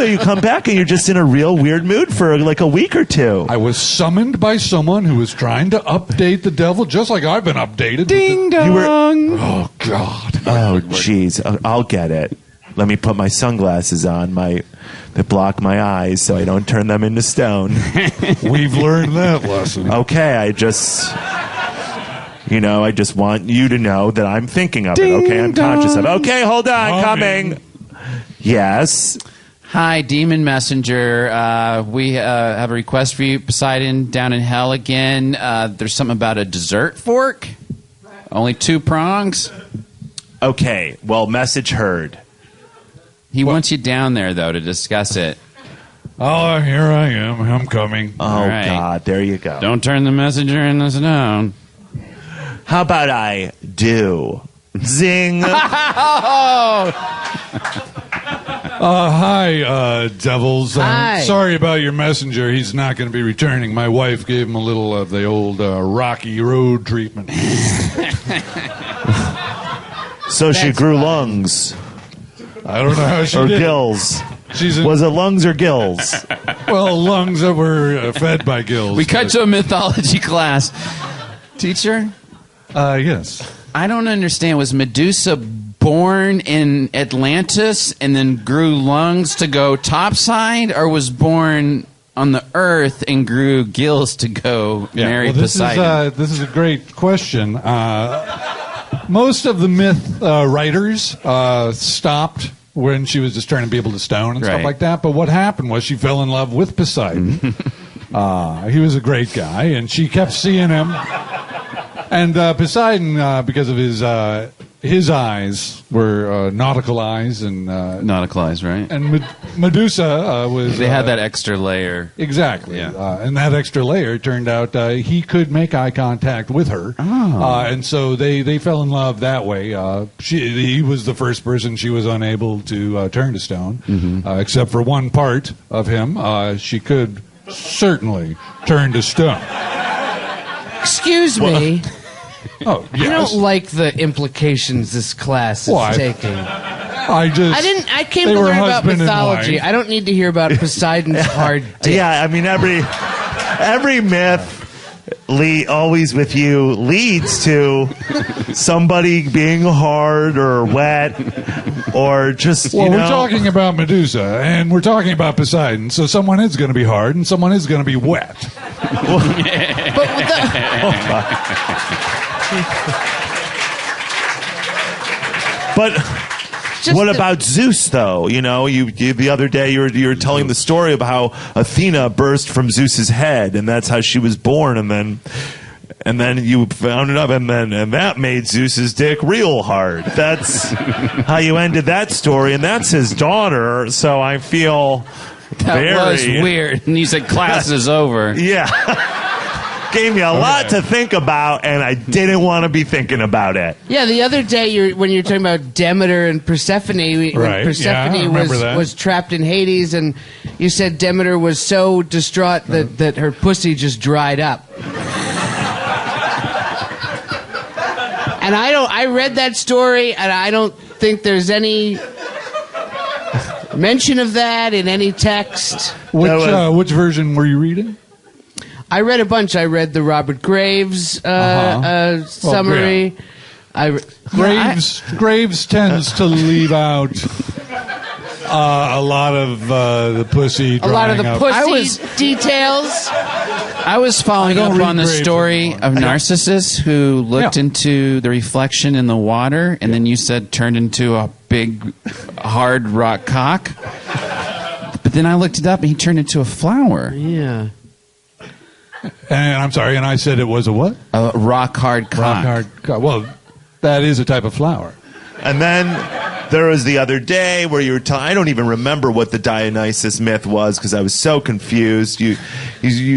you come back and you're just in a real weird mood for like a week or 2. I was summoned by someone who was trying to update the devil, just like I've been updated. Ding dong! Oh God! Oh jeez! I'll get it. Let me put my sunglasses on that block my eyes so I don't turn them into stone. We've learned that lesson. Okay, I just want you to know that I'm thinking of it, okay? I'm conscious of it. Okay, hold on, coming. Yes. Hi, Demon Messenger. We have a request for you, Poseidon, down in hell again. There's something about a dessert fork. Only 2 prongs. Okay, well, message heard. He wants you down there, though, to discuss it. Oh, here I am. I'm coming. Oh, right. God, there you go. Don't turn the messenger in the stone. How about I do? Zing. Hi, devils. Hi. Sorry about your messenger. He's not going to be returning. My wife gave him a little of the old Rocky Road treatment. So she grew lungs. I don't know how she or did. Gills. Was it lungs or gills? Well, lungs that were fed by gills. We cut to a mythology class. Teacher? Yes. I don't understand. Was Medusa born in Atlantis and then grew lungs to go topside, or was born on the earth and grew gills to go marry Poseidon? This is a great question. Most of the myth writers stopped when she was just trying to be able to stone and stuff like that. But what happened was she fell in love with Poseidon. He was a great guy, and she kept seeing him. And Poseidon, because of his eyes were nautical eyes, and nautical eyes, right? And Medusa was. They had that extra layer. Exactly. Yeah. And that extra layer turned out he could make eye contact with her, and so they fell in love that way. He was the first person she was unable to turn to stone, except for one part of him. She could certainly turn to stone. Excuse me. Oh, yes. I don't like the implications this class is taking. I came to learn about mythology. I don't need to hear about Poseidon's hard dick. Yeah, I mean every myth always with you leads to somebody being hard or wet or just we're talking about Medusa and we're talking about Poseidon, so someone is going to be hard and someone is going to be wet. But with But what about Zeus, though? You know, you the other day you were telling the story of how Athena burst from Zeus's head, and that's how she was born, and then you found it up, and that made Zeus's dick real hard. That's how you ended that story, and that's his daughter. So I feel that was weird. And you said class is over. Yeah. Gave me a lot to think about, and I didn't want to be thinking about it. Yeah, the other day when you were talking about Demeter and Persephone, when Persephone was trapped in Hades, and you said Demeter was so distraught that her pussy just dried up. And I read that story, and I don't think there's any mention of that in any text. Which version were you reading? I read a bunch. I read the Robert Graves summary. Graves tends to leave out a lot of the pussy drying a lot of the up. pussy details. I was following up on the story of Narcissus who looked into the reflection in the water, and then you said turned into a big, hard rock cock. But then I looked it up, and he turned into a flower. Yeah. And I'm sorry, and I said it was a what? A rock hard cock. Rock hard cock. Well, that is a type of flower. And then there was the other day where you were telling, I don't even remember what the Dionysus myth was because I was so confused. You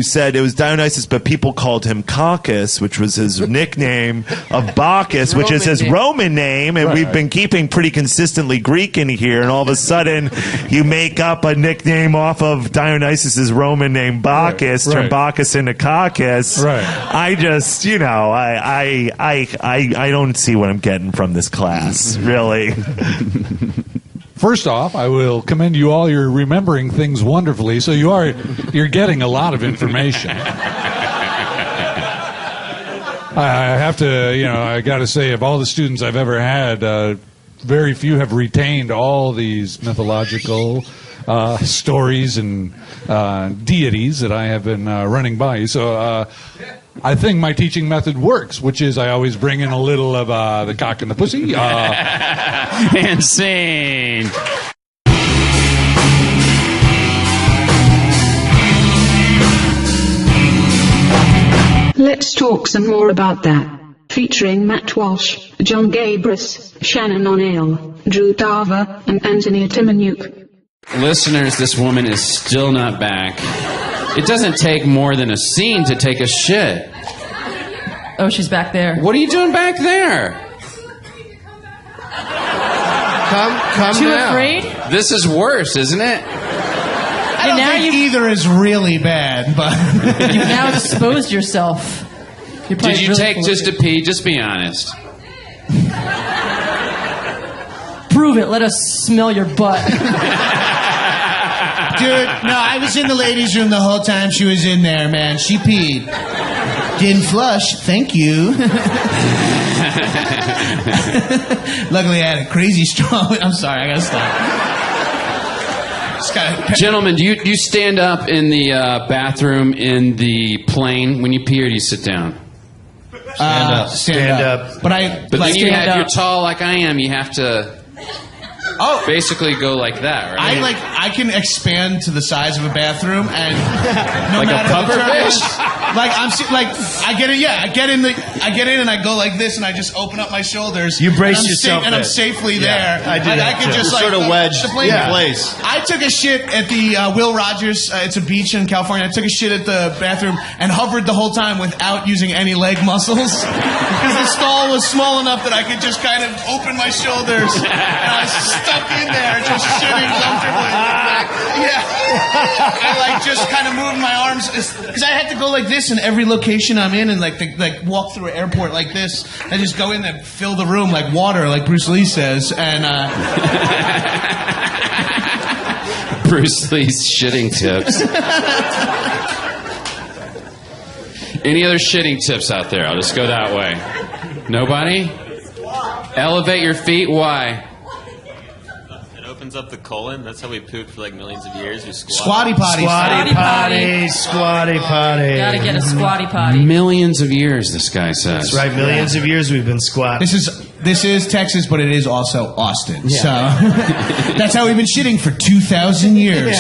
said it was Dionysus, but people called him Caucus, which was his nickname of Bacchus, which is his Roman name, and we've been keeping pretty consistently Greek in here, and all of a sudden you make up a nickname off of Dionysus's Roman name, Bacchus, turn Bacchus into Caucus. Right. I just, I don't see what I'm getting from this class, really. First off, I will commend you all. You're remembering things wonderfully, so you're getting a lot of information. I have to, I got to say, of all the students I've ever had, very few have retained all these mythological stories and deities that I have been running by you. So I think my teaching method works, which is I always bring in a little of the cock and the pussy. And sing. Let's talk some more about that. Featuring Matt Walsh, John Gabris, Shannon O'Neill, Drew Dava, and Anthony Timonuk. Listeners, this woman is still not back. It doesn't take more than a scene to take a shit. Oh, she's back there. What are you doing back there? Come Too now. afraid? This is worse, isn't it? I don't think either is really bad, but You've now exposed yourself. Did you take just a pee? Just be honest. Prove it. Let us smell your butt. dude, no, I was in the ladies' room the whole time she was in there, man. She peed. Didn't flush. Thank you. Luckily, I had a crazy strong. I'm sorry, I gotta stop. Gentlemen, do you stand up in the bathroom in the plane when you pee, or do you sit down? Stand up. But you're tall like I am, you have to. basically go like that, right? I can expand to the size of a bathroom, and no Like a matter puffer the turn, fish? I get in. Yeah, I get in and I go like this, and I just open up my shoulders. You brace and yourself and I'm in. safely Yeah, there. I do And that I can too. just You're like sort of wedged the plane. in place. I took a shit at the Will Rogers. It's a beach in California. I took a shit at the bathroom and hovered the whole time without using any leg muscles because the stall was small enough that I could just kind of open my shoulders and I was stuck in there just shitting comfortably. Yeah, I just kind of moved my arms because I had to go like this in every location I'm in and like walk through an airport like this. I just go in and fill the room like water, like Bruce Lee says, and. Bruce Lee's shitting tips. Any other shitting tips out there? I'll just go that way. Nobody? Elevate your feet. Why? It opens up the colon. That's how we pooped for like millions of years. We squat. Squatty potty. Squatty potty. Squatty potty. Gotta get a squatty potty. Millions of years, this guy says. That's right. Millions of years we've been squatting. This is Texas, but it is also Austin. Yeah. So that's how we've been shitting for 2,000 years.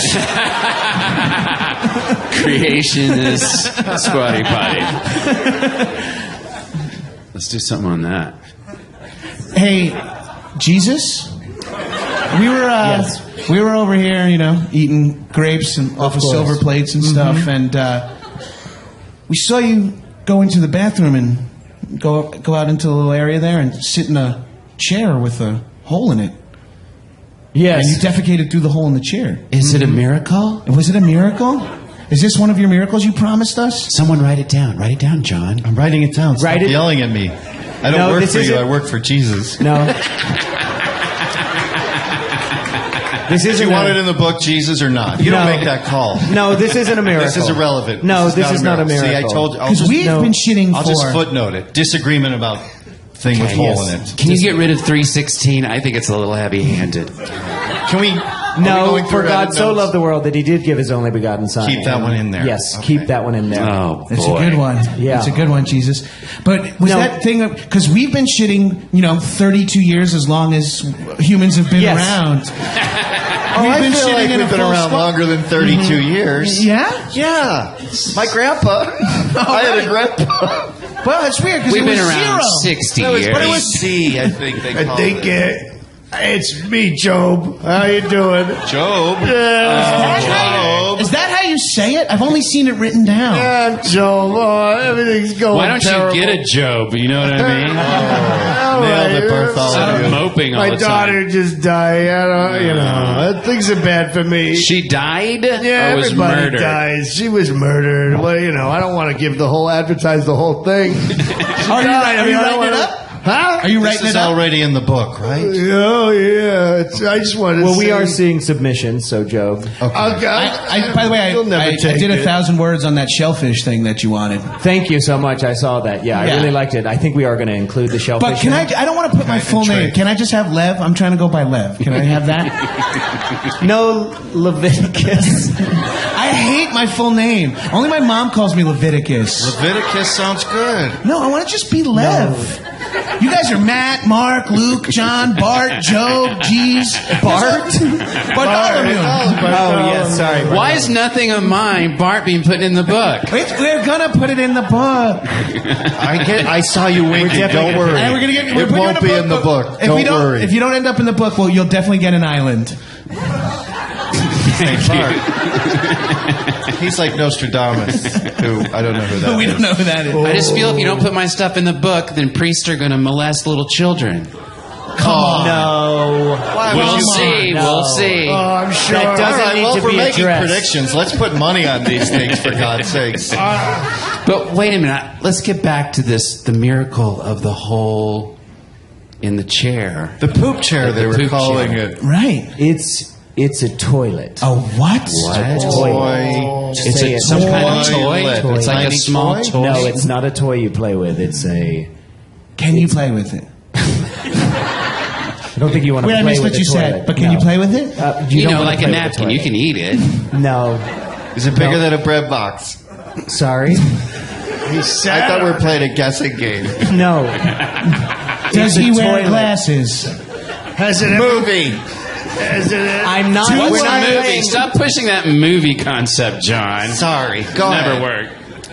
Creationist squatty potty. Let's do something on that. Hey, Jesus, we were over here, eating grapes and off of silver plates and stuff, and we saw you go into the bathroom and go out into the little area there and sit in a chair with a hole in it. Yes. And you defecated through the hole in the chair. Is it a miracle? Was it a miracle? Is this one of your miracles you promised us? Someone write it down. Write it down, John. I'm writing it down. Stop Write it- yelling at me. I don't work for you. I work for Jesus. No. This Do isn't you want a- it in the book, Jesus, or not? You don't No. make that call. No, this isn't a miracle. This is irrelevant. No, this is not a miracle. See, I told you. Because we've been shitting I'll for... just footnote it. Disagreement about thing with hole in it. Can you get rid of 316? I think it's a little heavy-handed. Can we... No, for God so loved the world that he did give his only begotten son. Keep that one in there. Yes, keep that one in there. Oh, It's a good one. Yeah. It's a good one, Jesus. But was that thing... Because we've been shitting, 32 years as long as humans have been around. I feel like we've been around longer than 32 years. Yeah? Yeah. My grandpa. I had a grandpa. Well, it's weird because We've it was been around 0. 60 That was years. BC, I think they called it. It's me, Job. How you doing? Job? Yeah. Is that how you say it? I've only seen it written down. Yeah, Job. Oh, everything's going Why don't terrible. you get a Job? You know what I mean? Nailed it, Instead of moping all My the time. daughter just died. Things are bad for me. She died? Yeah, or was everybody murdered? dies. She was murdered. Well, I don't want to advertise the whole thing. Are you writing it up? Huh? Are you This writing is it up? already in the book, right? Oh, yeah. I just wanted to Well, we say- are seeing submissions, so Job. Okay. By the way, You'll never I take did it. 1,000 words on that shellfish thing that you wanted. Thank you so much. I saw that. Yeah, I Yeah. really liked it. I think we are going to include the shellfish. But can now. I don't want to put my full name. Can I just have Lev? I'm trying to go by Lev. Can I have that? No Leviticus. I hate my full name. Only my mom calls me Leviticus. Leviticus sounds good. No, I want to just be Lev. You guys are Matt, Mark, Luke, John, Bart, Job, Jeez, Bart? Bartholomew. Oh, yes, sorry. Why is nothing of mine, Bart, being put in the book? We're gonna put it in the book. I saw you winking. Don't worry. And we're it won't be in the book. Don't worry. If you don't end up in the book, well, you'll definitely get an island. Thank you. He's like Nostradamus, who I don't know who that is. We don't know who that is. I just feel if you don't put my stuff in the book, then priests are going to molest little children. Come on. No. We'll see. No. We'll see. Oh, I'm sure. That doesn't All right, need well, to if we're be making addressed. predictions, let's put money on these things, for God's sakes. But wait a minute. Let's get back to this, the miracle of the hole in the chair. The poop chair, they were poop calling chair. it. Right. It's a toilet. Oh, what? What? A toilet. It's Say a, it. some kind of toy? Toilet. It's like a Tiny small toy? toy? No, it's not a toy you play with. It's a... Can you play with it? I don't think you want to Wait, play I missed with what you a said. toilet. But can No. you play with it? You don't know, wanna like a play with napkin. You toilet. can eat it. No. Is it bigger than a bread box? Sorry. I thought we were playing a guessing game. No. Does It's a he wear toilet. glasses? Has it ever, Movie. I'm not. What's we're a not movie? playing- Stop pushing that movie concept, John. Sorry. Go Never work.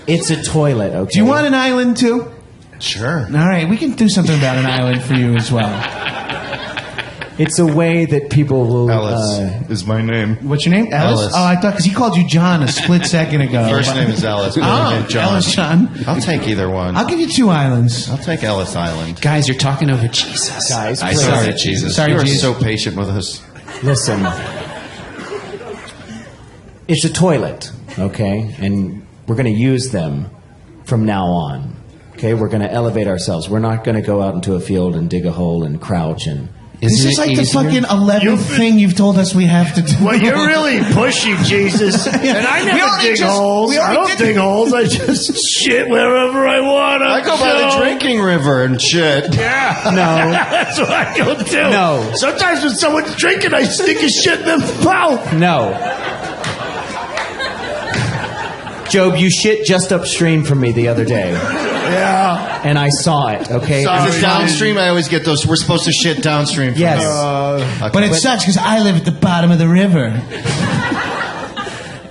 It's a toilet, okay? Do you want an island too? Sure. All right, we can do something about an island for you as well. It's a way that people will... Ellis is my name. What's your name? Ellis? Ellis. Oh, I thought, because he called you John a split second ago. First name is Ellis. Middle name John. Ellis John. I'll take either one. I'll give you 2 islands. I'll take Ellis Island. Guys, you're talking over Jesus. Guys, I please. sorry, Jesus. Sorry, you are Jesus. so patient with us. Listen. It's a toilet, okay? And we're going to use them from now on. Okay? We're going to elevate ourselves. We're not going to go out into a field and dig a hole and crouch and... This is like the fucking 11th thing you've told us we have to do. Well, you're really pushy, Jesus. And I never dig holes. I don't dig holes. I just shit wherever I want to. I go by the drinking river and shit. Yeah. No. That's what I go do. No. Sometimes when someone's drinking, I stick a shit in their mouth. No. Job, you shit just upstream from me the other day. Yeah. And I saw it, okay? Is it downstream? I always get those. We're supposed to shit downstream from Yes. you. Okay. But it sucks because I live at the bottom of the river.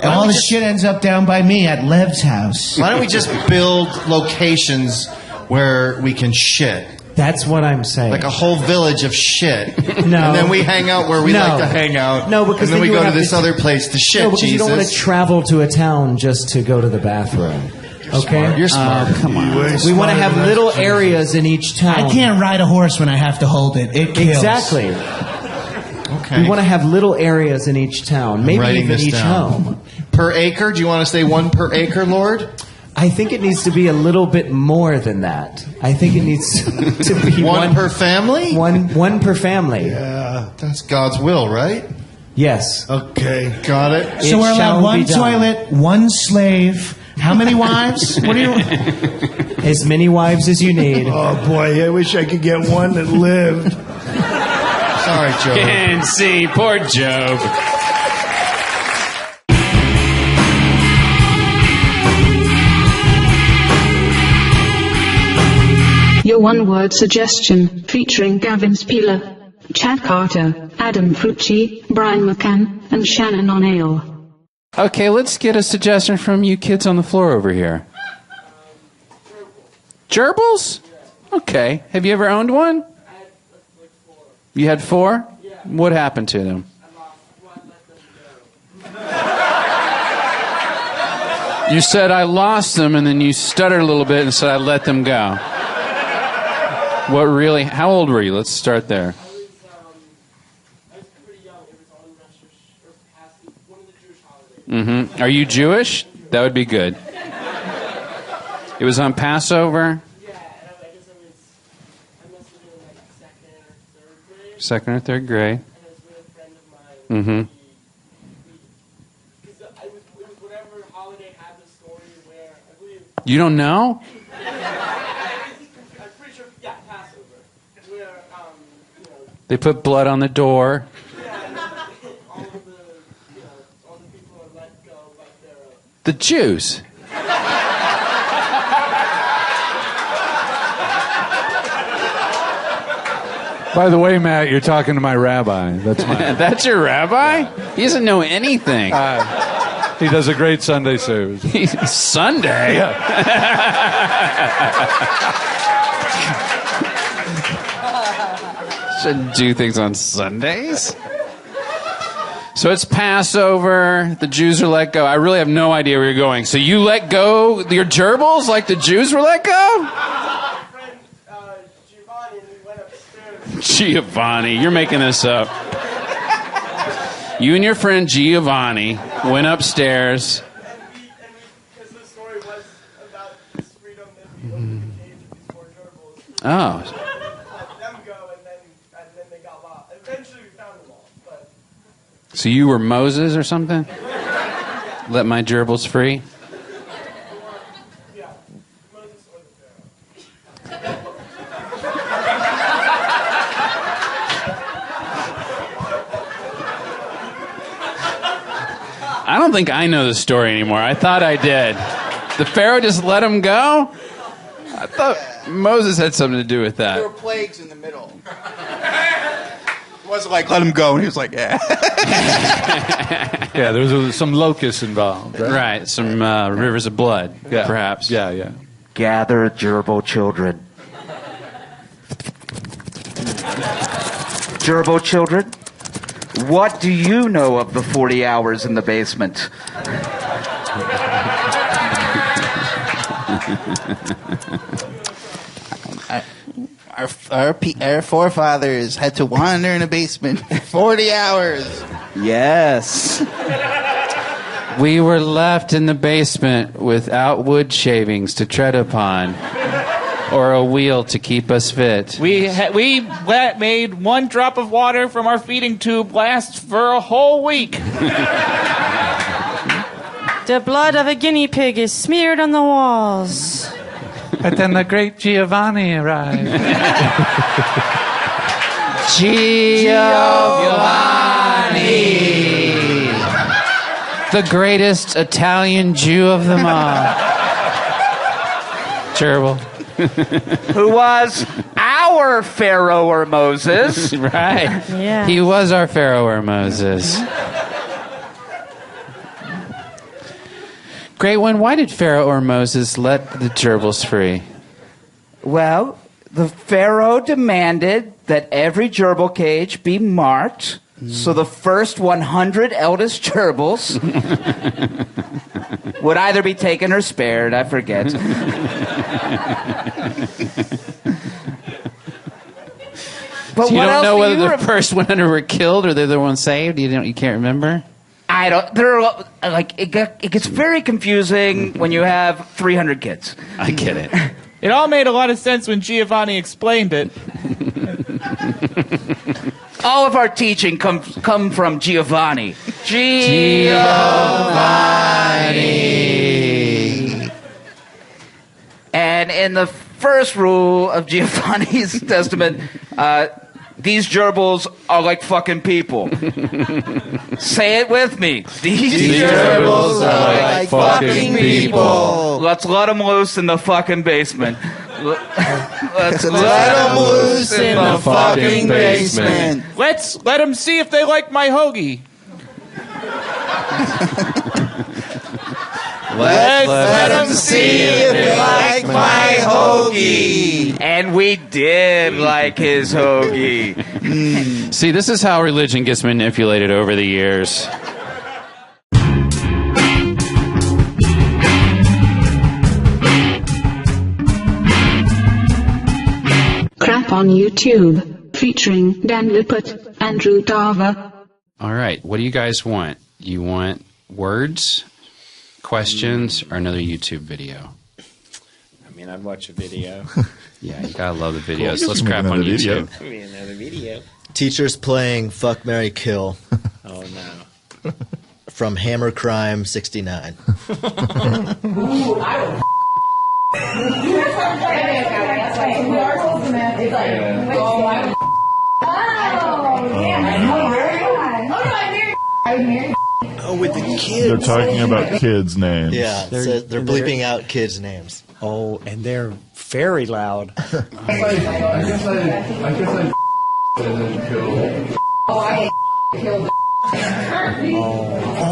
And all the shit ends up down by me at Lev's house. Why don't we just build locations where we can shit? That's what I'm saying. Like a whole village of shit. No. And then we hang out where we No. like to hang out. No, because and then we you go would to have this to- other place to shit, No, because Jesus. you don't want to travel to a town just to go to the bathroom. Okay? You're smart. Come on. We want to have little areas in each town. I can't ride a horse when I have to hold it. It kills. Exactly. Okay. We want to have little areas in each town, maybe writing even this each down. home. Per acre? Do you want to say 1 per acre, Lord? I think it needs to be a little bit more than that. I think it needs to be One per family? One per family. Yeah. That's God's will, right? Yes. Okay. Got it. So we're shall allowed one be done. toilet, one slave. How many wives? What do you? As many wives as you need. Oh, boy. I wish I could get one that lived. Sorry, Joe. Can't see. Poor Job. Your one-word suggestion, featuring Gavin Spieler, Chad Carter, Adam Frucci, Brian McCann, and Shannon O'Neill. Okay, let's get a suggestion from you kids on the floor over here. Gerbils? Okay. Have you ever owned one? You had 4? What happened to them? You said I lost them, and then you stuttered a little bit and said I let them go. What really? How old were you? Let's start there. Mm-hmm. Are you Jewish? That would be good. It was on Passover? Second or third grade. Mm-hmm. You don't know? They put blood on the door. The Jews. By the way, Matt, you're talking to my rabbi. That's my. That's your rabbi? He doesn't know anything. He does a great Sunday service. Sunday? Shouldn't do things on Sundays. So it's Passover. The Jews are let go. I really have no idea where you're going. So you let go your gerbils like the Jews were let go? Giovanni, you're making this up. You and your friend Giovanni went upstairs. Oh. So you were Moses or something? Let my gerbils free? I don't think I know the story anymore. I thought I did. The Pharaoh just let him go? I thought Moses had something to do with that. There were plagues in the middle. wasn't like, let him go. And he was like, yeah. Yeah, there was some locusts involved. Right, some rivers of blood, perhaps. Yeah. Gather, gerbil children. Gerbil children, what do you know of the 40 hours in the basement? Our forefathers had to wander in a basement for 40 hours. Yes. We were left in the basement without wood shavings to tread upon, or a wheel to keep us fit. We made one drop of water from our feeding tube last for a whole week. The blood of a guinea pig is smeared on the walls. But then the great Giovanni arrived. Giovanni! The greatest Italian Jew of them all. Gerbil. Who was our Pharaoh or Moses. Right. Yeah. He was our Pharaoh or Moses. Great one. Why did Pharaoh or Moses let the gerbils free? Well, the Pharaoh demanded that every gerbil cage be marked, so the first 100 eldest gerbils would either be taken or spared, I forget. But so you don't know whether the first 100 were killed or they're the ones saved? You can't remember? I don't. It gets very confusing when you have 300 kids. I get it. It all made a lot of sense when Giovanni explained it. All of our teaching come from Giovanni. Giovanni. And in the first rule of Giovanni's testament, these gerbils are like fucking people. Say it with me. These gerbils are like fucking people. Let's let them loose in the fucking basement. Let's let them loose in the fucking basement. Let's let them see if they like my hoagie. Let's let them see if they like my hoagie. And we did like his hoagie. See, this is how religion gets manipulated over the years. Crap on YouTube, featuring Dan Lippert, Andrew Tarver. All right, what do you guys want? You want words, questions, or another YouTube video? I mean, I'd watch a video. Yeah, you gotta love the videos. Cool. Let's crap on YouTube. I mean, another video. Teachers playing Fuck, Marry, Kill. Oh, no. From Hammer Crime 69. Oh, with the kids. They're talking about kids' names. Yeah, they're bleeping out kids' names. Oh, and they're very loud. I guess I killed.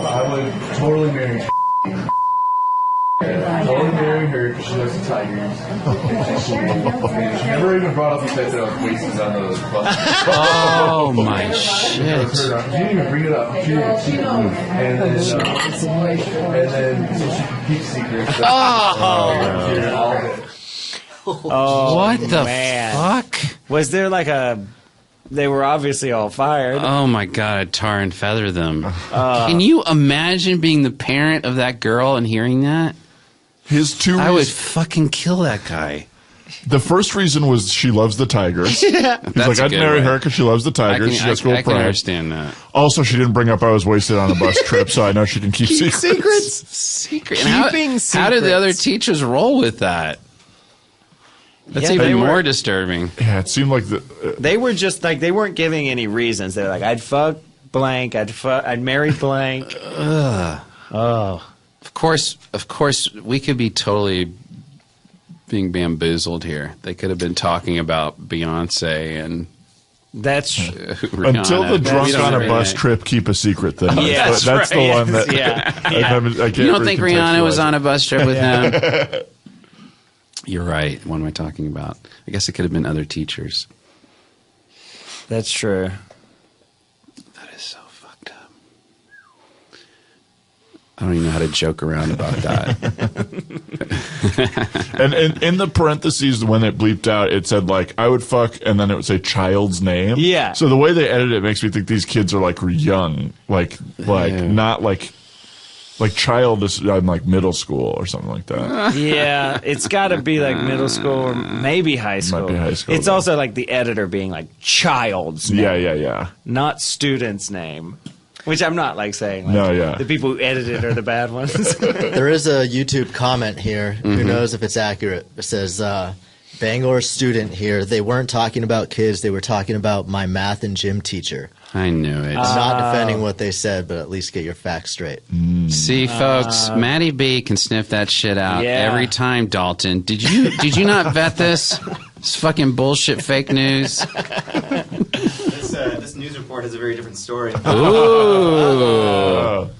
I would totally marry. Totally marry her because she loves the Tigers. She never even brought up the fact that I was wasted on those buses. Oh my shit! She didn't even bring it up. She didn't see it. And then so she could keep secrets. Oh, what the man. fuck? Was there like a... They were obviously all fired. Oh my god, I'd tar and feather them. Can you imagine being the parent of that girl and hearing that? I would fucking kill that guy. The first reason was she loves the Tigers. Yeah. He's like, I'd marry her because she loves the Tigers. She has real I can pride. understand that. Also, she didn't bring up I was wasted on a bus trip, so I know she can keep secrets. Secret. How did the other teachers roll with that? That's even more disturbing. Yeah, it seemed like they were just like, they weren't giving any reasons. They're like, I'd fuck blank, I'd marry blank. Ugh. Oh. Of course, we could be totally being bamboozled here. They could have been talking about Beyonce and That's until the drunk on a bus trip keep a secret thing. Yeah, that's the one that. I can't You don't think Rihanna was on a bus trip with him? him? You're right. What am I talking about? I guess it could have been other teachers. That's true. That is so fucked up. I don't even know how to joke around about that. And in the parentheses, when it bleeped out, it said, like, I would fuck, and then it would say child's name. Yeah. So the way they edit it makes me think these kids are, like, young. Like not like child is like middle school or something like that. Yeah, it's got to be like middle school or maybe high school. Might be high school. It's also like the editor being like child's name. Yeah. Not student's name. Which I'm not like saying. Like, No, yeah. The people who edit it are the bad ones. There is a YouTube comment here. Who knows if it's accurate? It says, Bangor student here. They weren't talking about kids. They were talking about my math and gym teacher. I knew it. I'm not defending what they said, but at least get your facts straight. See, folks, Matty B can sniff that shit out every time. Dalton, did you not vet this? It's fucking bullshit, fake news. This news report has a very different story. Ooh.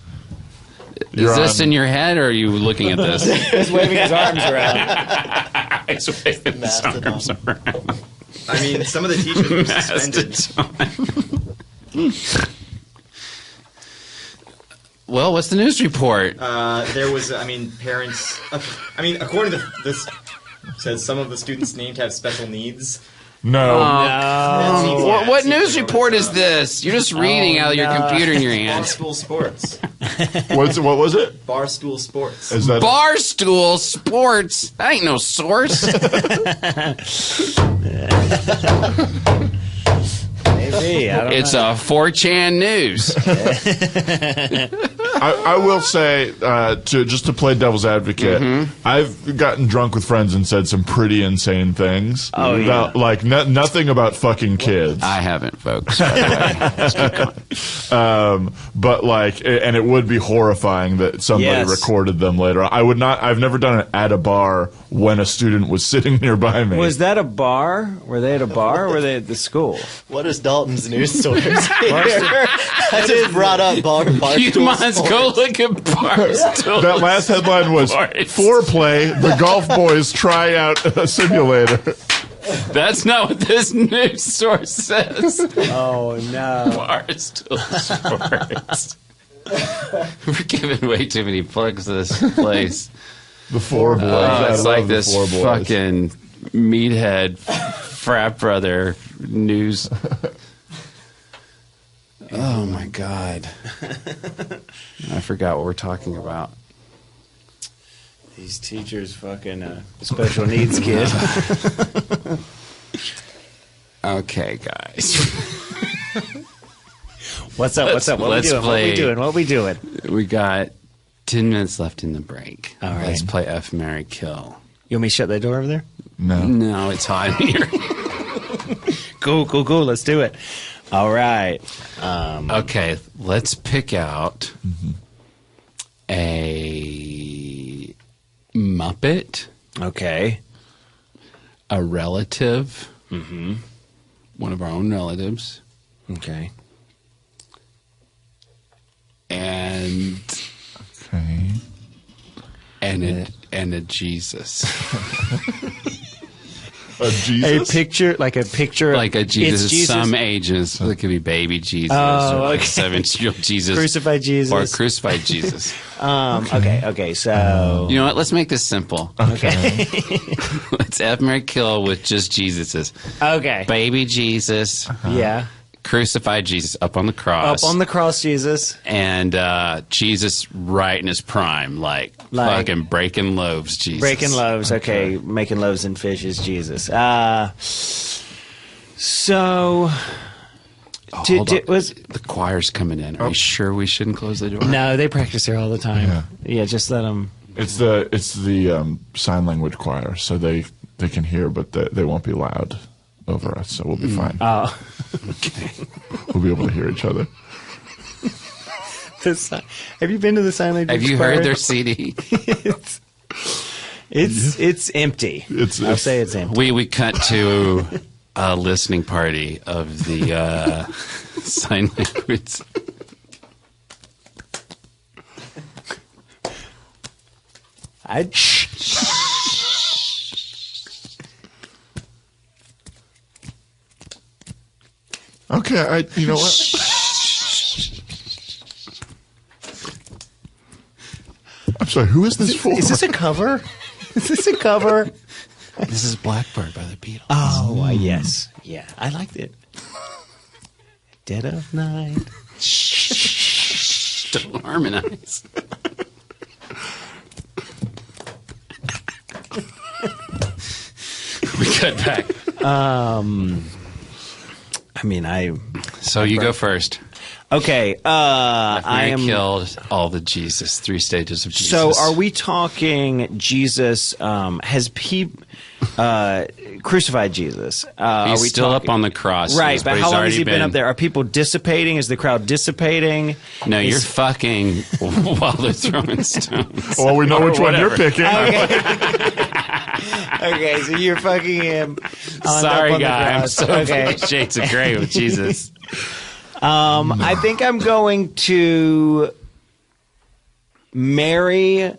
Is this in your head, or are you looking at this? He's waving his arms around. He's waving his arms around. I mean, some of the teachers were suspended. Well, what's the news report? There was, parents. According to this, says some of the students named have special needs. No. What news report is this? You're just reading out of your computer in your hand. Barstool Sports. What was it? Barstool Sports. Is that Barstool Sports? That ain't no source. Maybe. It's a 4chan news. I will say, to play devil's advocate, I've gotten drunk with friends and said some pretty insane things. Oh, yeah. Like, nothing about fucking kids. I haven't, folks. By the way. But, like, and it would be horrifying that somebody recorded them later. I've never done it at a bar when a student was sitting nearby me. Was that a bar? Were they at a bar or were they at the school? What is Dalton's news source here? I just brought up Barstool You must go look at Barstool. That last headline was Foreplay, the golf boys try out a simulator. That's not what this news source says. Oh, no. Barstool Sports. We're giving way too many plugs to this place. The Four Boys. It's like this fucking meathead frat brother news. Oh, my God. I forgot what we're talking about. These teachers fucking special needs kid. Okay, guys. What's up? What we doing? We got 10 minutes left in the break. All right. Let's play F, Marry, Kill. You want me to shut that door over there? No, it's hot in here. Cool. Let's do it. All right. Okay, let's pick out a Muppet. Okay. A relative. One of our own relatives. Okay. And a Jesus. A Jesus? A picture. Like a Jesus. Some ages. It could be baby Jesus or like 7-year-old Jesus. Crucified Jesus. Or crucified Jesus. Okay, so... You know what? Let's make this simple. Okay. Let's F, Marry, Kill with just Jesuses. Okay. Baby Jesus. Yeah. Crucified Jesus up on the cross. Up on the cross, Jesus. And Jesus right in his prime, like fucking breaking loaves, Jesus. Breaking loaves, okay. Making loaves and fishes, Jesus. So... the choir's coming in. Are you sure we shouldn't close the door? No, they practice there all the time. Yeah, just let them... It's the sign language choir, so they can hear, but they won't be loud over us, so we'll be fine. Oh. Okay. We'll be able to hear each other. Have you been to the sign language Have you choir? heard their CD? It's empty. I'll say it's empty. We cut to a listening party of the sign language. Okay, you know what? I'm sorry, who is this for? Is this a cover? Is this a cover? This is Blackbird by the Beatles. Oh, yes. Yeah, I liked it. Dead of night. Shh. Don't harmonize. We cut back. So you go first. Okay. I killed all the Jesus, 3 stages of Jesus. So are we talking Jesus, has he crucified Jesus? He's are we still up on the cross. Right, yes, but how long has he been up there? Are people dissipating? Is the crowd dissipating? No, you're fucking while they're throwing stones. Well, we know which one you're picking. Okay, so you're fucking him. Sorry, guy. I'm so shades of gray with Jesus. I think I'm going to marry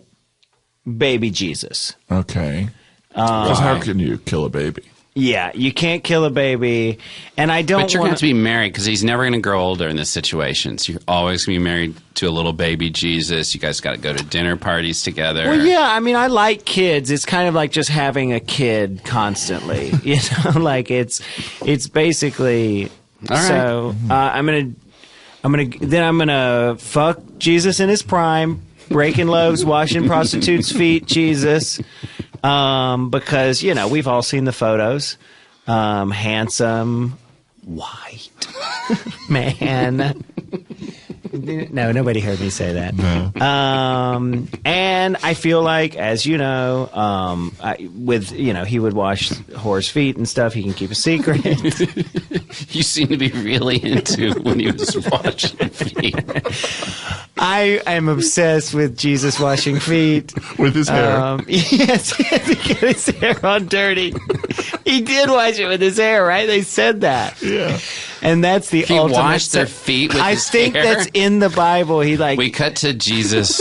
baby Jesus. Okay. Because how can you kill a baby? Yeah, you can't kill a baby, and I don't. But you're going to be married because he's never going to grow older in this situation. So you're always going to be married to a little baby Jesus. You guys got to go to dinner parties together. Well, yeah, I mean, I like kids. It's kind of like just having a kid constantly. You know, like it's basically. All right. So I'm gonna fuck Jesus in his prime, breaking loaves, washing prostitutes' feet, Jesus. Because, you know, we've all seen the photos. Handsome, white man. No, nobody heard me say that. No. And I feel like, as you know, he would wash horse feet and stuff. He can keep a secret. You seem to be really into when he was washing feet. I am obsessed with Jesus washing feet. With his hair. Yes, he had to get his hair on dirty. He did wash it with his hair, right? They said that. Yeah. And that's the he ultimate. Washed their feet with his hair? I think that's in the Bible. We cut to Jesus.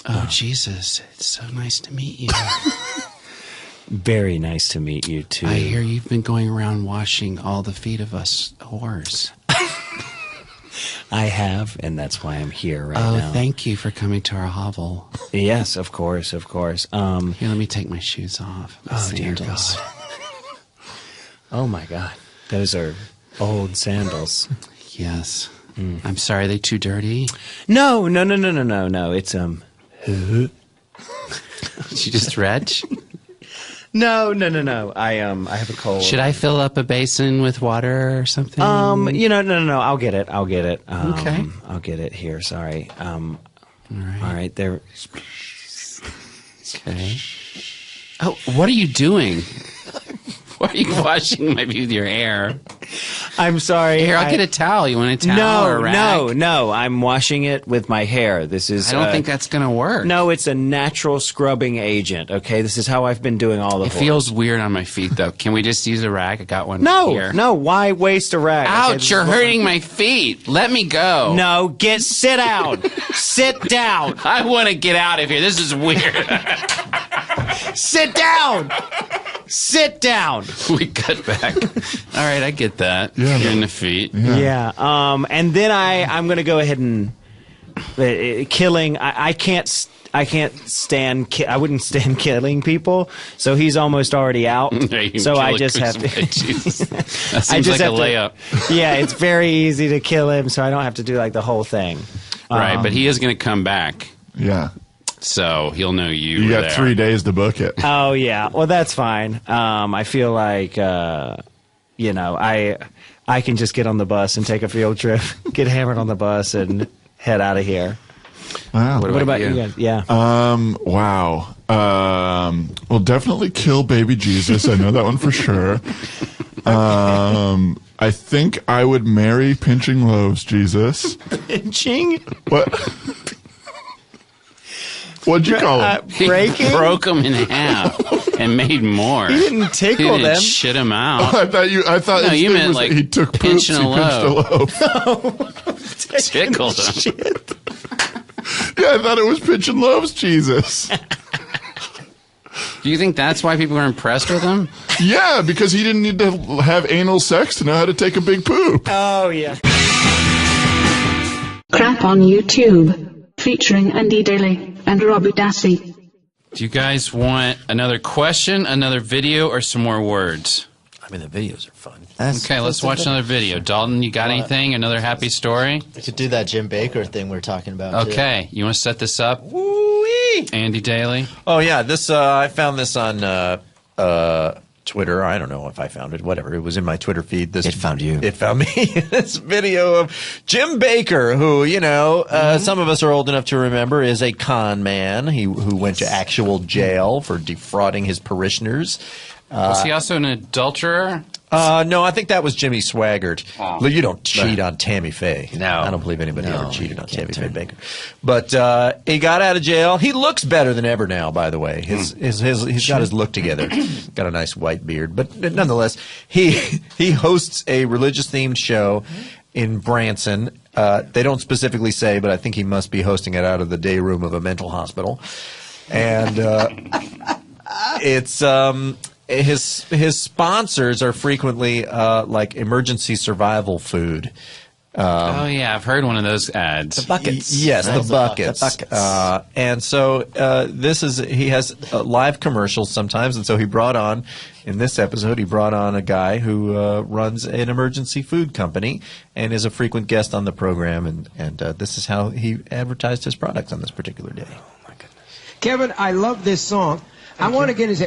Oh, Jesus, it's so nice to meet you. Very nice to meet you, too. I hear you've been going around washing all the feet of us whores. I have, and that's why I'm here right now. Oh, thank you for coming to our hovel. Yes, of course, of course. Here, let me take my shoes off. My sandals. Dear God. Oh, my God. Those are old sandals. Yes. I'm sorry, are they too dirty? No. It's, Did you just retch? No. I have a cold. Should I fill up a basin with water or something? No. I'll get it. Okay. I'll get it here. Sorry. All right. There. Okay. Oh, what are you doing? Why are you washing with your hair? I'm sorry. Here, I'll get a towel. You want a towel or a rag? No. I'm washing it with my hair. This is. I don't think that's going to work. No, it's a natural scrubbing agent. Okay, this is how I've been doing all the. It feels weird on my feet, though. Can we just use a rag? I got one. here. No. Why waste a rag? Ouch! Okay, you're hurting my feet. Let me go. No, sit down. Sit down. I want to get out of here. This is weird. Sit down. Sit down. We cut back. All right, I get that. Yeah, you're in the feet. Yeah. And then I'm going to go ahead and killing. I can't stand. I wouldn't stand killing people. So he's almost already out. So I just have to. That seems like a layup. Yeah, it's very easy to kill him, so I don't have to do like the whole thing. Right, but he is going to come back. Yeah. So he'll know you. You got 3 days to book it. Oh yeah, well that's fine. I feel like I can just get on the bus and take a field trip, get hammered on the bus, and head out of here. Wow. What about you guys? Yeah. Wow. Well, definitely kill baby Jesus. I know that one for sure. I think I would marry pinching loaves Jesus. Pinching? What? What'd you call it? Breaking? Broke them in half. and made more. He didn't tickle he didn't them. Shit him out. I thought no, his you thing meant was like he took poops, pinching he a pinched loaf. Tickled him. Yeah, I thought it was pinch and loaves, Jesus. Do you think that's why people are impressed with him? Yeah, because he didn't need to have anal sex to know how to take a big poop. Oh, yeah. Crap on YouTube, featuring Andy Daly and Robbie Dassey. Do you guys want another question, another video, or some more words? I mean, the videos are fun. Okay, let's watch another video. Dalton, you got anything? Another happy story? We could do that Jim Baker thing we were talking about. Okay, you want to set this up? Woo-wee. Andy Daly? Oh, yeah. This I found this on Twitter. I don't know if I found it. Whatever. It was in my Twitter feed. It found you. It found me. This video of Jim Baker, who, some of us are old enough to remember, is a con man who went to actual jail for defrauding his parishioners. Was he also an adulterer? No, I think that was Jimmy Swaggart. Oh. You don't cheat on Tammy Faye. No. I don't believe anybody ever cheated on Tammy Faye Baker. But he got out of jail. He looks better than ever now, by the way. He's got his look together. Got a nice white beard. But nonetheless, he hosts a religious-themed show in Branson. They don't specifically say, but I think he must be hosting it out of the day room of a mental hospital. And it's... His sponsors are frequently like emergency survival food. Oh yeah, I've heard one of those ads. The buckets, yes, the buckets. And so he has live commercials sometimes, and so he brought on in this episode a guy who runs an emergency food company and is a frequent guest on the program, and this is how he advertised his products on this particular day. Oh my goodness, Kevin, I love this song. I want to get into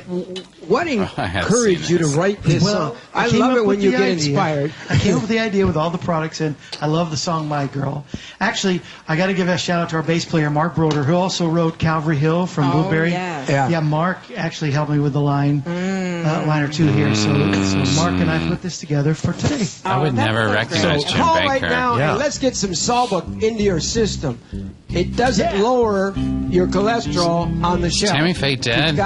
what encouraged you to write this song? I love it when you get inspired. I came up with the idea with all the products, and I love the song My Girl. Actually, I got to give a shout out to our bass player, Mark Broder, who also wrote Calvary Hill from Blueberry. Yeah, Mark actually helped me with the line or two here. So Mark and I put this together for today. I would never recognize Jim call Baker. right now and let's get some Salba into your system. It doesn't lower your cholesterol on the shelf. Tammy Faye dead?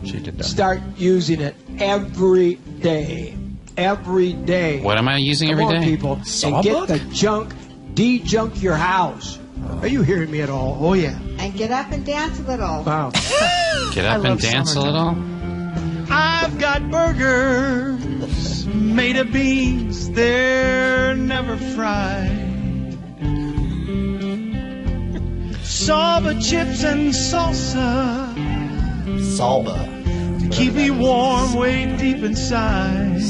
She did. Start using it every day. Every day. What am I using every day? People, and get the junk, de-junk your house. Are you hearing me at all? Oh, yeah. And get up and dance a little. Wow. Get up and dance a little? I've got burgers made of beans. They're never fried. Salba chips and salsa. Salba. To keep me warm way deep inside.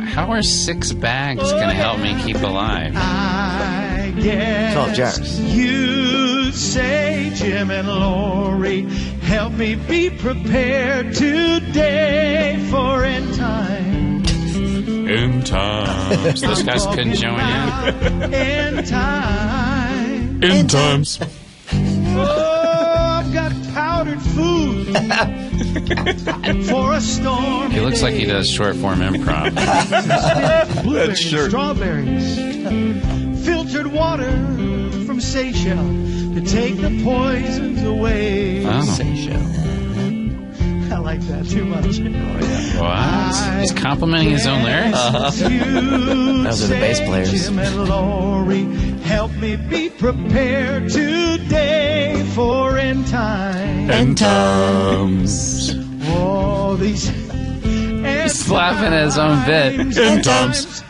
How are 6 bags going to help me keep alive? I guess 12 jars. You'd say, Jim and Lori, help me be prepared today for end time. End times. Those guys couldn't join in. End time. End times. Oh, I've got powdered food for a storm. He looks like he does short form improv. Blueberries, strawberries, filtered water from Seychelles to take the poisons away. Oh. Seychelles. I like that too much. What? He's complimenting his own lyrics? Those are the bass players. Jim and Lori, help me be prepared today for end time. End times. Oh, these He's laughing at his own bit. End times.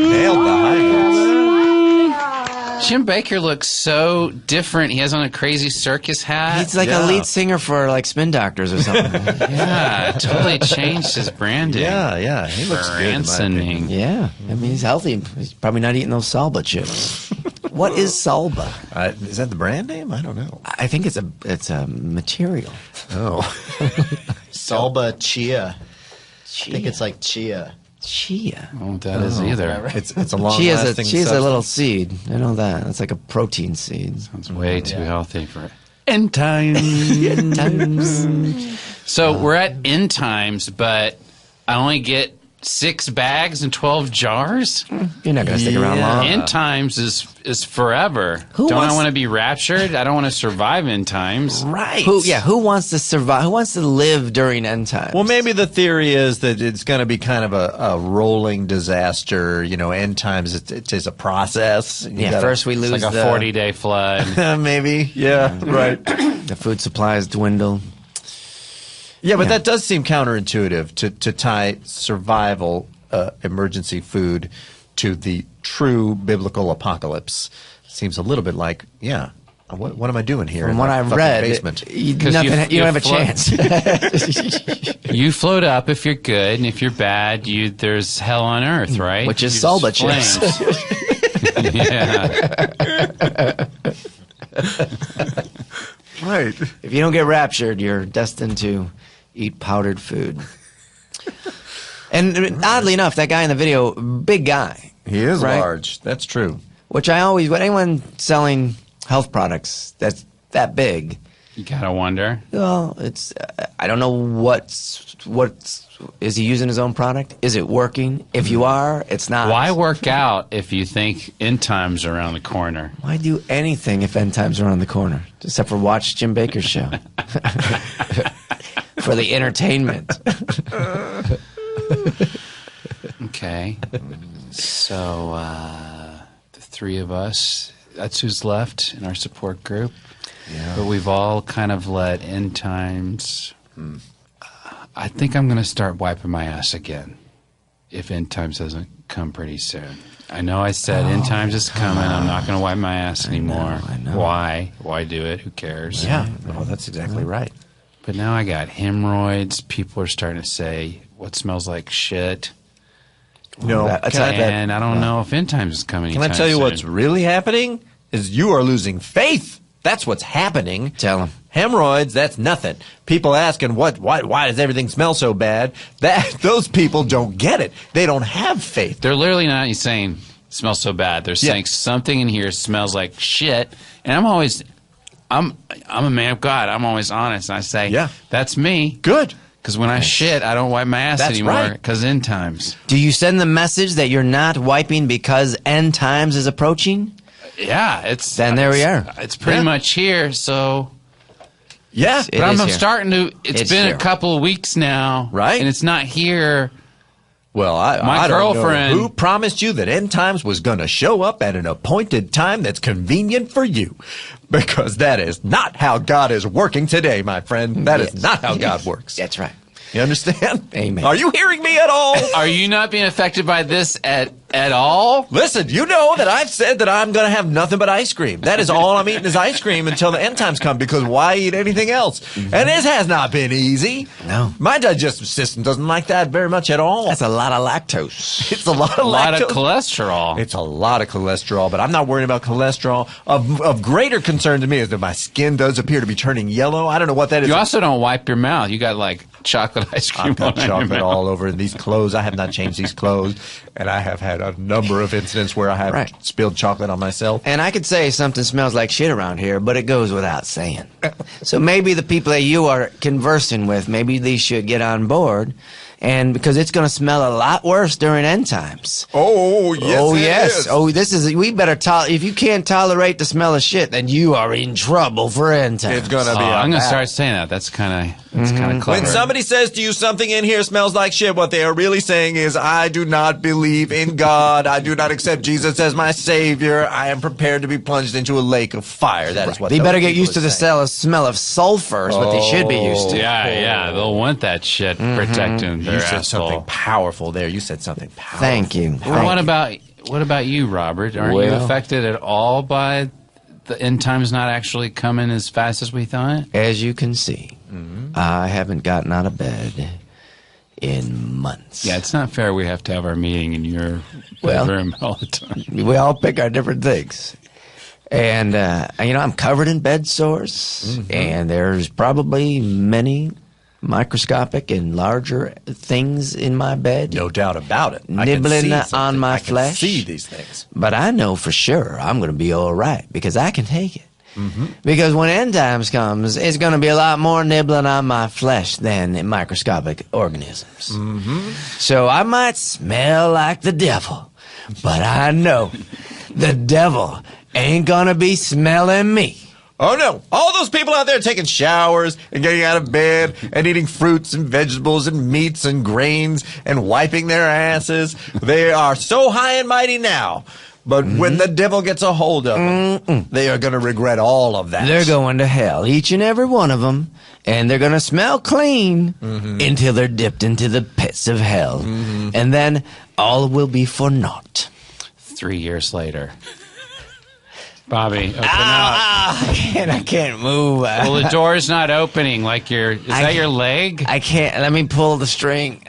Nailed the high Jim Baker looks so different. He has on a crazy circus hat. He's like a lead singer for like Spin Doctors or something. Yeah, totally changed his branding. Yeah, he looks good. Ransoning. Yeah, I mean he's healthy. He's probably not eating those Salba chips. What is Salba? Is that the brand name? I don't know. I think it's a material. Oh, Salba chia. I think it's like chia. Chia. I don't know what that is either. It's a long Chia's lasting Chia's a little seed. I know that. It's like a protein seed. Sounds way too healthy for it. End times. End times. So we're at end times, but I only get 6 bags and 12 jars? You're not going to stick around long. End times is forever. Don't I want to be raptured? I don't want to survive end times. Right. Who wants to survive? Who wants to live during end times? Well, maybe the theory is that it's going to be kind of a rolling disaster. End times, it is a process. First we lose like a 40-day flood. Maybe. Yeah, right. The food supplies dwindle. Yeah, but that does seem counterintuitive to tie survival, emergency food, to the true biblical apocalypse. Seems a little bit like, what am I doing here? From what I've read, basement? You don't have a chance. You float up if you're good, and if you're bad, there's hell on earth, right? Which is Salba chips. Yeah. Right. If you don't get raptured, you're destined to eat powdered food. And oddly enough, that guy in the video, big guy. He is right? large. That's true. When anyone selling health products that's that big, you gotta wonder. Well, I don't know what's is he using his own product? Is it working? If you are, it's not. Why work out if you think end times are around the corner? Why do anything if end times are around the corner? Except for watch Jim Baker's show. For the entertainment. Okay. So, the 3 of us, that's who's left in our support group. Yeah. But we've all kind of let end times... I think I'm going to start wiping my ass again if end times doesn't come pretty soon. I know I said end times is coming. I'm not going to wipe my ass anymore. I know. Why? Why do it? Who cares? Yeah. Well, that's exactly right. But now I got hemorrhoids. People are starting to say, what smells like shit? No. And I don't know if end times is coming. Can I tell you soon. what's really happening? Is you are losing faith. That's what's happening. Tell them. Hemorrhoids, that's nothing. People asking, why does everything smell so bad? Those people don't get it. They don't have faith. They're literally not saying it smells so bad. They're saying something in here smells like shit. And I'm a man of God. I'm always honest. And I say, that's me. Good. Because when I shit, I don't wipe my ass anymore. Right. Because end times. Do you send the message that you're not wiping because end times is approaching? Yeah. There we are. It's pretty much here, so... Yeah, but I'm starting to. It's been a couple of weeks now, right? And it's not here. Well, my girlfriend, don't know who promised you that end times was going to show up at an appointed time that's convenient for you, because that is not how God is working today, my friend. That is not how God works. That's right. You understand? Amen. Are you hearing me at all? Are you not being affected by this at all? Listen, you know that I've said that I'm going to have nothing but ice cream. That is all I'm eating is ice cream until the end times come, because why eat anything else? Mm-hmm. And it has not been easy. No. My digestive system doesn't like that very much at all. That's a lot of lactose. It's a lot of cholesterol. It's a lot of cholesterol, but I'm not worried about cholesterol. Of greater concern to me is that my skin does appear to be turning yellow. I don't know what that is. You also don't wipe your mouth. You got like chocolate ice cream. I've got chocolate all over in these clothes. I have not changed these clothes, and I have had a number of incidents where I have spilled chocolate on myself. And I could say something smells like shit around here, but it goes without saying. So maybe the people that you are conversing with, maybe they should get on board. And because it's going to smell a lot worse during end times. Oh, yes. Oh, yes. It is. Oh, this is, we better if you can't tolerate the smell of shit, then you are in trouble for end times. It's going to be I'm going to start saying that. That's kind of clever. When somebody says to you something in here smells like shit, what they are really saying is, I do not believe in God. I do not accept Jesus as my Savior. I am prepared to be plunged into a lake of fire. That is what they better get used to the smell of sulfur is what they should be used to. Yeah. They'll want that shit protecting their You said asshole. something powerful there. You said something powerful. Thank you. Well, what about you, Robert? Aren't you affected at all by the end times not actually coming as fast as we thought? As you can see, I haven't gotten out of bed in months. Yeah, it's not fair we have to have our meeting in your bedroom all the time. We all pick our different things. And, I'm covered in bed sores, and there's probably many microscopic and larger things in my bed. No doubt about it. Nibbling on my flesh. I can see these things. But I know for sure I'm going to be all right because I can take it. Because when end times comes, it's going to be a lot more nibbling on my flesh than in microscopic organisms. So I might smell like the devil, but I know the devil ain't going to be smelling me. Oh no, all those people out there taking showers and getting out of bed and eating fruits and vegetables and meats and grains and wiping their asses, they are so high and mighty now. But when the devil gets a hold of them, they are going to regret all of that. They're going to hell, each and every one of them, and they're going to smell clean until they're dipped into the pits of hell. And then all will be for naught. 3 years later. Bobby, open up. I can't move. Well, the door's not opening. Like is that your leg? I can't. Let me pull the string.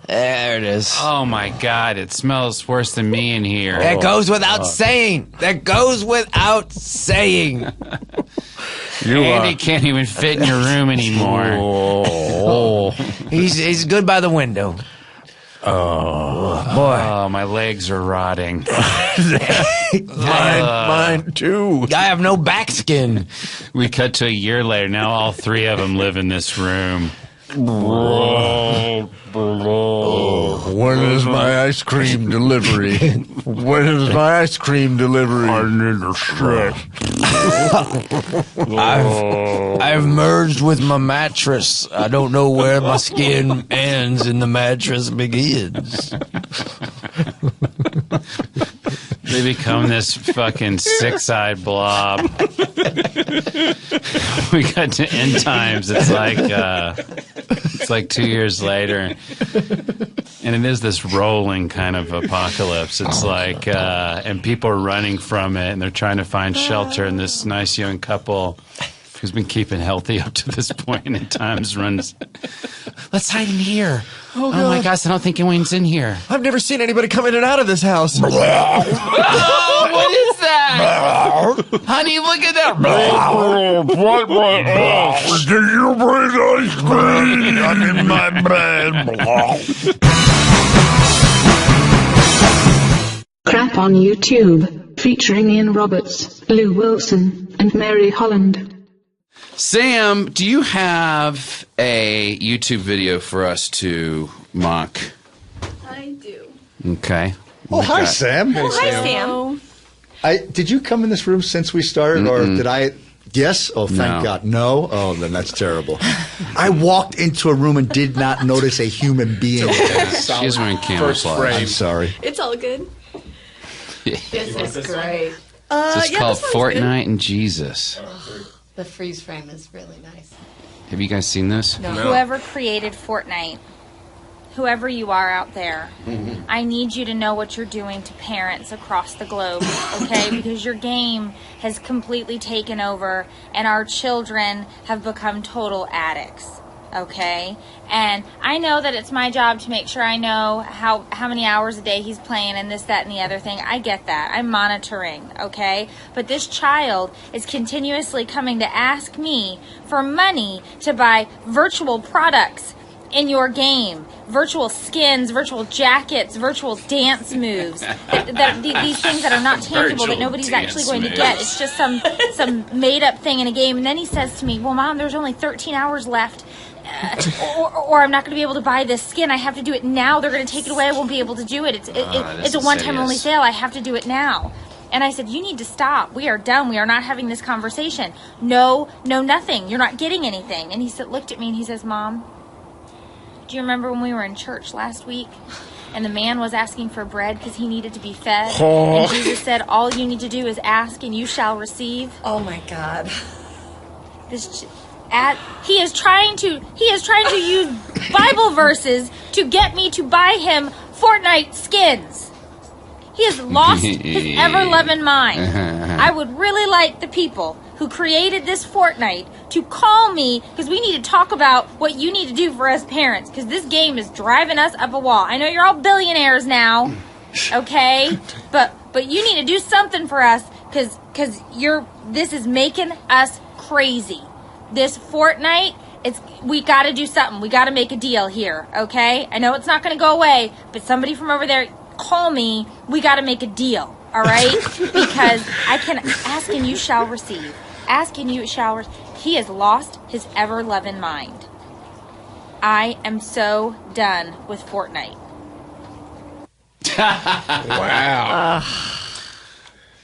There it is. Oh my God! It smells worse than me in here. That goes without saying. That goes without saying. Andy can't even fit in your room anymore. He's good by the window. Oh boy! Oh, my legs are rotting. Mine too. I have no back skin. We cut to a year later. Now all 3 of them live in this room. When is my ice cream delivery? When is my ice cream delivery? I need a shit. I've merged with my mattress. I don't know where my skin ends and the mattress begins. They become this fucking 6-eyed blob. We got to end times. It's like 2 years later, and it is this rolling kind of apocalypse. It's like, and people are running from it, and they're trying to find shelter. And this nice young couple who's been keeping healthy up to this point in times runs. Let's hide in here. Oh my gosh, I don't think anyone's in here. I've never seen anybody come in and out of this house. Oh, what is that? Honey, look at that. Did you bring ice cream? I'm in my bed. Crap on YouTube, featuring Ian Roberts, Lou Wilson, and Mary Holland. Sam, do you have a YouTube video for us to mock? I do. Okay. Oh, hi, Sam. Oh, hi, Sam. Did you come in this room since we started, or did I? Yes? Oh, thank No. God. No? Oh, then that's terrible. I walked into a room and did not notice a human being. She's wearing camouflage. I'm sorry. It's all good. This is great. This is called this one's Fortnite and Jesus. The freeze frame is really nice. Have you guys seen this? No. Whoever created Fortnite, whoever you are out there, I need you to know what you're doing to parents across the globe, okay? Because your game has completely taken over and our children have become total addicts, okay? And I know that it's my job to make sure I know how many hours a day he's playing and this, that, and the other thing. I get that. I'm monitoring, okay? But this child is continuously coming to ask me for money to buy virtual products in your game. Virtual skins, virtual jackets, virtual dance moves. These things that are not tangible, that nobody's actually going to get. It's just some made-up thing in a game. And then he says to me, well, Mom, there's only 13 hours left. Or I'm not going to be able to buy this skin. I have to do it now. They're going to take it away. I won't be able to do it. It's a one-time only sale. I have to do it now. And I said, you need to stop. We are done. We are not having this conversation. No, nothing. You're not getting anything. And he looked at me and he says, Mom, do you remember when we were in church last week? And the man was asking for bread because he needed to be fed. And Jesus said, all you need to do is ask and you shall receive. Oh my God. He is trying to use Bible verses to get me to buy him Fortnite skins. He has lost his ever-loving mind. I would really like the people who created this Fortnite to call me, because we need to talk about what you need to do for us parents, because this game is driving us up a wall. I know you're all billionaires now, okay? But you need to do something for us, because this is making us crazy. This Fortnite, we got to do something. We got to make a deal here, okay? I know it's not going to go away, but somebody from over there, call me. We got to make a deal, all right? Because I can ask and you shall receive. Ask and you shall receive. He has lost his ever-loving mind. I am so done with Fortnite. Wow.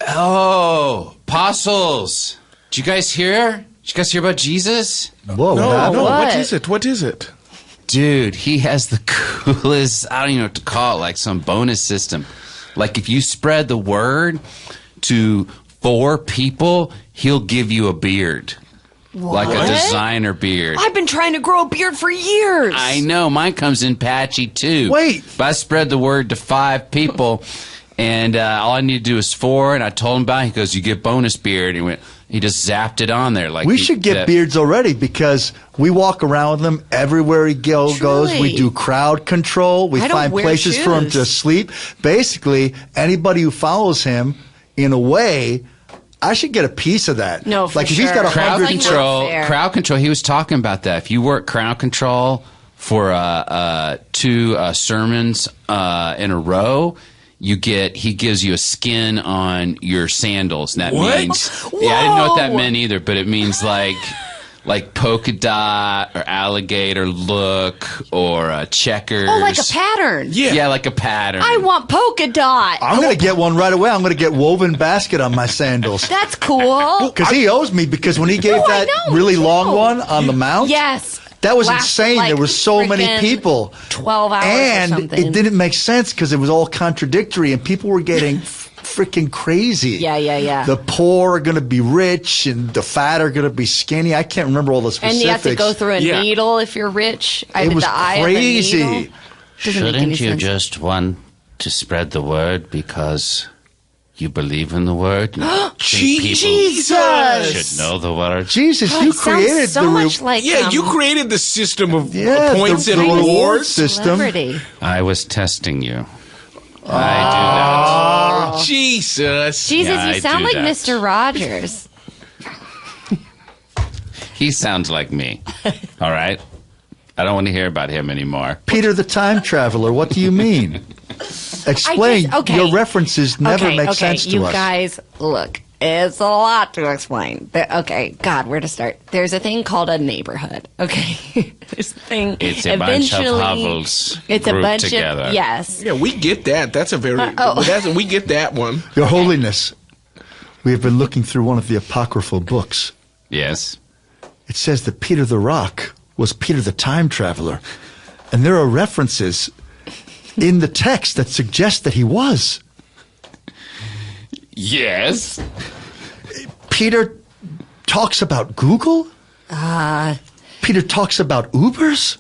Oh, apostles. Did you guys hear? Did you guys hear about Jesus? Whoa, no, what is it? What is it? Dude, he has the coolest, I don't even know what to call it, like some bonus system. Like if you spread the word to 4 people, he'll give you a beard. What? Like a designer beard. I've been trying to grow a beard for years. I know, mine comes in patchy too. Wait. But I spread the word to 5 people, and all I need to do is 4, and I told him about it. He goes, you get bonus beard. And he just zapped it on there. Like we should get beards already because we walk around with them everywhere he goes. We do crowd control. We find places for him to sleep. Basically, anybody who follows him, in a way, I should get a piece of that. No, for like if sure. he's got crowd control. Crowd control. He was talking about that. If you work crowd control for 2 sermons in a row, he gives you a skin on your sandals. And that means I didn't know what that meant either, but it means like polka dot or alligator look or checkers. Oh, like a pattern. Yeah, like a pattern. I want polka dot. I'm going to get one right away. I'm going to get woven basket on my sandals. That's cool. Because he owes me because when he gave that really long one on the mount. Yes. That was insane. There were so many people. 12 hours and or something. It didn't make sense because it was all contradictory and people were getting freaking crazy. Yeah. The poor are going to be rich and the fat are going to be skinny. I can't remember all the specifics. And you have to go through a needle if you're rich. It was crazy. Shouldn't you just want to spread the word because you believe in the word? Jesus! Should know the word. Jesus, you created you created the system of points and rewards system. I was testing you. I do that. Jesus. Jesus, you sound like Mr. Rogers. He sounds like me. All right? I don't want to hear about him anymore. Peter the Time Traveler, what do you mean? Explain. Your references never make sense to us. You guys, look, it's a lot to explain. Okay, God, where to start? There's a thing called a neighborhood. Okay, there's a thing. It's a bunch of hovels grouped together. Yes. Yeah, we get that. That's a very. We get that one. Your Holiness, we have been looking through one of the apocryphal books. Yes. It says that Peter the Rock was Peter the Time Traveler, and there are references in the text that suggest that he was. Yes. Peter talks about Google? Peter talks about Ubers?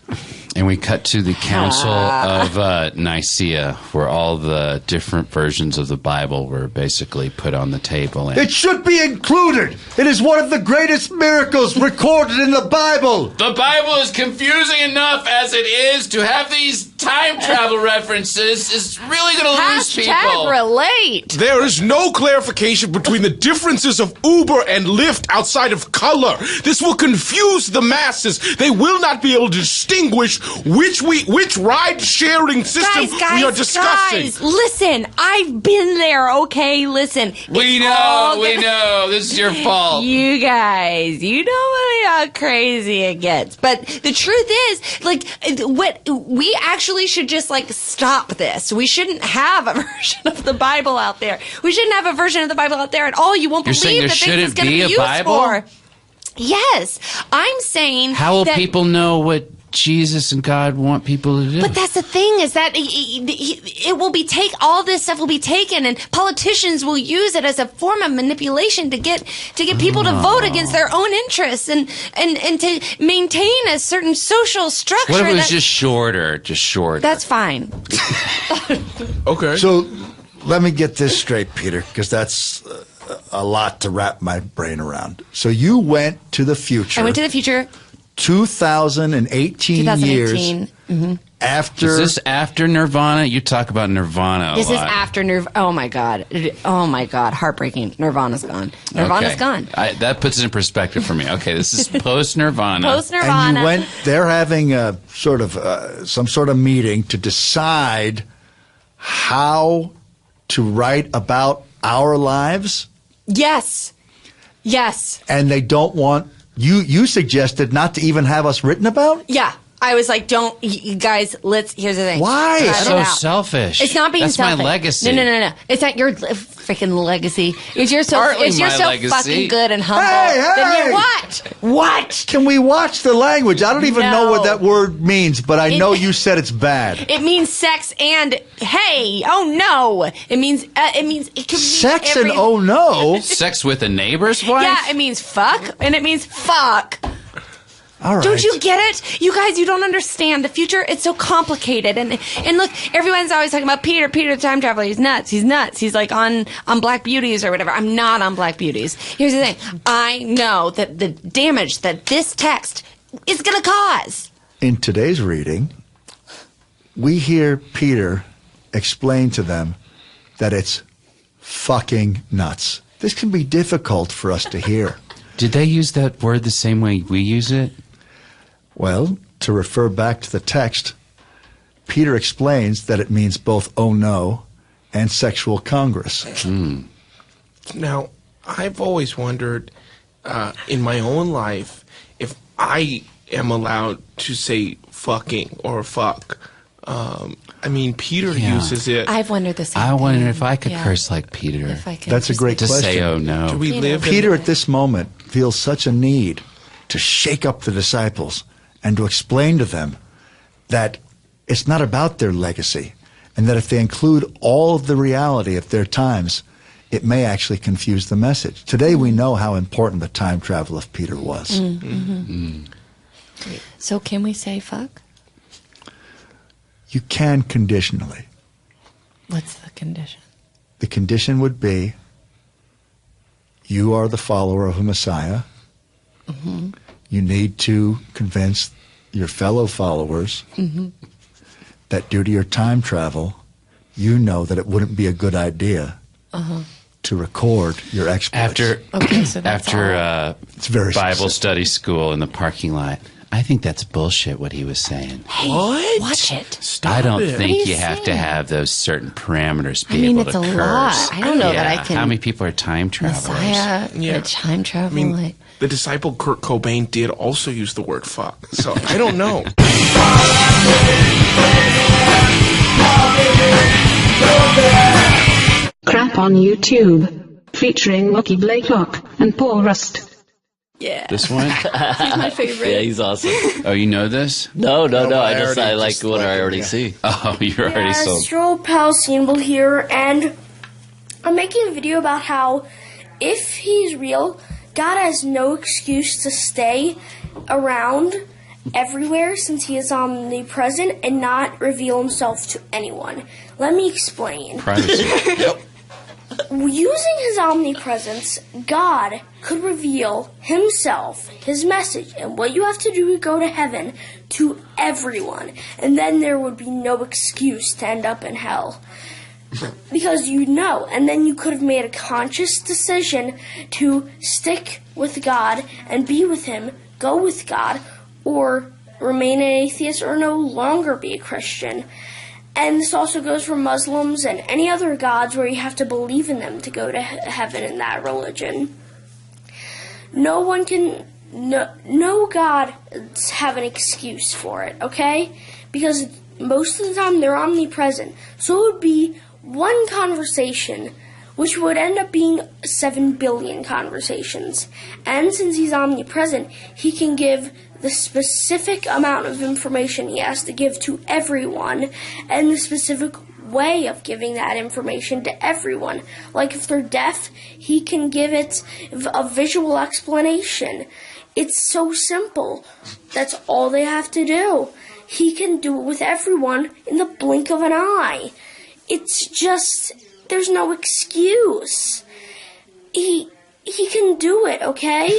And we cut to the Council of Nicaea, where all the different versions of the Bible were basically put on the table. And it should be included. It is one of the greatest miracles recorded in the Bible. The Bible is confusing enough as it is. To have these time travel references is really going to lose people. Relate. There is no clarification between the differences of Uber and Lyft outside of color. This will confuse the masses. They will not be able to distinguish which ride-sharing system we are discussing. Guys, listen, I've been there, okay? Listen. We know. This is your fault. You guys, you know how crazy it gets. But the truth is, like, what we actually should just, like, stop this. We shouldn't have a version of the Bible out there. We shouldn't have a version of the Bible out there at all. You won't believe the things it's going to be used for. Yes. I'm saying how will people know what Jesus and God want people to do? But that's the thing, is that it will be all this stuff will be taken, and politicians will use it as a form of manipulation to get people to vote against their own interests and to maintain a certain social structure. What if it was just shorter? That's fine. Okay. So let me get this straight, Peter, because that's a lot to wrap my brain around. So you went to the future. I went to the future. 2018 years after. Is this after Nirvana? You talk about Nirvana a This lot. is after Nirvana. Oh my God, heartbreaking. Nirvana's gone. Nirvana's gone. That puts it in perspective for me. Okay, this is post Nirvana. And you went. They're having a sort of some sort of meeting to decide how to write about our lives. Yes. Yes. And they don't want you suggested not to even have us written about? Yeah. I was like, don't, you guys, here's the thing. Why? It's so selfish. It's not being That's selfish. my legacy. No. It's not your freaking legacy. If you're so legacy. fucking good and humble, Hey! then you what? What? Can we watch the language? I don't even know what that word means, but I know you said it's bad. It means sex and hey, oh no. It means it can mean sex and oh no. Sex with a neighbor's wife? Yeah, it means fuck and it means fuck. All right. Don't you get it? You guys, you don't understand. The future, it's so complicated. And look, everyone's always talking about Peter the time traveler. He's nuts. He's like on Black Beauties or whatever. I'm not on Black Beauties. Here's the thing. I know that the damage that this text is going to cause. In today's reading, we hear Peter explain to them that it's fucking nuts. This can be difficult for us to hear. Did they use that word the same way we use it? Well, to refer back to the text, Peter explains that it means both oh no and sexual congress. Now, I've always wondered in my own life if I am allowed to say fucking or fuck. I mean, Peter uses it. I've wondered the same I thing. wonder if I could curse like Peter. If I could That's a great to question. say oh no. Do we live Peter at this moment feels such a need to shake up the disciples and to explain to them that it's not about their legacy, and that if they include all of the reality of their times, it may actually confuse the message. Today we know how important the time travel of Peter was. So can we say fuck? You can conditionally. What's the condition? The condition would be you are the follower of a Messiah. You need to convince your fellow followers that due to your time travel, you know that it wouldn't be a good idea to record your exploits. After it's very Bible specific. study school in the parking lot, I think that's bullshit what he was saying. Hey, What? watch it. Stop I don't it. think What are you you have to saying? have those certain parameters to be I mean, able it's to a curse. lot. I don't know that I can- How many people are time travelers? Messiah, Yeah. the time travel, I mean, like. the disciple Kurt Cobain did also use the word fuck. So I don't know. Crap on YouTube, featuring Lucky Blakelock and Paul Rust. Yeah. This one? He's my favorite. Yeah, he's awesome. Oh, you know this? No. I like what I already see. Oh, you're already sold. Astro Pal Symbol here, and I'm making a video about how if he's real, God has no excuse to stay around everywhere since he is omnipresent and not reveal himself to anyone. Let me explain. Privacy. Yep. Using his omnipresence, God could reveal himself, his message, and what you have to do to go to heaven to everyone. And then there would be no excuse to end up in hell. Because you know, and then you could have made a conscious decision to stick with God and be with him, go with God, or remain an atheist or no longer be a Christian. And this also goes for Muslims and any other gods where you have to believe in them to go to heaven in that religion. No God have an excuse for it, okay? Because most of the time they're omnipresent. So it would be one conversation, which would end up being 7 billion conversations. And since he's omnipresent, he can give the specific amount of information he has to give to everyone, and the specific way of giving that information to everyone. Like if they're deaf, he can give it a visual explanation. It's so simple. That's all they have to do. He can do it with everyone in the blink of an eye. It's just, there's no excuse. He can do it, okay?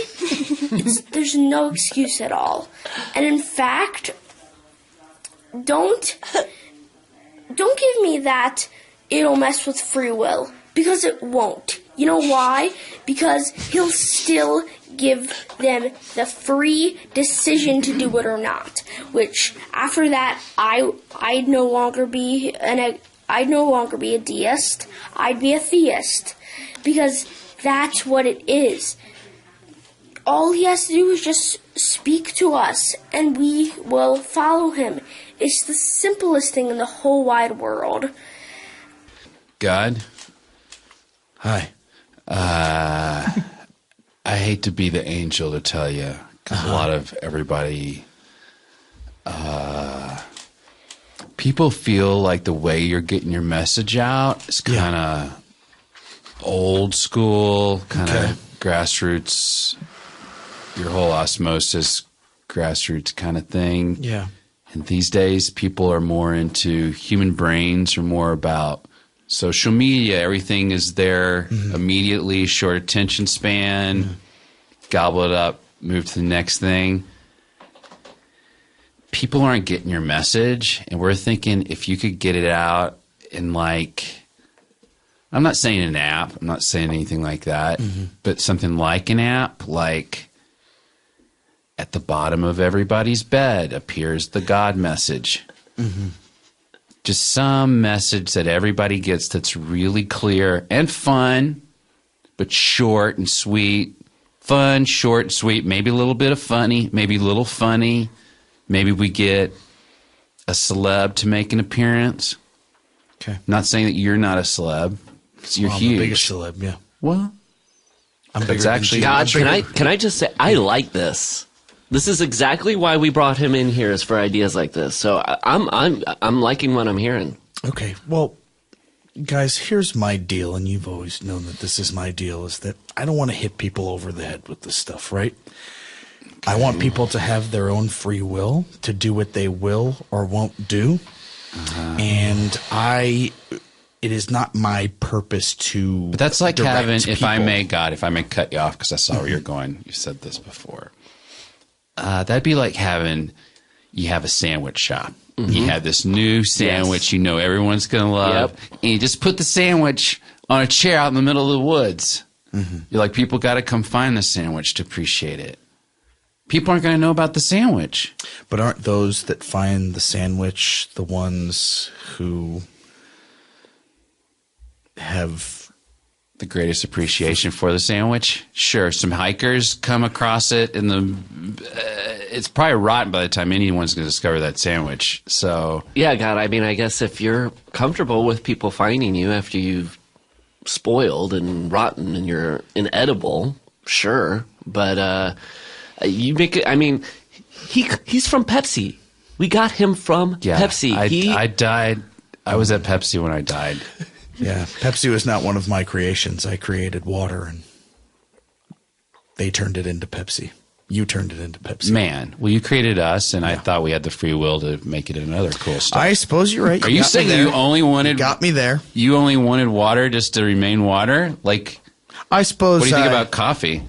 There's no excuse at all. And in fact, don't give me that it'll mess with free will, because it won't. You know why? Because he'll still give them the free decision to do it or not. Which after that, I'd no longer be a deist. I'd be a theist. because that's what it is. All he has to do is just speak to us, and we will follow him. It's the simplest thing in the whole wide world. God? Hi. I hate to be the angel to tell you, because a lot of everybody, people feel like the way you're getting your message out is kind of old school, kind of grassroots, your whole osmosis grassroots kind of thing. Yeah. And these days, people are more into human brains, are more about social media. Everything is there immediately, short attention span, gobble it up, move to the next thing. People aren't getting your message, and we're thinking if you could get it out in, like, I'm not saying an app, I'm not saying anything like that, but something like an app, like at the bottom of everybody's bed appears the God message. Just some message that everybody gets that's really clear and fun, but short and sweet. Fun, short, and sweet, maybe a little bit of funny, maybe a little funny. Maybe we get a celeb to make an appearance. Okay. Not saying that you're not a celeb, because you're I'm huge. the biggest celeb, yeah. Well, I'm bigger actually than God, can I just say I like this. This is exactly why we brought him in here, is for ideas like this. So I'm liking what I'm hearing. Okay, well, guys, here's my deal, and you've always known that this is my deal, is that I don't want to hit people over the head with this stuff, right? I want people to have their own free will to do what they will or won't do. And it is not my purpose to. But that's like direct having, people. if I may, God, if I may cut you off because I saw where you're going. You said this before. That'd be like you have a sandwich shop. You have this new sandwich you know everyone's going to love. And you just put the sandwich on a chair out in the middle of the woods. You're like, people got to come find the sandwich to appreciate it. People aren't going to know about the sandwich. But aren't those that find the sandwich the ones who have the greatest appreciation for the sandwich? Sure, some hikers come across it, and it's probably rotten by the time anyone's going to discover that sandwich. So yeah, God, I mean, I guess if you're comfortable with people finding you after you've spoiled and rotten and you're inedible, sure, but you make it. I mean, he's from Pepsi. We got him from Pepsi. I died. I was at Pepsi when I died. Yeah, Pepsi was not one of my creations. I created water, and they turned it into Pepsi. You turned it into Pepsi. Man, well, you created us, and I thought we had the free will to make it into other cool stuff. I suppose you're right. Are you saying you only wanted? Got me there. You only wanted water just to remain water? Like, I suppose. What do you think about coffee?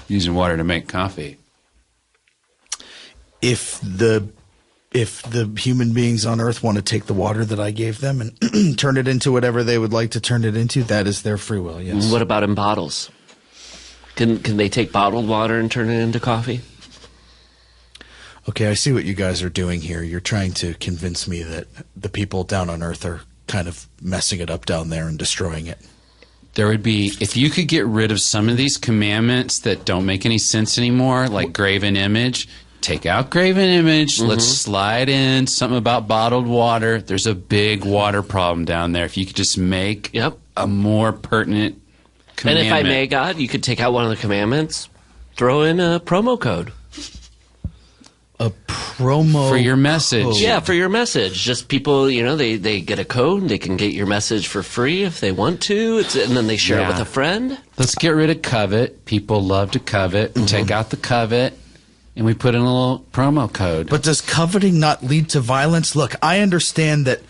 Using water to make coffee. If the human beings on Earth want to take the water that I gave them and turn it into whatever they would like to turn it into, that is their free will, yes. What about in bottles? Can they take bottled water and turn it into coffee? Okay, I see what you guys are doing here. You're trying to convince me that the people down on Earth are kind of messing it up down there and destroying it. There would be, if you could get rid of some of these commandments that don't make any sense anymore, like graven image, take out graven image. Let's slide in something about bottled water. There's a big water problem down there. If you could just make a more pertinent commandment. And if I may, God, you could take out one of the commandments, throw in a promo code. A promo for your message. code. Yeah, for your message. Just people, they get a code. They can get your message for free if they want to. And then they share it with a friend. Let's get rid of covet. People love to covet. Take out the covet. And we put in a little promo code. But does coveting not lead to violence? Look, I understand that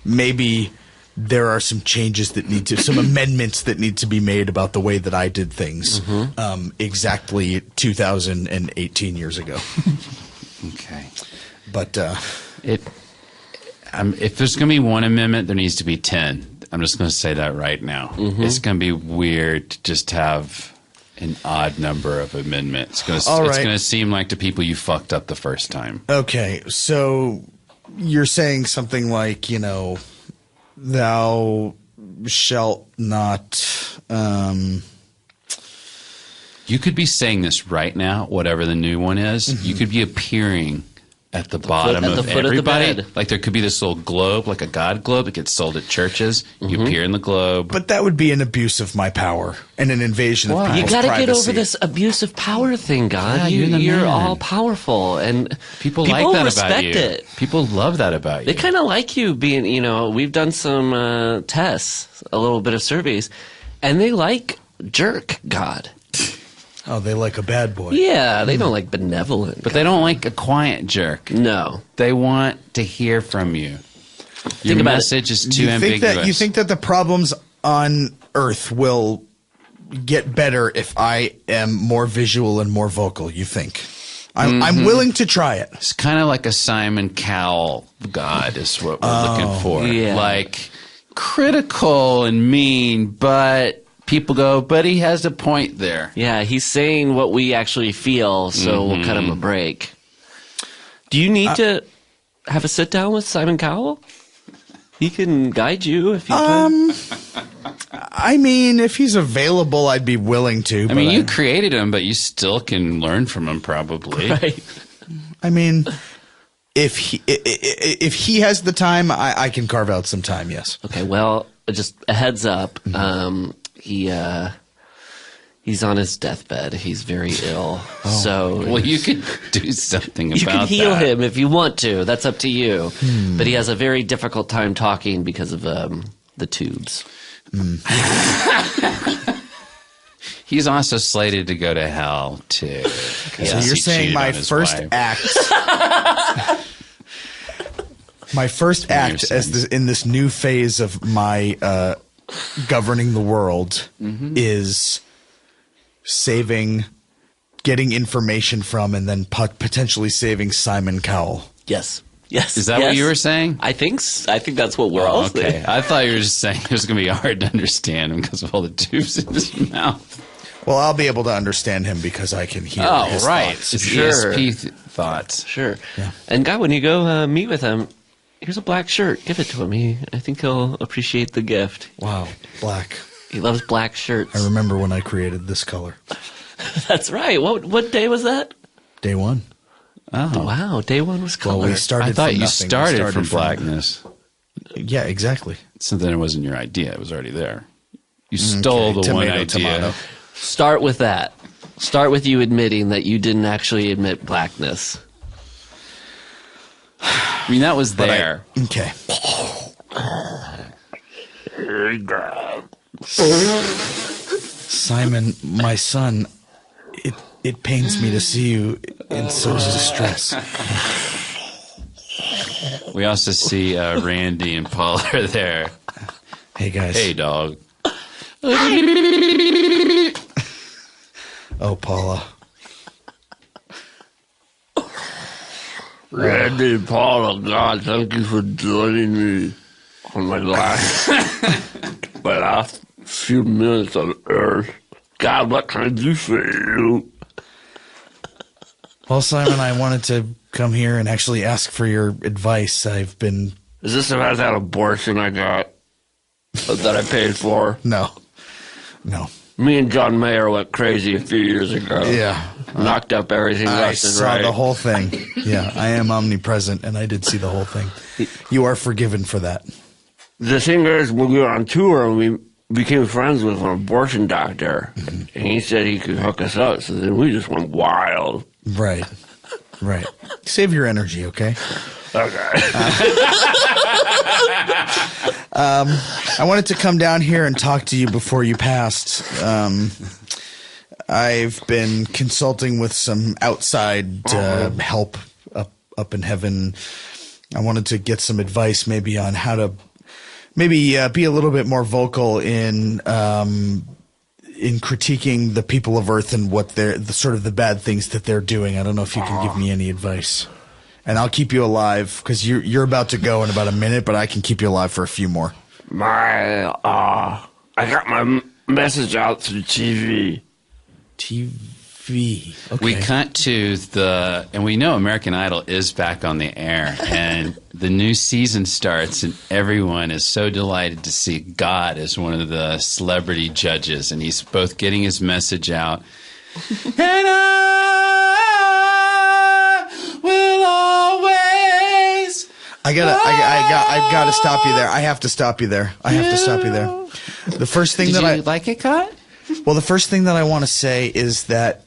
maybe there are some changes that need to, some amendments that need to be made about the way that I did things exactly 2018 years ago. Okay. But if there's going to be one amendment, there needs to be 10. I'm just going to say that right now. It's going to be weird to just have an odd number of amendments. It's going to seem like to people you fucked up the first time. Okay, so you're saying something like, thou shalt not. You could be saying this right now, whatever the new one is. Mm-hmm. You could be appearing at the bottom at the of foot of the everybody. bed. Like there could be this little globe, like a God globe that gets sold at churches. You Mm-hmm. appear in the globe. But that would be an abuse of my power and an invasion of people's You got to get privacy. over this abuse of power thing, God. Yeah, you're you're the man. all powerful, and People like that respect about you. it. People love that about you. They kind of like you being. We've done some tests, a little bit of surveys, and they like jerk God. Oh, they like a bad boy. Yeah, they don't like benevolent. But they don't like a quiet jerk. No. They want to hear from you. Your about message is too you ambiguous. Think you think that the problems on Earth will get better if I am more visual and more vocal? You think? I'm willing to try it. It's kind of like a Simon Cowell God is what we're looking for. Yeah. Like critical and mean, but people go, but he has a point there. Yeah, he's saying what we actually feel, so we'll cut him a break. Do you need to have a sit down with Simon Cowell? He can guide you if you can. I mean, if he's available, I'd be willing to. I mean, you created him, but you still can learn from him probably. Right. I mean, if he has the time, I can carve out some time. Yes. Okay. Well, just a heads up. He's on his deathbed. He's very ill. So Well, you could do something about you that. can heal him if you want to. That's up to you. But he has a very difficult time talking because of the tubes. He's also slated to go to hell too. So you're saying my first act, in this new phase of my governing the world is getting information from, and then potentially saving Simon Cowell. Yes. Yes. Is that what you were saying? I think that's what we're all saying. Okay. I thought you were just saying it was going to be hard to understand him because of all the tubes in his mouth. Well, I'll be able to understand him because I can hear his thoughts. It's Sure. ESP thoughts. Sure. Yeah. And God, when you go meet with him, here's a black shirt. Give it to him. I think he'll appreciate the gift. Wow, black. He loves black shirts. I remember when I created this color. That's right. What day was that? Day one. Oh. Wow, day one was color. Well, we started I thought from you nothing. We started from blackness. Yeah, exactly. So then it wasn't your idea. It was already there. You stole the one idea. Tomato. Start with that. Start with you admitting that you didn't actually admit blackness. I mean, that was there. Okay. Simon, my son, it pains me to see you in such distress. We also see Randy and Paul are there. Hey, guys. Hey, dog. Oh, Paula. Randy and Paula, God, thank you for joining me on my last few minutes on Earth. God, what can I do for you? Well, Simon, I wanted to come here and actually ask for your advice. I've been... Is this about that abortion I got that I paid for? No. Me and John Mayer went crazy a few years ago. Yeah. Knocked up everything I left and saw right. the whole thing. Yeah, I am omnipresent, and I did see the whole thing. You are forgiven for that. The thing is, when we were on tour, and we became friends with an abortion doctor, and he said he could hook us up, so then we just went wild. Right. Save your energy, okay? Okay. I wanted to come down here and talk to you before you passed. I've been consulting with some outside help up in heaven. I wanted to get some advice maybe on how to maybe be a little bit more vocal in critiquing the people of Earth and what they're sort of the bad things that they're doing. I don't know if you can give me any advice. And I'll keep you alive because you're about to go in about a minute, but I can keep you alive for a few more. I got my message out through TV. TV? TV. Okay. We cut to and we know American Idol is back on the air, and the new season starts, and everyone is so delighted to see God as one of the celebrity judges, and he's both getting his message out. And I will always. I've got to stop you there. I have to stop you there. The first thing Did you like it, Cut? Well, the first thing that I want to say is that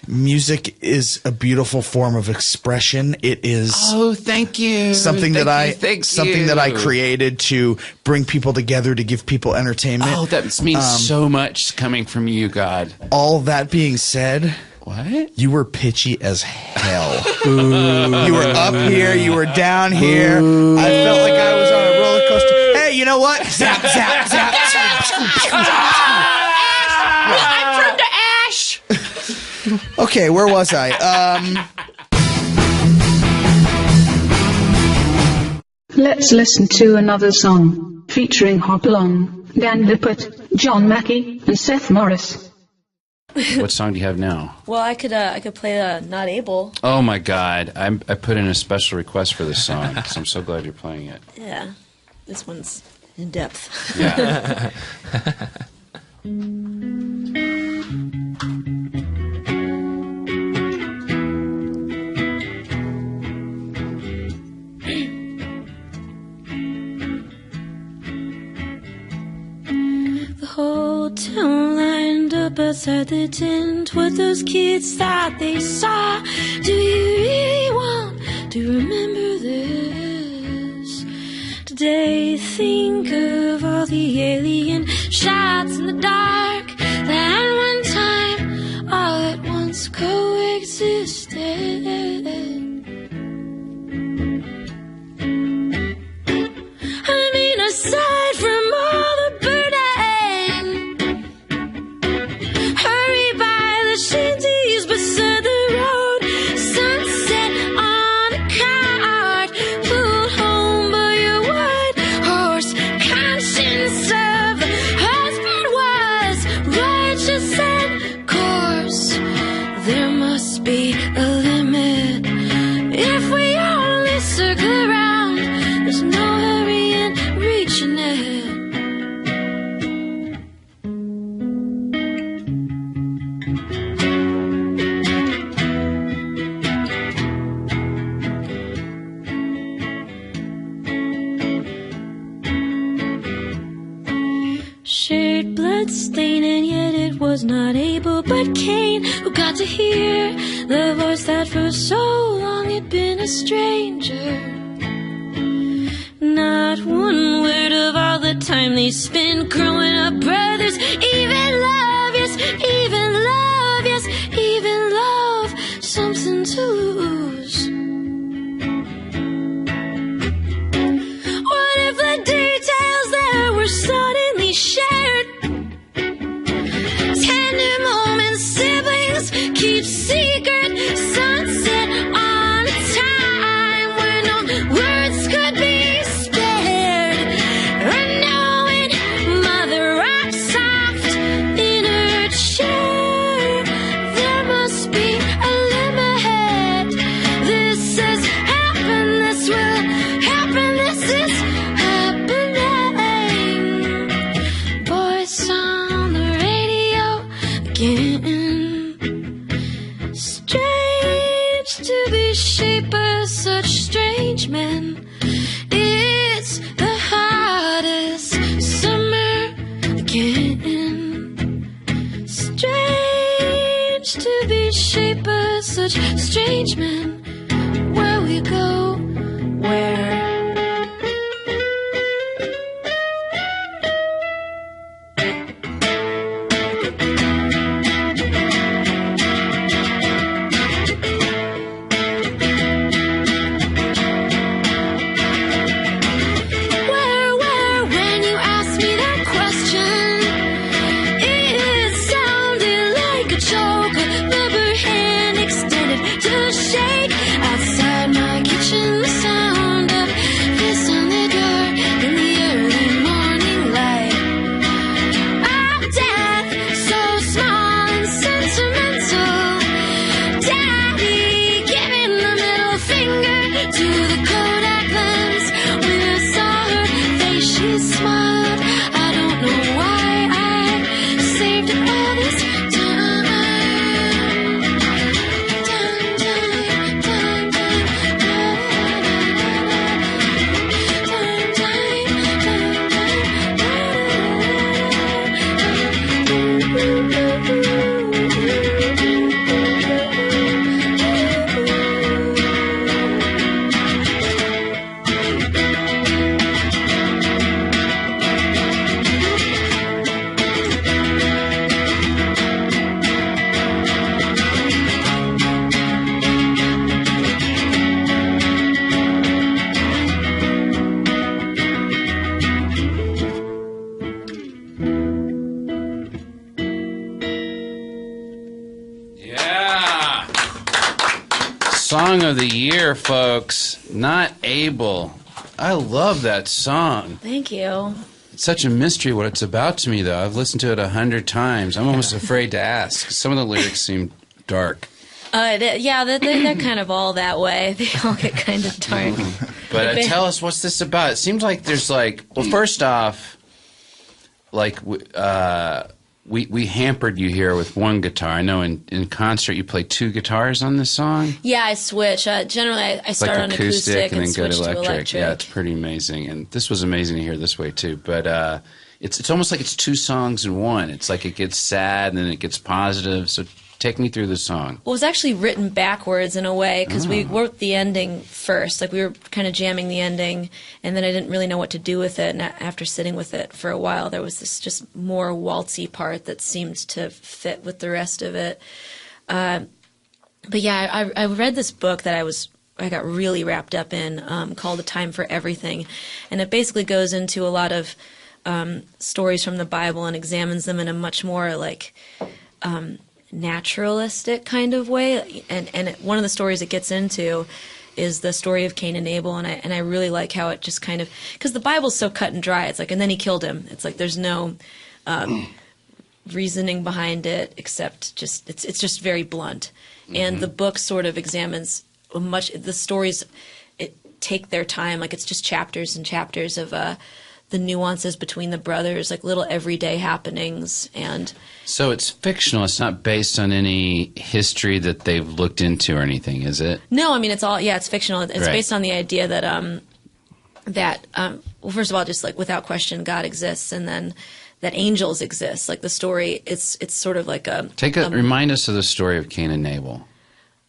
music is a beautiful form of expression. It is. Oh, thank you. Something that I created to bring people together, to give people entertainment. Oh, that means so much coming from you, God. All that being said. What? You were pitchy as hell. You were up here. You were down here. I felt like I was on a roller coaster. Hey, you know what? Zap, zap, zap. I'm turned to ash. Okay, where was I? Let's listen to another song featuring Hopalong, Dan Lippert, John Mackey, and Seth Morris. What song do you have now? Well, I could play Not Able. Oh my God! I put in a special request for this song, so I'm so glad you're playing it. Yeah, this one's in depth. Yeah. The whole town lined up outside the tent. What those kids thought they saw. Do you really want to remember this? Today think of all the alien shots in the dark that one time all at once coexisted. I mean, aside from all the burning, hurry by the shanties beside the road, sunset on a cart, pulled home by your white horse. Conscience of the husband was righteous and coarse. There must be a limit if we only circle around. There's no hurry in reaching it. Shared blood stain, and yet it was not Abel but Cain who got to hear the voice that for so long had been a stranger. Not one word of all the time they spent growing up brothers. Even love, yes, even love, yes, even love, something to lose. What if the details that were suddenly shared? Tender moments, siblings keep secret. Sunset on a time when no words could be spared. Unknowing mother rock soft in her chair. There must be a limit. This has happened. This will happen. This is happening. Voice on the radio again. Strange to be shaped by such strange men. It's the hottest summer again. Strange to be shaped by such strange men. Where we go, where? Where, when you asked me that question, it sounded like a joke, a rubber hand extended to shake of the year, folks. Not Able. I love that song. Thank you. It's such a mystery what it's about to me, though. I've listened to it 100 times. I'm almost afraid to ask. Some of the lyrics seem dark. They're kind of all that way. They all get kind of dark. But tell us, what's this about? It seems like there's first off, we hampered you here with one guitar. I know in concert you play two guitars on this song. Yeah, I switch. Generally, I start on acoustic and then go to electric. Yeah, it's pretty amazing. And this was amazing to hear this way, too. But it's almost like it's two songs in one. It's like it gets sad and then it gets positive. So take me through the song. Well, it was actually written backwards in a way because we wrote the ending first. Like we were kind of jamming the ending, and then I didn't really know what to do with it. And after sitting with it for a while, there was this just more waltzy part that seemed to fit with the rest of it. But yeah, I read this book that I got really wrapped up in called A Time for Everything, and it basically goes into a lot of stories from the Bible and examines them in a much more naturalistic kind of way, and one of the stories it gets into is the story of Cain and Abel, and I really like how it just kind of, because the Bible's so cut and dry. It's like, and then he killed him. It's like there's no reasoning behind it except just it's just very blunt. And the book sort of examines the stories. It take their time, like it's just chapters and chapters of the nuances between the brothers, like little everyday happenings. And so it's fictional. It's not based on any history that they've looked into or anything, is it? No, I mean, it's fictional. It's right. Based on the idea that well, first of all, just like without question, God exists, and then that angels exist. Like the story, it's sort of like remind us of the story of Cain and Abel.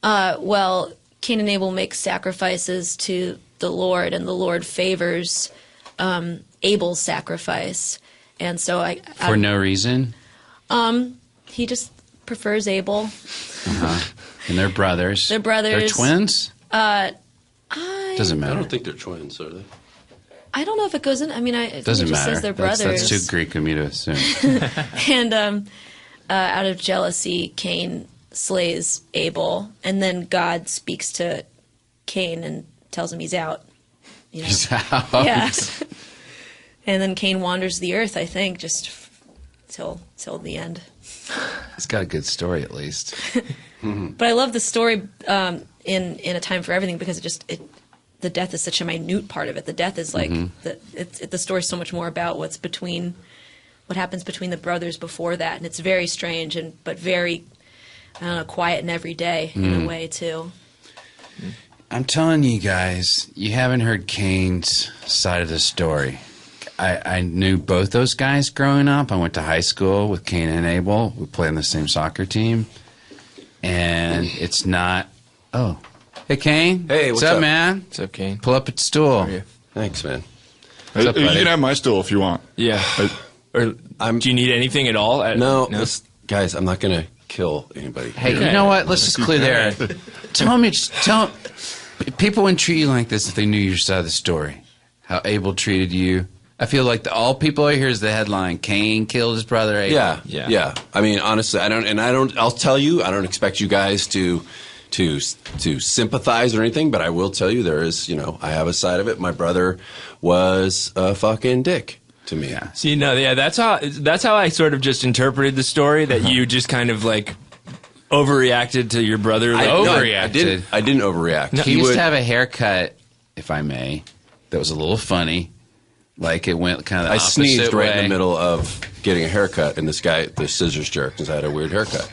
Well, Cain and Abel make sacrifices to the Lord, and the Lord favors Abel's sacrifice, and so for no reason. He just prefers Abel. And they're brothers. They're brothers. They're twins. Doesn't matter. I don't think they're twins, are they? I don't know if it goes in. I mean, I think doesn't it just matter. says they're brothers. That's too Greek of me to assume. And out of jealousy, Cain slays Abel, and then God speaks to Cain and tells him he's out. You know? He's out. Yeah. And then Cain wanders the earth, I think, just till the end. It's got a good story, at least. But I love the story in A Time for Everything because the death is such a minute part of it. The death is like the story's so much more about what happens between the brothers before that, and it's very strange but very, I don't know, quiet and everyday in a way too. I'm telling you guys, you haven't heard Cain's side of the story. I knew both those guys growing up. I went to high school with Cain and Abel. We played on the same soccer team. And it's not... Oh. Hey, Cain. Hey, what's up, man? What's up, Cain? Pull up at the stool. How are you? Thanks, man. What's up, buddy? You can have my stool if you want. Yeah. Do you need anything at all? No. Guys, I'm not going to kill anybody. Hey, you know what? Let's just clear the air. Tell people wouldn't treat you like this if they knew your side of the story. How Abel treated you. I feel like all people hear is the headline: Cain killed his brother Abel. Yeah. I mean, honestly, I'll tell you, I don't expect you guys to sympathize or anything, but I will tell you there is, I have a side of it. My brother was a fucking dick to me. Yeah. See, that's how I sort of just interpreted the story, that you just kind of like overreacted to your brother. Overreacted. I didn't overreact. No, he used to have a haircut, if I may, that was a little funny. Like it went kind of the opposite sneezed right way. in the middle of getting a haircut, and this guy, the scissors jerk, because I had a weird haircut.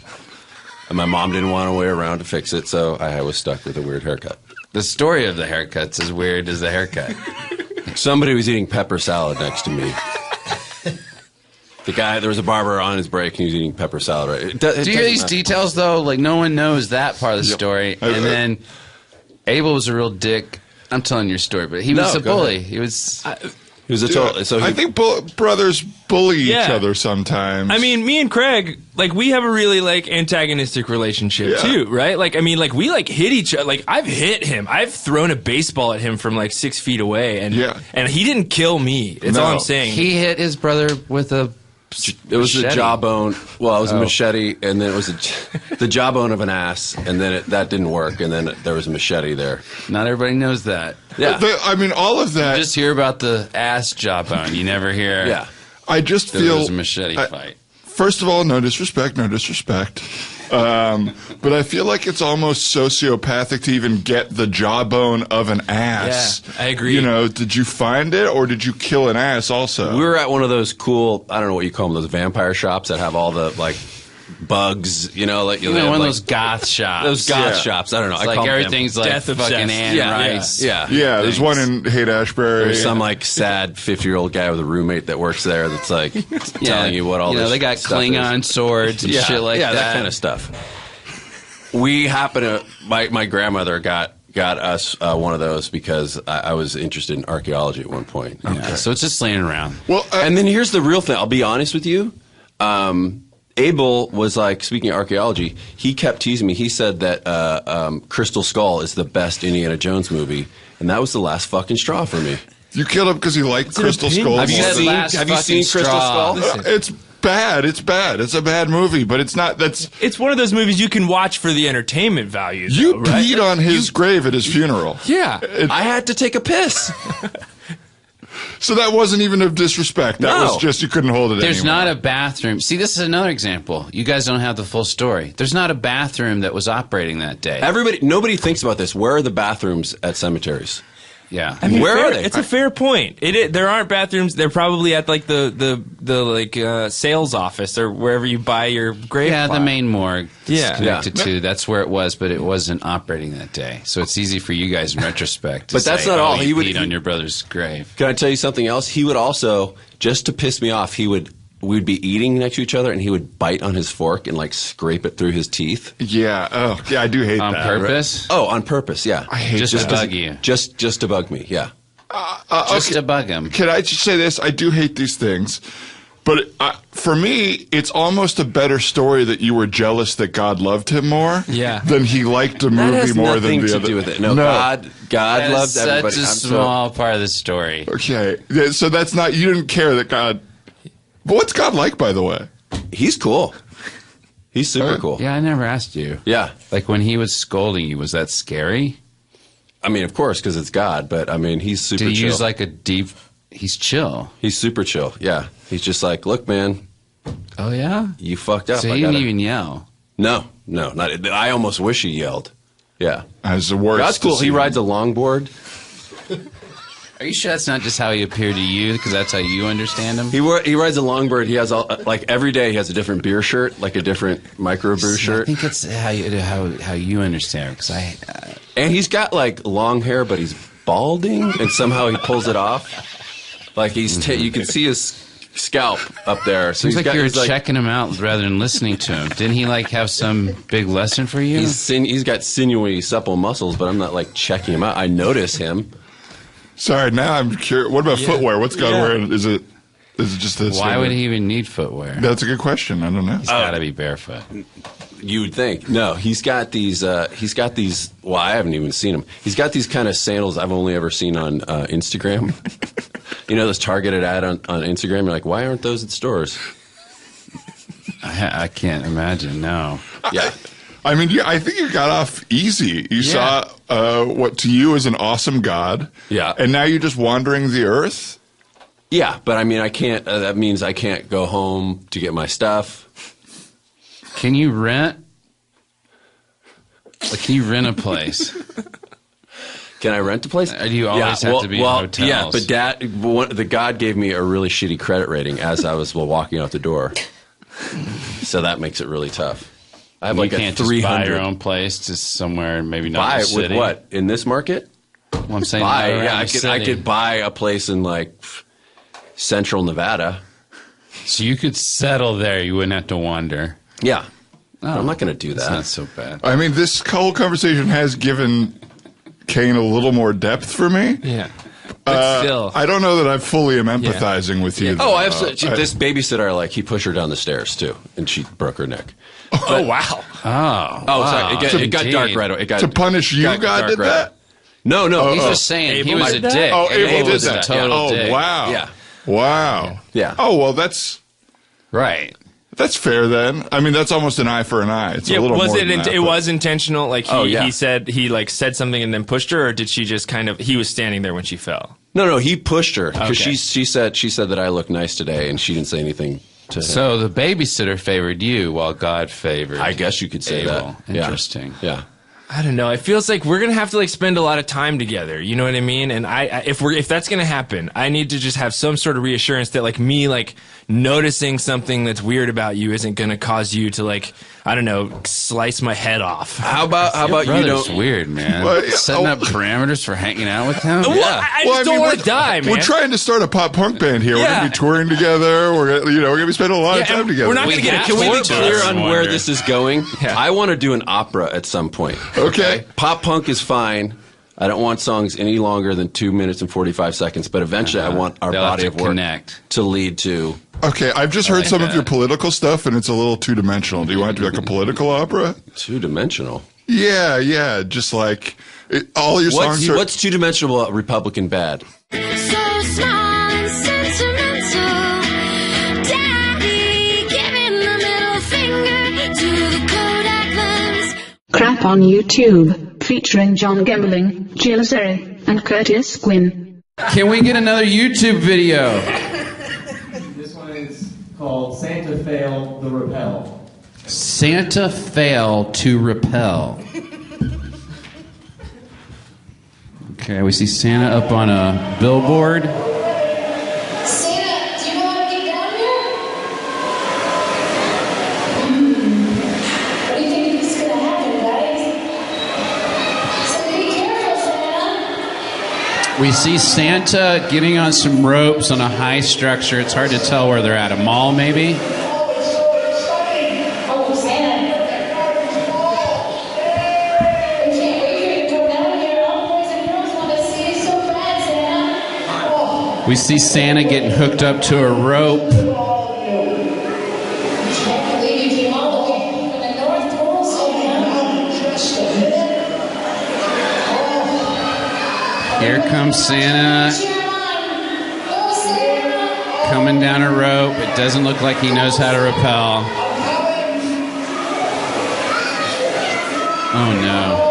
And my mom didn't want to wait around to fix it, so I was stuck with a weird haircut. The story of the haircut's as weird as the haircut. Somebody was eating pepper salad next to me. There was a barber on his break, and he was eating pepper salad. Right? Do you hear these details, though? Like, no one knows that part of the story. And then Abel was a real dick. I'm telling your story, but he was a bully. Ahead. He was a total... So I think brothers bully each other sometimes. I mean, me and Craig, we have a really, antagonistic relationship, too, right? We, hit each other. I've hit him. I've thrown a baseball at him from, 6 feet away, and he didn't kill me. That's all I'm saying. He hit his brother with a... It was a jawbone. Well, it was a machete, and then it was the jawbone of an ass, and then that didn't work, and then there was a machete there. Not everybody knows that. Yeah. I mean, all of that. You just hear about the ass jawbone. You never hear. Yeah. I just there feel was a machete fight. First of all, no disrespect. But I feel like it's almost sociopathic to even get the jawbone of an ass. Yeah, I agree. You know, did you find it or did you kill an ass also? We were at one of those cool, I don't know what you call them, those vampire shops that have all the, like, bugs, you know, like one of those goth shops. Those goth shops. I don't know. It's like everything's like fucking Anne Rice. Yeah, there's one in Haight-Ashbury. There's some like sad 50-year-old guy with a roommate that works there that's like telling you what all this they got stuff Klingon is. swords and shit like that. Yeah, that kind of stuff. We happen to, my grandmother got us one of those because I was interested in archaeology at one point. Okay. So it's just laying around. Well, and then here's the real thing. I'll be honest with you. Abel was like, speaking of archaeology, he kept teasing me. He said that Crystal Skull is the best Indiana Jones movie, and that was the last fucking straw for me. You killed him because he liked Crystal Skull. Have you seen Crystal Skull? It's bad. It's bad. It's a bad movie, but it's not. It's one of those movies you can watch for the entertainment value. Though, you right? peed on his grave at his funeral. Yeah, I had to take a piss. So that wasn't even of disrespect. That was just you couldn't hold it There's anymore. not a bathroom. See, this is another example. You guys don't have the full story. There's not a bathroom that was operating that day. Nobody thinks about this. Where are the bathrooms at cemeteries? Yeah, I mean, where are they? It's a fair point. There aren't bathrooms. They're probably at like the sales office or wherever you buy your grave. Yeah, plot. the main morgue. Yeah, connected to. That's where it was, but it wasn't operating that day. So it's easy for you guys in retrospect. To But that's say, not all. He peed on your brother's grave. Can I tell you something else? He would also, just to piss me off, we'd be eating next to each other, and he would bite on his fork and like scrape it through his teeth. Yeah. Oh, yeah. I do hate on that. purpose. Oh, on purpose. Yeah. I hate just that. to bug you. Just to bug me. Yeah. Just to bug him. Can I just say this? I do hate these things. But for me, it's almost a better story that you were jealous that God loved him more than he liked a movie more than the other. That has nothing to do with it. No. God loves everybody. Such a small part of the story. Okay. So that's not, you didn't care that God, but what's God like, by the way? He's cool. He's super cool. Yeah, I never asked you. Yeah. Like when he was scolding you, was that scary? I mean, of course, because it's God, but I mean, he's super chill. Did he use like a deep, he's chill. He's super chill, yeah. He's just like, look, man. Oh, yeah? You fucked up. So he didn't even yell? No. Not. I almost wish he yelled. Yeah. As the worst. God's cool. He rides a longboard. Are you sure that's not just how he appeared to you? Because that's how you understand him? He rides a longboard. He has like every day he has a different beer shirt, like a different microbrew shirt. I think it's how you understand. Because and he's got like long hair, but he's balding, and somehow he pulls it off. Like you can see his scalp up there. So seems like you're checking him out rather than listening to him. Didn't he like have some big lesson for you? He's got sinewy, supple muscles, but I'm not like checking him out. I notice him. Sorry, now I'm curious. What about footwear? What's God wearing? Is it just this? Why would he even need footwear? That's a good question. I don't know. He's got to be barefoot. You would think. No, he's got these. Well, I haven't even seen them. He's got these kind of sandals I've only ever seen on Instagram. You know, those targeted ad on Instagram. You're like, why aren't those at stores? I can't imagine. No. Yeah. I mean, I think you got off easy. You saw what to you is an awesome God. Yeah. And now you're just wandering the earth? Yeah, but I mean, I can't, that means I can't go home to get my stuff. Can you rent? Like, can you rent a place? Can I rent a place? Or do you always have to be in hotels? Yeah, but the God gave me a really shitty credit rating as I was walking out the door. So that makes it really tough. I have like you can't a 300. Just buy your own place just somewhere, maybe not buy in the city. With what? In this market? Well, I'm saying I could buy a place in like central Nevada. So you could settle there. You wouldn't have to wander. Yeah. I'm not going to do that. It's not so bad. I mean, this whole conversation has given Kane a little more depth for me. Yeah. But still. I don't know that I fully am empathizing with you. Oh, I have this babysitter, he pushed her down the stairs, too, and she broke her neck. Oh, wow. Sorry. It got dark right away. To punish you, God did that? No. He's just saying he was a dick. Oh, Abel did was that. A total dick. Wow. Yeah. Wow. Yeah. Oh, well, that's... Right. That's fair then. I mean, that's almost an eye for an eye. It's a little was more it? than that, It was intentional. Like he said something and then pushed her, or did she just kind of? He was standing there when she fell. No, he pushed her because Okay. she said that I look nice today, and she didn't say anything to him. So the babysitter favored you while God favored. I guess you could say Abel. that. Yeah. Interesting. Yeah. I don't know. It feels like we're gonna have to like spend a lot of time together. You know what I mean? And if that's gonna happen, I need to just have some sort of reassurance that like me like noticing something that's weird about you isn't gonna cause you to like, I don't know, slice my head off. How about you don't? Weird, man. Well, Setting up parameters for hanging out with him. Well, I just don't want to die, man. We're trying to start a pop punk band here. We're Yeah. going to be touring together. We're going to be spending a lot of time together. we're not gonna get a Can we be keyboard clear player. on where this is going? I want to do an opera at some point. Okay. Pop punk is fine. I don't want songs any longer than 2 minutes and 45 seconds, but eventually I want our They'll have body to of work connect. to lead to. Okay, I've just heard some of your political stuff, and it's a little two-dimensional. Do you want to do like a political opera? Two-dimensional? Yeah. Just like all your songs are... What's two-dimensional about Republican bad? So small and sentimental. Daddy giving the middle finger to the Kodak lens. Crap on YouTube, featuring John Gambling, Jill Zeri, and Curtis Quinn. Can we get another YouTube video? This one is called Santa Failed the Repel. Santa fail to repel. Okay, we see Santa up on a billboard. Santa, do you know how to get down here? What do you think is going to happen, guys? So be careful, Santa. We see Santa getting on some ropes on a high structure. It's hard to tell where they're at. A mall, maybe? Oh, Santa. We can't wait for you to come down here. All the boys and girls want to see you so bad, Santa. Oh. We see Santa getting hooked up to a rope. I can't believe you came all the way from the North Pole, Santa. Here comes Santa coming down a rope. It doesn't look like he knows how to rappel. Oh no.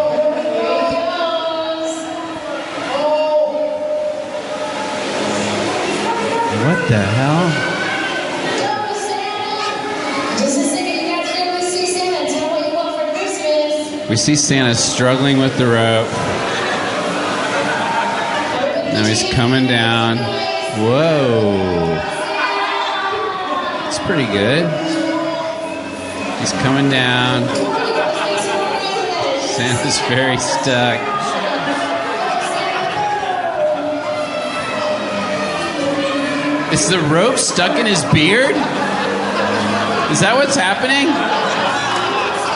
What the hell? Just a second, you guys are going to see Santa. Tell what you want for Christmas. We see Santa struggling with the rope. Now he's coming down. Whoa. It's pretty good. He's coming down. Santa's very stuck. Is the rope stuck in his beard? Is that what's happening?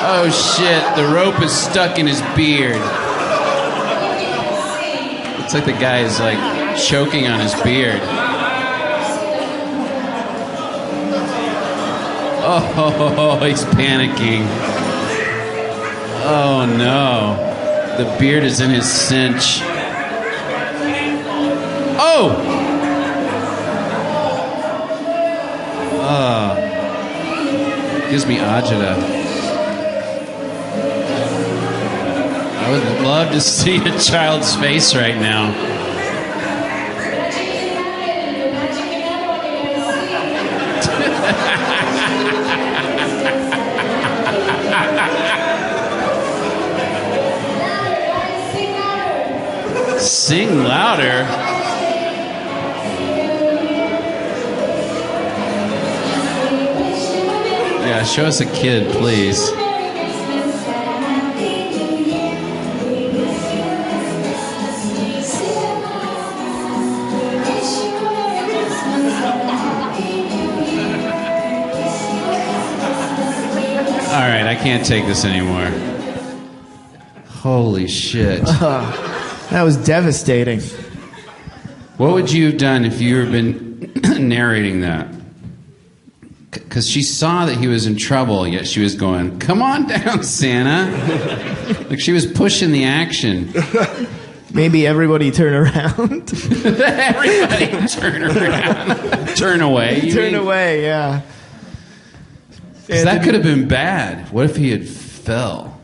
Oh shit, the rope is stuck in his beard. Looks like the guy is like choking on his beard. Oh, he's panicking. Oh no. The beard is in his cinch. Oh! Gives me agita. I would love to see a child's face right now. Sing louder. Yeah, show us a kid, please. All right, I can't take this anymore. Holy shit. That was devastating. What would you have done if you had been narrating that? Because she saw that he was in trouble, yet she was going, "Come on down, Santa." Like she was pushing the action. Maybe everybody turn around. Everybody turn around. Turn away. Turn away, yeah. That could have been bad. What if he had fell?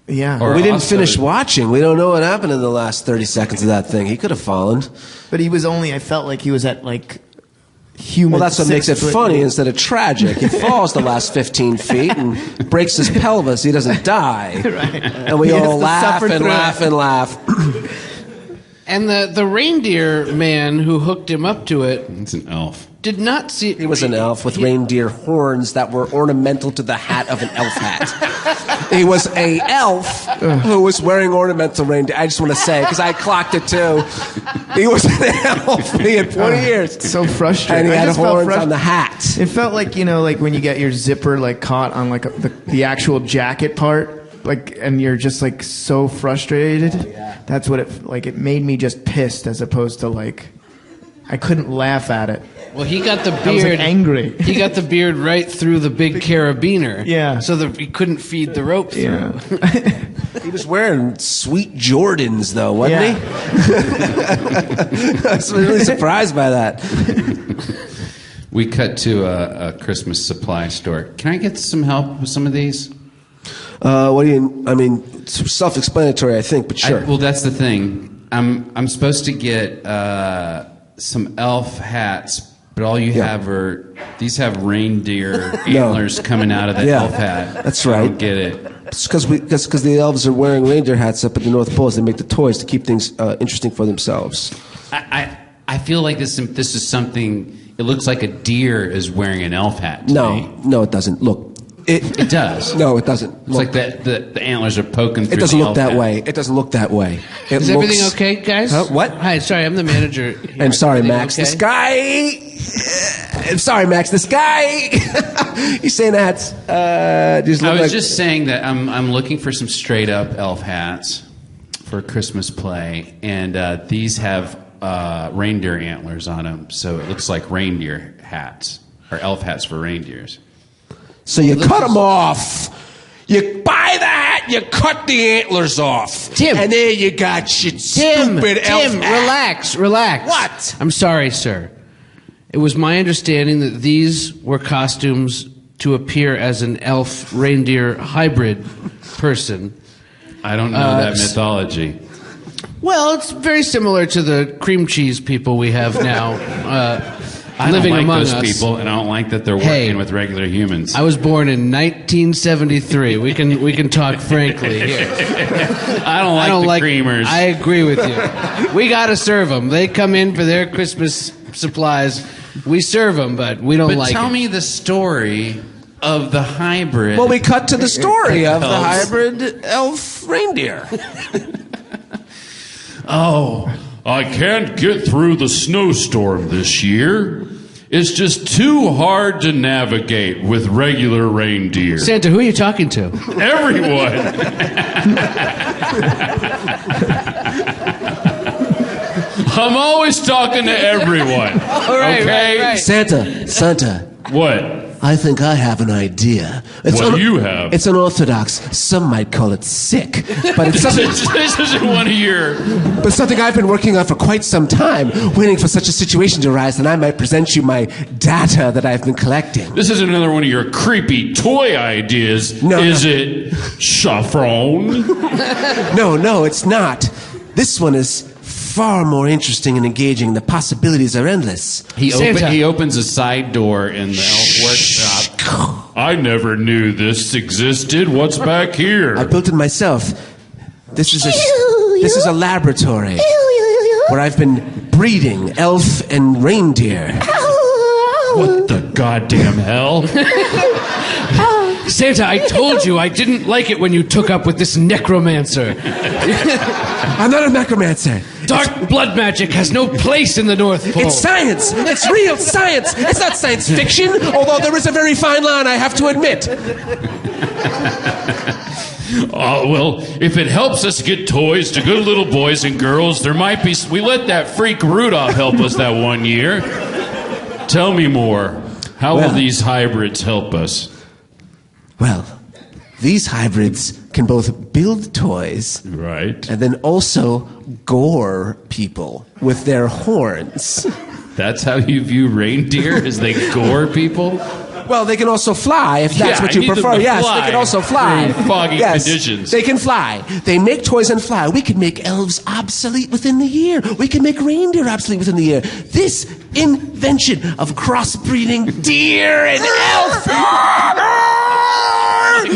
Yeah. Or we didn't also- finish watching. We don't know what happened in the last 30 seconds of that thing. He could have fallen. But he was only, I felt like he was at like human. Well, that's what makes it 6 foot. funny instead of tragic. He falls the last 15 feet and breaks his pelvis. He doesn't die. Right. And we He has all to laugh suffer and through laugh it. and laugh. And the reindeer man who hooked him up to it It's an elf. did not see. He was an elf with reindeer horns that were ornamental to the hat of an elf hat. He was a elf who was wearing ornamental reindeer. I just want to say, because I clocked it too. He was an elf. He had 40 ears. So frustrating. And he I had just felt horns on the hat. It felt like, you know, like when you get your zipper like caught on like the actual jacket part, like, and you're just like so frustrated. Oh, yeah. That's what it made me just pissed as opposed to like, I couldn't laugh at it. Well, he got the beard. I was like angry. He got the beard right through the big carabiner. Yeah. So that he couldn't feed the rope through. Yeah. He was wearing sweet Jordans, though, wasn't he? I was really surprised by that. We cut to a Christmas supply store. Can I get some help with some of these? What do you? I mean, it's self-explanatory, I think, but sure. Well, that's the thing. I'm supposed to get some elf hats, but all you have are these have reindeer antlers coming out of the elf hat. That's I right. don't get it. It's because the elves are wearing reindeer hats up at the North Pole as they make the toys to keep things interesting for themselves. I feel like this is something. It looks like a deer is wearing an elf hat. To me. No, it doesn't. Look. It does. No, it doesn't. It's like the antlers are poking through. It doesn't the look elf that hat. way. It doesn't look that way. Is everything okay, guys? What? Hi, sorry, I'm the manager here. I'm sorry, Everything Max. okay? This guy. I'm sorry, Max. This guy. He's saying that. I was just saying that I'm looking for some straight up elf hats for Christmas play, and these have reindeer antlers on them, so it looks like reindeer hats or elf hats for reindeers. So you cut them off. You buy the hat, you cut the antlers off. Tim. And there you got your stupid elf Tim, hat. relax. What? I'm sorry, sir. It was my understanding that these were costumes to appear as an elf reindeer hybrid person. I don't know that mythology. Well, it's very similar to the cream cheese people we have now. I living don't like among those us. people, and I don't like that they're working with regular humans. I was born in 1973. We can talk frankly here. I don't like the creamers. I agree with you. We got to serve them. They come in for their Christmas supplies. We serve them, but we don't like tell it. me the story of the hybrid. Well, we cut to the story of the elves. hybrid elf reindeer. Oh, I can't get through the snowstorm this year. It's just too hard to navigate with regular reindeer. Santa, who are you talking to? Everyone. I'm always talking to everyone. All right, okay? right. Santa. What? I think I have an idea. What do you have? It's unorthodox. Some might call it sick, but it's something. This isn't one of your. But something I've been working on for quite some time, waiting for such a situation to arise, and I might present you my data that I've been collecting. This isn't another one of your creepy toy ideas, is it, Saffron? No, it's not. This one is far more interesting and engaging. The possibilities are endless. He opens a side door in the elf workshop. I never knew this existed. What's back here? I built it myself. This is a laboratory where I've been breeding elf and reindeer. What the goddamn hell? Santa, I told you I didn't like it when you took up with this necromancer. I'm not a necromancer. Dark blood magic has no place in the North Pole. It's science. It's real science. It's not science fiction, although there is a very fine line, I have to admit. Well, if it helps us get toys to good little boys and girls, there might be. We let that freak Rudolph help us that one year. Tell me more. How will these hybrids help us? Well, these hybrids can both build toys, right, and then also gore people with their horns. That's how you view reindeer? As they gore people? Well, they can also fly if that's what you prefer. Yes, they can also fly. In foggy conditions. They can fly. They make toys and fly. We can make elves obsolete within the year. We can make reindeer obsolete within the year. This invention of crossbreeding deer and elf.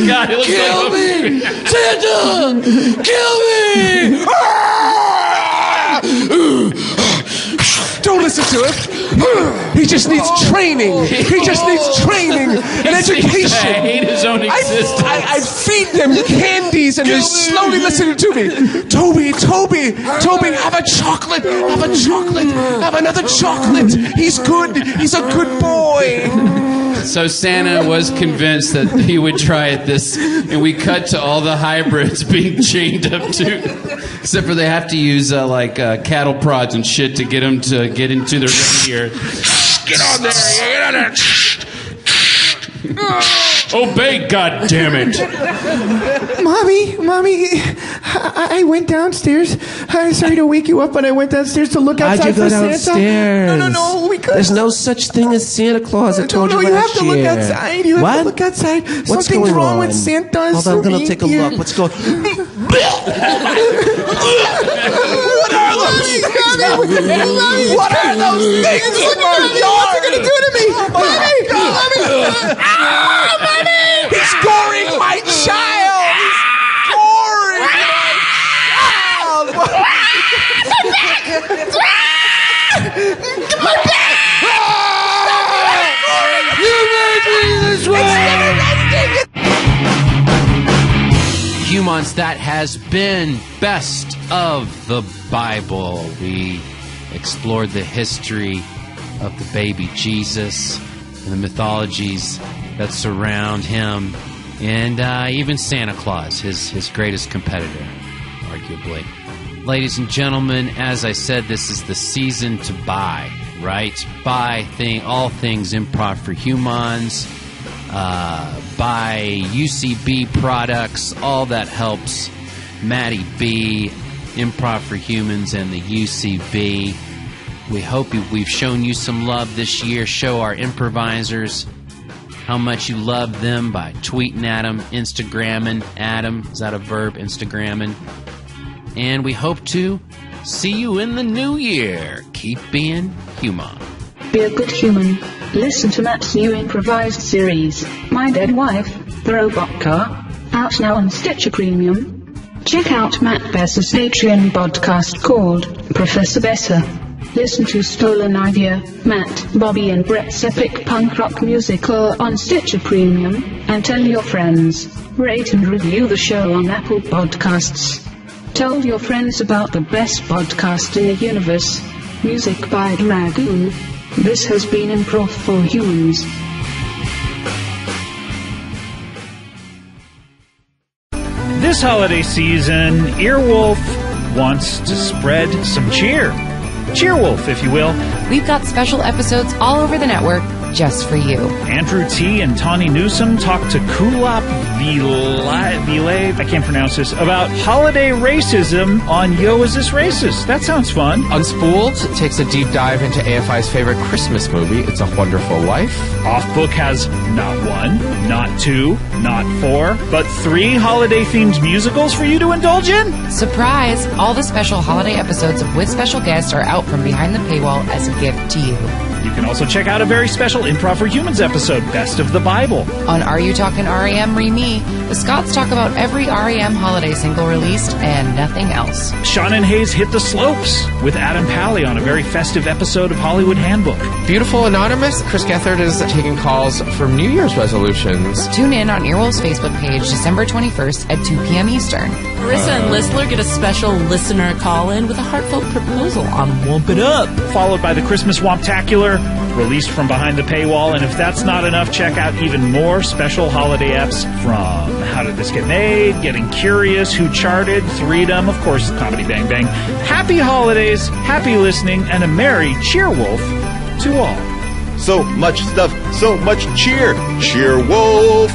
God, it looks Kill me! Santa! Kill me! Don't listen to him. He just needs training. He just needs training and education. I hate his own existence. I feed them candies and they're slowly listening to me. Toby, have a chocolate. Have a chocolate. Have another chocolate. He's good. He's a good boy. So Santa was convinced that he would try at this, and we cut to all the hybrids being chained up to, except for they have to use cattle prods and shit to get them to get into their reindeer. Get on there. Get on there. Obey, goddammit! Mommy, I went downstairs. I'm sorry to wake you up, but I went downstairs to look outside for Santa. Downstairs? No, we could. There's no such thing as Santa Claus. I told you last year. You have to look outside. You have to look outside. What's Something's going wrong on? with Santa's Hold on, I'm going to take a look. What's going on? What are those things? What are those things in your yard? What are going to do to me? Mommy! He's goring my child! He's goring my child! Come on back! You made me this way! Humans, that has been Best of the Bible. We explored the history of the baby Jesus and the mythologies that surround him, and even Santa Claus, his greatest competitor, arguably. Ladies and gentlemen, as I said, this is the season to buy, right? Buy all things Improv for Humans, buy UCB products, all that helps Matty B, Improv for Humans, and the UCB. We hope we've shown you some love this year. Show our improvisers how much you love them by tweeting at them, Instagramming at them. Is that a verb? Instagramming. And we hope to see you in the new year. Keep being human. Be a good human. Listen to Matt's new improvised series, My Dead Wife, The Robot Car, out now on Stitcher Premium. Check out Matt Besser's Patreon podcast called Professor Besser. Listen to Stolen Idea, Matt, Bobby and Brett's epic punk rock musical on Stitcher Premium, and tell your friends. Rate and review the show on Apple Podcasts. Tell your friends about the best podcast in the universe. Music by Dragoon. This has been Improv for Humans. This holiday season, Earwolf wants to spread some cheer. Cheerwolf, if you will. We've got special episodes all over the network just for you. Andrew T. and Tawny Newsom talk to Kulop Vile, I can't pronounce this, about holiday racism on Yo, Is This Racist? That sounds fun. Unspooled takes a deep dive into AFI's favorite Christmas movie, It's a Wonderful Life. Offbook has not one, not two, not four, but 3 holiday-themed musicals for you to indulge in? Surprise! All the special holiday episodes with special guests are out from behind the paywall as a gift to you. You can also check out a very special Improv for Humans episode, Best of the Bible. On Are You Talking REM Re-Me, the Scots talk about every REM holiday single released and nothing else. Sean and Hayes Hit the Slopes with Adam Pally on a very festive episode of Hollywood Handbook. Beautiful Anonymous, Chris Gethard is taking calls for New Year's resolutions. Tune in on Earwolf's Facebook page December 21st at 2 p.m. Eastern. Marissa and Listler get a special listener call-in with a heartfelt proposal on Womp It Up. Followed by the Christmas Womptacular, released from behind the paywall. And if that's not enough, check out even more special holiday apps from How Did This Get Made, Getting Curious, Who Charted, Threedom, of course, Comedy Bang Bang. Happy holidays, happy listening, and a merry Cheerwolf to all. So much stuff, so much cheer. Cheerwolf.